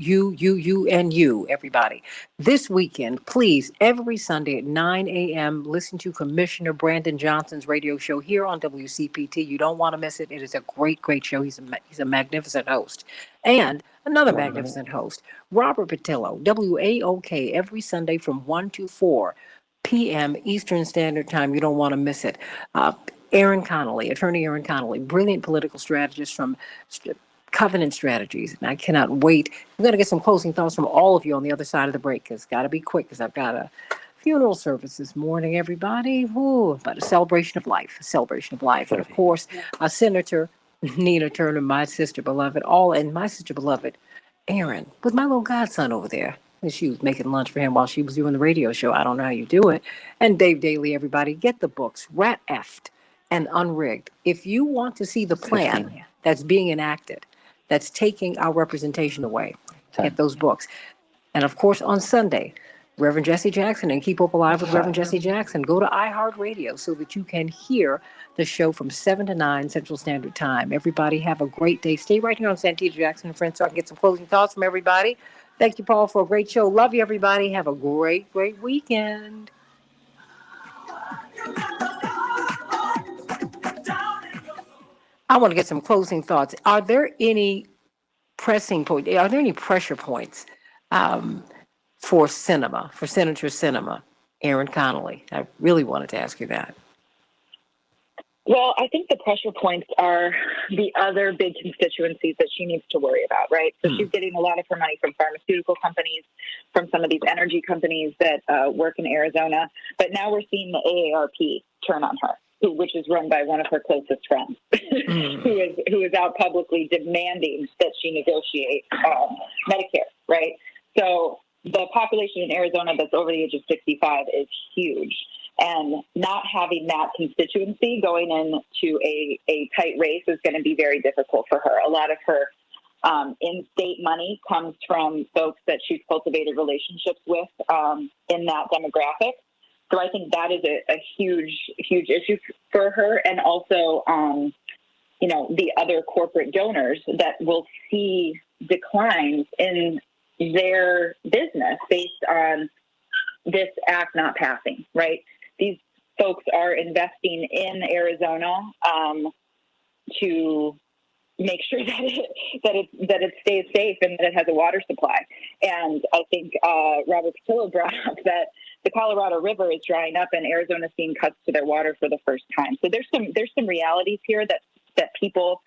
and you, everybody. This weekend, please, every Sunday at 9 a.m., listen to Commissioner Brandon Johnson's radio show here on WCPT. You don't want to miss it. It is a great, great show. He's a magnificent host. And another magnificent host, Robert Patillo, WAOK, every Sunday from 1 to 4 p.m. Eastern Standard Time. You don't want to miss it. Attorney Aaron Connolly, brilliant political strategist from Covenant Strategies. And I cannot wait. We're going to get some closing thoughts from all of you on the other side of the break. It's got to be quick because I've got a funeral service this morning, everybody. Ooh, but a celebration of life, And of course, Senator Nina Turner, my sister beloved, my sister beloved, Aaron, with my little godson over there. And she was making lunch for him while she was doing the radio show. I don't know how you do it. And Dave Daly, everybody, get the books, Rat Effed and Unrigged. If you want to see the plan that's being enacted, that's taking our representation away, get those books. And of course, on Sunday, Reverend Jesse Jackson and Keep Hope Alive with Reverend Jesse Jackson. Go to iHeartRadio so that you can hear the show from 7 to 9 Central Standard Time. Everybody have a great day. Stay right here on Santita Jackson and Friends so I can get some closing thoughts from everybody. Thank you, Paul, for a great show. Love you, everybody. Have a great, great weekend. I want to get some closing thoughts. Are there any pressing points? Are there any pressure points for Senator Sinema, Aaron Connolly? I really wanted to ask you that. Well, I think the pressure points are the other big constituencies that she needs to worry about, right? So she's getting a lot of her money from pharmaceutical companies, from some of these energy companies that work in Arizona. But now we're seeing the AARP turn on her, which is run by one of her closest friends, who is out publicly demanding that she negotiate Medicare, right? So the population in Arizona that's over the age of 65 is huge. And not having that constituency going into a tight race is going to be very difficult for her. A lot of her in-state money comes from folks that she's cultivated relationships with in that demographic. So I think that is a huge, huge issue for her. And also, the other corporate donors that will see declines in their business based on this act not passing, right? These folks are investing in Arizona to make sure that it stays safe and that it has a water supply. And I think Robert Patillo brought up that the Colorado River is drying up and Arizona's seeing cuts to their water for the first time. So there's some realities here that people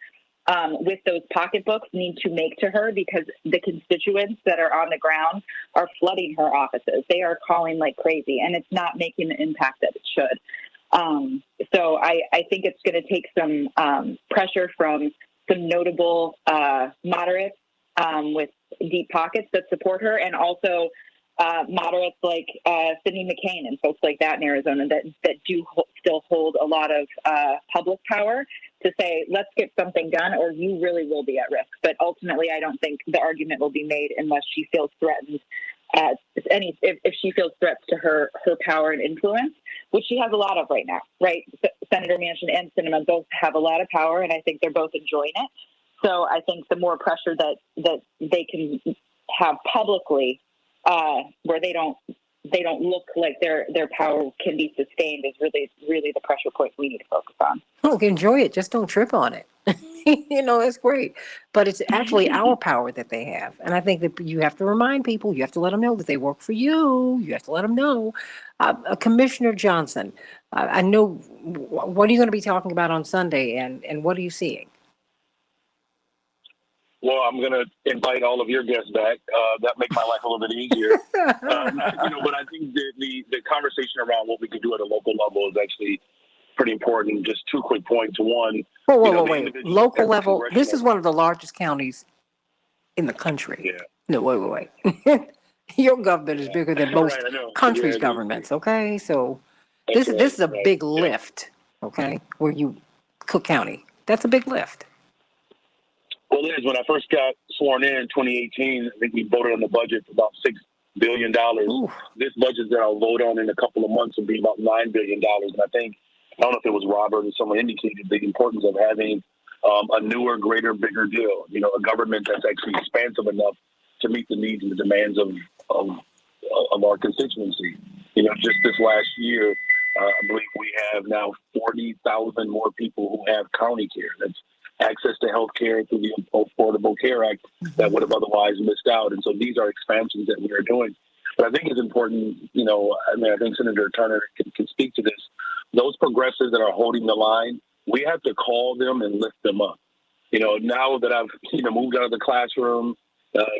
with those pocketbooks need to make to her, because the constituents that are on the ground are flooding her offices. They are calling like crazy, and it's not making the impact that it should. So I think it's going to take some pressure from some notable moderates with deep pockets that support her, and also moderates like Sidney McCain and folks like that in Arizona that do still hold a lot of public power to say, let's get something done or you really will be at risk. But ultimately, I don't think the argument will be made unless she feels threatened. If she feels threats to her power and influence, which she has a lot of right now, right? Senator Manchin and Sinema both have a lot of power, and I think they're both enjoying it. So I think the more pressure that they can have publicly, where they don't look like their power can be sustained, is really the pressure point we need to focus on. Look, enjoy it. Just don't trip on it. It's great. But it's actually our power that they have. And I think that you have to remind people, you have to let them know that they work for you. You have to let them know. Commissioner Johnson, I know, what are you going to be talking about on Sunday, and what are you seeing? Well, I'm going to invite all of your guests back. That make my life a little bit easier. But I think the conversation around what we can do at a local level is actually pretty important. Just two quick points. One, wait. Local level. This is one of the largest counties in the country. Yeah. No, wait. Your government is bigger than most countries' governments. Okay, so this is a big lift. Okay, where you Cook County. That's a big lift. Well, it is. When I first got sworn in 2018, I think we voted on the budget for about $6 billion. This budget that I'll vote on in a couple of months will be about $9 billion. And I don't know if it was Robert or someone indicated the importance of having a newer, greater, bigger deal. A government that's actually expansive enough to meet the needs and the demands of our constituency. Just this last year, I believe we have now 40,000 more people who have county care. That's access to health care through the Affordable Care Act that would have otherwise missed out. And so these are expansions that we are doing. But I think it's important, I think Senator Turner can speak to this. Those progressives that are holding the line, we have to call them and lift them up. Now that I've moved out of the classroom,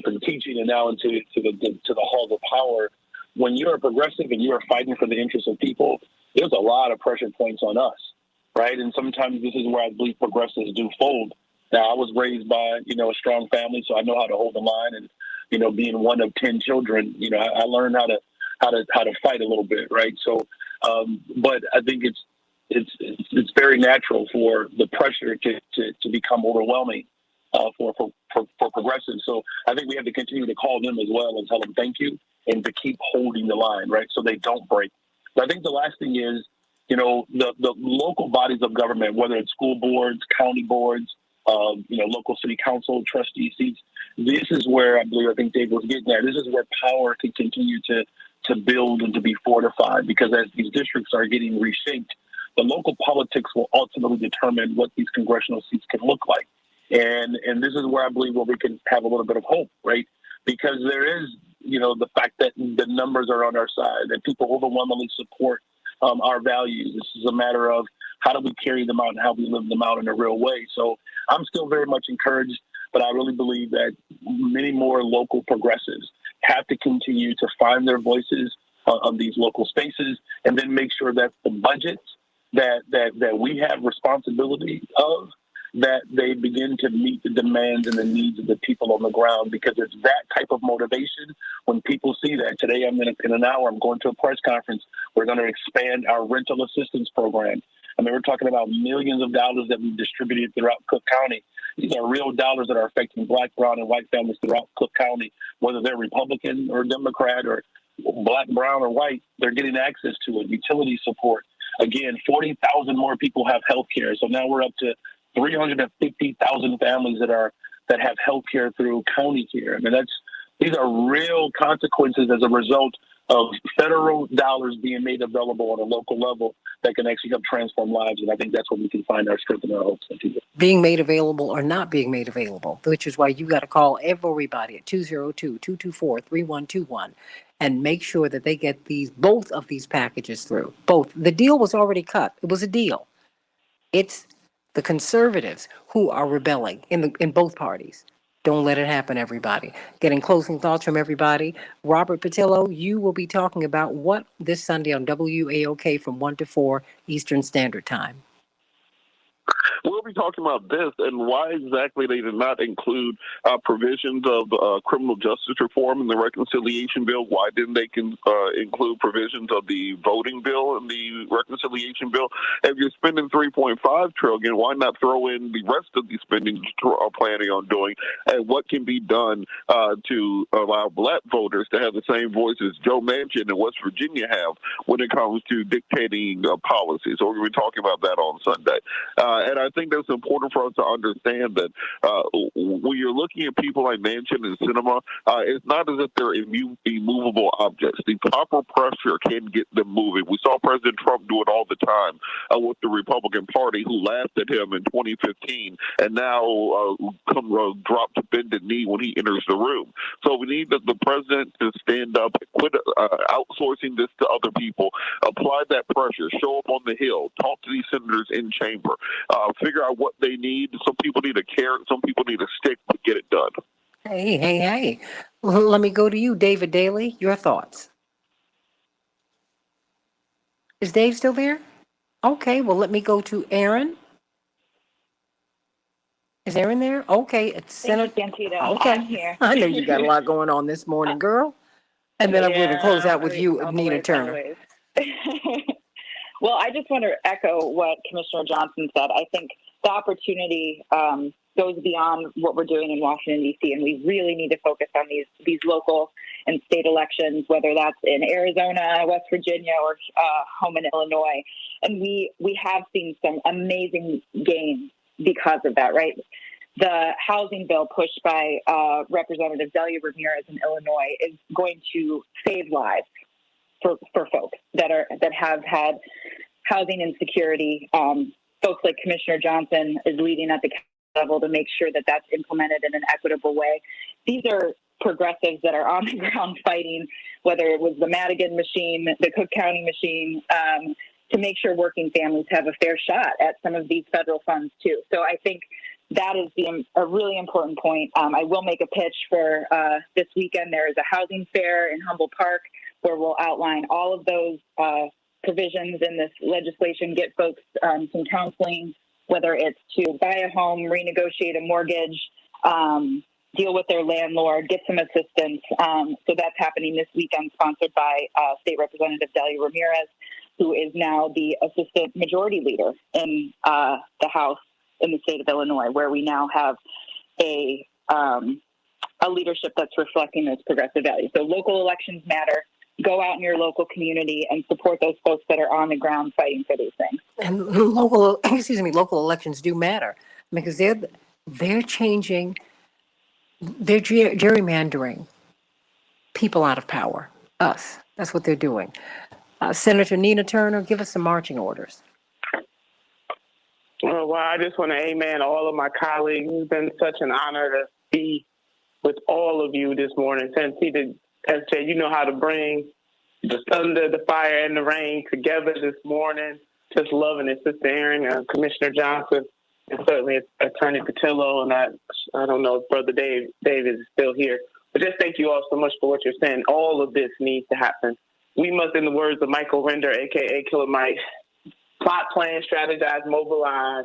from teaching and now into the halls of power, when you're a progressive and you're fighting for the interests of people, there's a lot of pressure points on us. Right. And sometimes this is where I believe progressives do fold. Now, I was raised by, a strong family, so I know how to hold the line. And, being one of 10 children, I learned how to fight a little bit. Right. So but I think it's very natural for the pressure to become overwhelming for progressives. So I think we have to continue to call them as well and tell them thank you and to keep holding the line. Right. So they don't break. But I think the last thing is, the local bodies of government, whether it's school boards, county boards, local city council, trustee seats, this is where I think Dave was getting at. This is where power can continue to build and to be fortified, because as these districts are getting reshaped, the local politics will ultimately determine what these congressional seats can look like. And this is where I believe we can have a little bit of hope, right? Because there is, the fact that the numbers are on our side, that people overwhelmingly support our values. This is a matter of how do we carry them out and how we live them out in a real way. So I'm still very much encouraged, but I really believe that many more local progressives have to continue to find their voices on these local spaces, and then make sure that the budgets that we have responsibility of, that they begin to meet the demands and the needs of the people on the ground, because it's that type of motivation when people see that. Today, in an hour, I'm going to a press conference. We're going to expand our rental assistance program. We're talking about millions of dollars that we've distributed throughout Cook County. These are real dollars that are affecting Black, brown, and white families throughout Cook County, whether they're Republican or Democrat or Black, brown, or white. They're getting access to it, utility support. Again, 40,000 more people have health care. So now we're up to 350,000 families that have health care through county care. These are real consequences as a result of federal dollars being made available on a local level that can actually help transform lives. And I think that's where we can find our strength and our hopes. Being made available or not being made available, which is why you got to call everybody at 202-224-3121 and make sure that they get both of these packages through. Both. The deal was already cut. It was a deal. It's the conservatives who are rebelling in both parties. Don't let it happen, everybody. Getting closing thoughts from everybody. Robert Patillo, you will be talking about what this Sunday on WAOK from 1 to 4 Eastern Standard Time. We'll be talking about this and why exactly they did not include provisions of criminal justice reform in the reconciliation bill. Why didn't they include provisions of the voting bill in the reconciliation bill? If you're spending $3.5 trillion, why not throw in the rest of the spending you're planning on doing, and what can be done to allow Black voters to have the same voice as Joe Manchin and West Virginia have when it comes to dictating policy. So we're going to be talking about that on Sunday. And I think that's important for us to understand that when you're looking at people like Manchin and Sinema, it's not as if they're immovable objects. The proper pressure can get them moving. We saw President Trump do it all the time with the Republican Party, who laughed at him in 2015 and now drop to bended knee when he enters the room. So we need the president to stand up, quit outsourcing this to other people, apply that pressure, show up on the Hill, talk to these senators in chamber, figure out what they need. Some people need a carrot, some people need a stick, but get it done. Hey. Let me go to you, David Daly. Your thoughts. Is Dave still there? Okay, well, let me go to Aaron. Is Aaron there? Okay, it's Senator. Santita. Okay, I'm here. I know you got a lot going on this morning, girl. And then I'm going to close out with you, Nina Turner. Always. Well, I just want to echo what Commissioner Johnson said. I think the opportunity goes beyond what we're doing in Washington, D.C., and we really need to focus on these local and state elections, whether that's in Arizona, West Virginia, or home in Illinois. And we have seen some amazing gains because of that, right? The housing bill pushed by Representative Delia Ramirez in Illinois is going to save lives for folks that have had housing insecurity. Folks like Commissioner Johnson is leading at the level to make sure that that's implemented in an equitable way. These are progressives that are on the ground fighting, whether it was the Madigan machine, the Cook County machine, to make sure working families have a fair shot at some of these federal funds too. So I think that is a really important point. I will make a pitch for this weekend. There is a housing fair in Humboldt Park where we'll outline all of those provisions in this legislation, get folks some counseling, whether it's to buy a home, renegotiate a mortgage, deal with their landlord, get some assistance. So that's happening this weekend, sponsored by State Representative Delia Ramirez, who is now the Assistant Majority Leader in the House in the state of Illinois, where we now have a leadership that's reflecting those progressive values. So local elections matter. Go out in your local community and support those folks that are on the ground fighting for these things. And local elections do matter because they're changing, they're gerrymandering people out of power, us. That's what they're doing. Senator Nina Turner, give us some marching orders. Well, I just want to amen all of my colleagues. It's been such an honor to be with all of you this morning. Santita, SJ, you know how to bring the thunder, the fire, and the rain together this morning. Just loving it, Sister Aaron, Commissioner Johnson, and certainly Attorney Patillo, and I don't know if Brother David is still here. But just thank you all so much for what you're saying. All of this needs to happen. We must, in the words of Michael Render, a.k.a. Killer Mike, plot, plan, strategize, mobilize,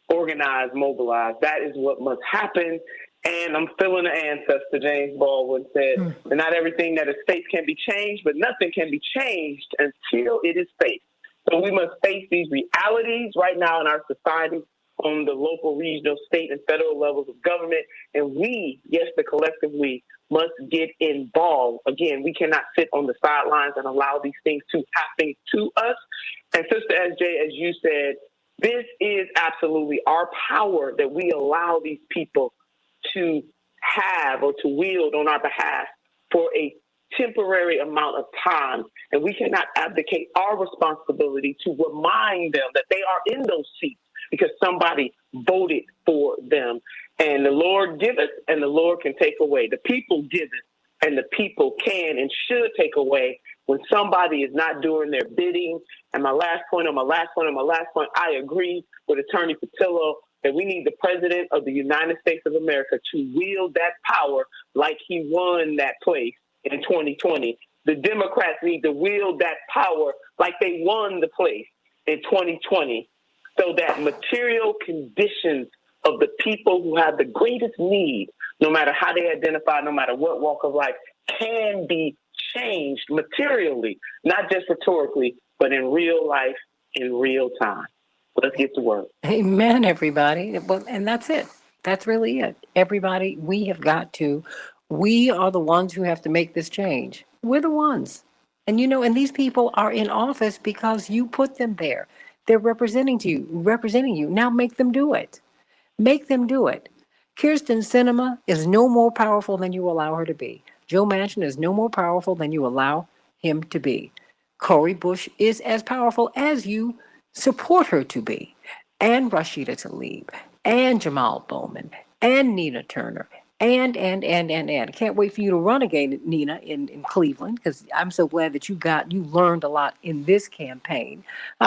organize, mobilize. That is what must happen. And I'm feeling the ancestor, James Baldwin said, that not everything that is faith can be changed, but nothing can be changed until it is faith. So we must face these realities right now in our society on the local, regional, state, and federal levels of government. And we, yes, the collective we, must get involved. Again, we cannot sit on the sidelines and allow these things to happen to us. And Sister SJ, as you said, this is absolutely our power that we allow these people to have or to wield on our behalf for a temporary amount of time. And we cannot abdicate our responsibility to remind them that they are in those seats because somebody voted for them. And the Lord giveth and the Lord can take away. The people giveth and the people can and should take away when somebody is not doing their bidding. And my last point, I agree with Attorney Patillo that we need the President of the United States of America to wield that power like he won that place in 2020. The Democrats need to wield that power like they won the place in 2020 so that material conditions of the people who have the greatest need, no matter how they identify, no matter what walk of life, can be changed materially, not just rhetorically, but in real life, in real time. Let's get to work. Amen, everybody. Well, and that's it. That's really it. Everybody, we are the ones who have to make this change. We're the ones. And and these people are in office because you put them there. They're representing you. Now make them do it. Make them do it. Kirsten Sinema is no more powerful than you allow her to be. Joe Manchin is no more powerful than you allow him to be. Cori Bush is as powerful as you support her to be. And Rashida Tlaib, and Jamal Bowman, and Nina Turner, and. Can't wait for you to run again, Nina, in Cleveland, because I'm so glad that you learned a lot in this campaign,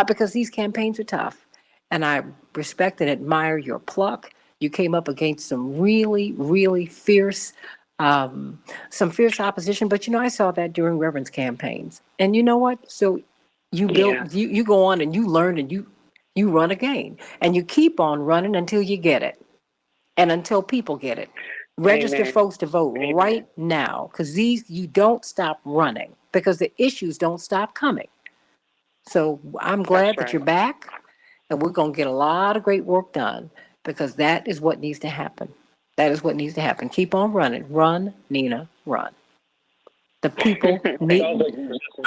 because these campaigns are tough. And I respect and admire your pluck, You came up against some really, really fierce, some fierce opposition. But I saw that during Reverend's campaigns. And you know what? So you build, you go on and you learn and you run again, and you keep on running until you get it, and until people get it. Register folks to vote right now, because you don't stop running, because the issues don't stop coming. So I'm glad that you're back, and we're going to get a lot of great work done, because that is what needs to happen. That is what needs to happen. Keep on running. Run, Nina, run. The people need.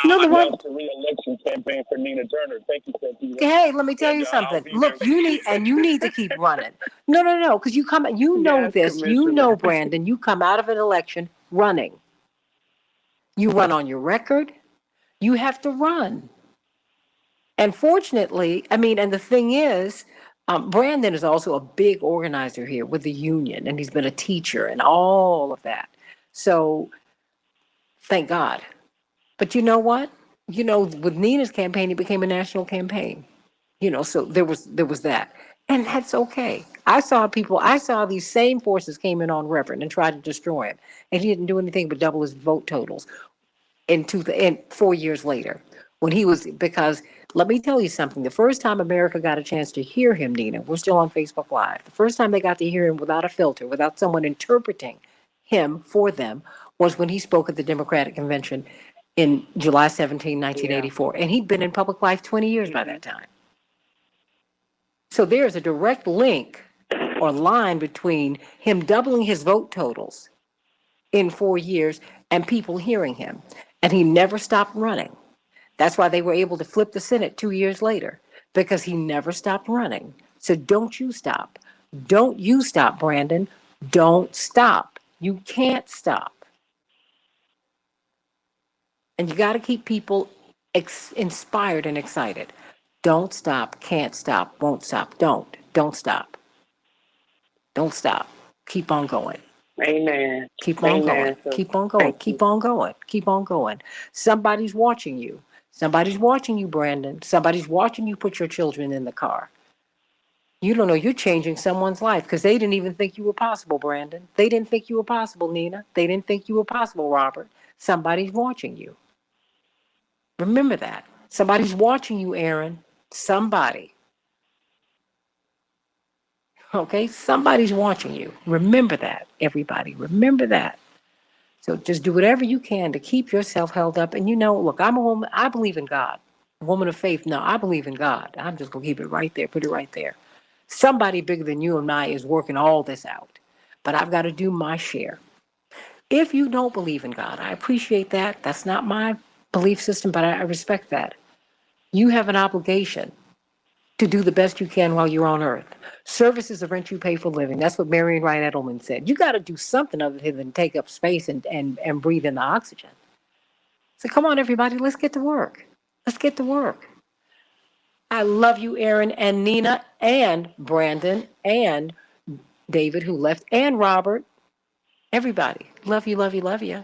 No, the one. Re-election campaign for Nina Turner. Thank you, Santita. Hey, let me tell you something. Look, you need to keep running. No, because you come. You know this. You know, Brandon. You come out of an election running. You run on your record. You have to run. And fortunately, and the thing is, Brandon is also a big organizer here with the union, and he's been a teacher and all of that. So, thank God. But you know what? With Nina's campaign, it became a national campaign. So there was that. And that's okay. I saw these same forces came in on Reverend and tried to destroy him. And he didn't do anything but double his vote totals in 4 years later. Because let me tell you something, the first time America got a chance to hear him, Nina, we're still on Facebook Live. The first time they got to hear him without a filter, without someone interpreting him for them, was when he spoke at the Democratic Convention in July 17, 1984. And he'd been in public life 20 years by that time. So there's a direct link or line between him doubling his vote totals in 4 years and people hearing him. And he never stopped running. That's why they were able to flip the Senate 2 years later, because he never stopped running. So don't you stop. Don't you stop, Brandon. Don't stop. You can't stop. And you got to keep people inspired and excited. Don't stop, can't stop, won't stop. Don't stop. Don't stop. Keep on going. Amen. Keep on going. Keep on going. Keep on going. Keep on going. Somebody's watching you. Somebody's watching you, Brandon. Somebody's watching you put your children in the car. You don't know you're changing someone's life, because they didn't even think you were possible, Brandon. They didn't think you were possible, Nina. They didn't think you were possible, Robert. Somebody's watching you. Remember that. Somebody's watching you, Aaron. Somebody. Okay? Somebody's watching you. Remember that, everybody. Remember that. So just do whatever you can to keep yourself held up. And look, I'm a woman. I believe in God. A woman of faith. No, I believe in God. I'm just going to keep it right there. Put it right there. Somebody bigger than you and I is working all this out. But I've got to do my share. If you don't believe in God, I appreciate that. That's not my belief system, but I respect that. You have an obligation to do the best you can while you're on earth. Service is the rent you pay for living. That's what Marion Wright Edelman said. You got to do something other than take up space and breathe in the oxygen. So come on, everybody, let's get to work. Let's get to work. I love you, Aaron and Nina and Brandon and David, who left, and Robert. Everybody, love you, love you, love you.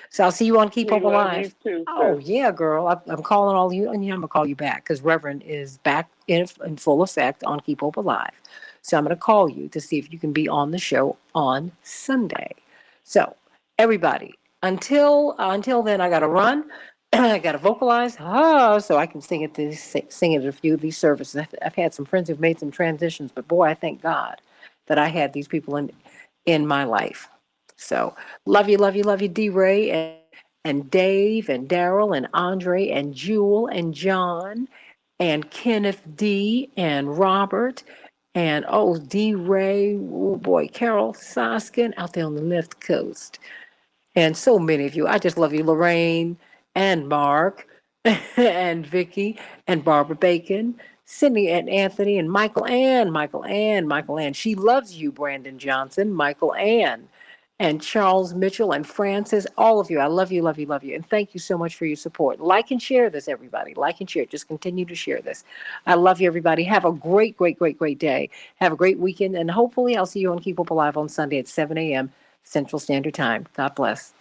So I'll see you on Keep Hope Alive. Oh, yeah, girl. I'm calling all you, and I'm going to call you back, because Reverend is back in full effect on Keep Hope Alive. So I'm going to call you to see if you can be on the show on Sunday. So, everybody, until then, I got to run. I got to vocalize, so I can sing at a few of these services. I've had some friends who've made some transitions, but boy, I thank God that I had these people in my life. So love you, love you, love you, D. Ray and Dave and Daryl and Andre and Jewel and John and Kenneth D. and Robert and D. Ray, oh boy, Carol Soskin out there on the left coast. And so many of you. I just love you, Lorraine and Mark and Vicky and Barbara Bacon, Cindy and Anthony and Michael Ann. She loves you, Brandon Johnson, Michael Ann, and Charles Mitchell and Francis, all of you. I love you, love you, love you. And thank you so much for your support. Like and share this, everybody. Like and share. Just continue to share this. I love you, everybody. Have a great, great, great, great day. Have a great weekend. And hopefully I'll see you on Keep Hope Alive on Sunday at 7 a.m. Central Standard Time. God bless.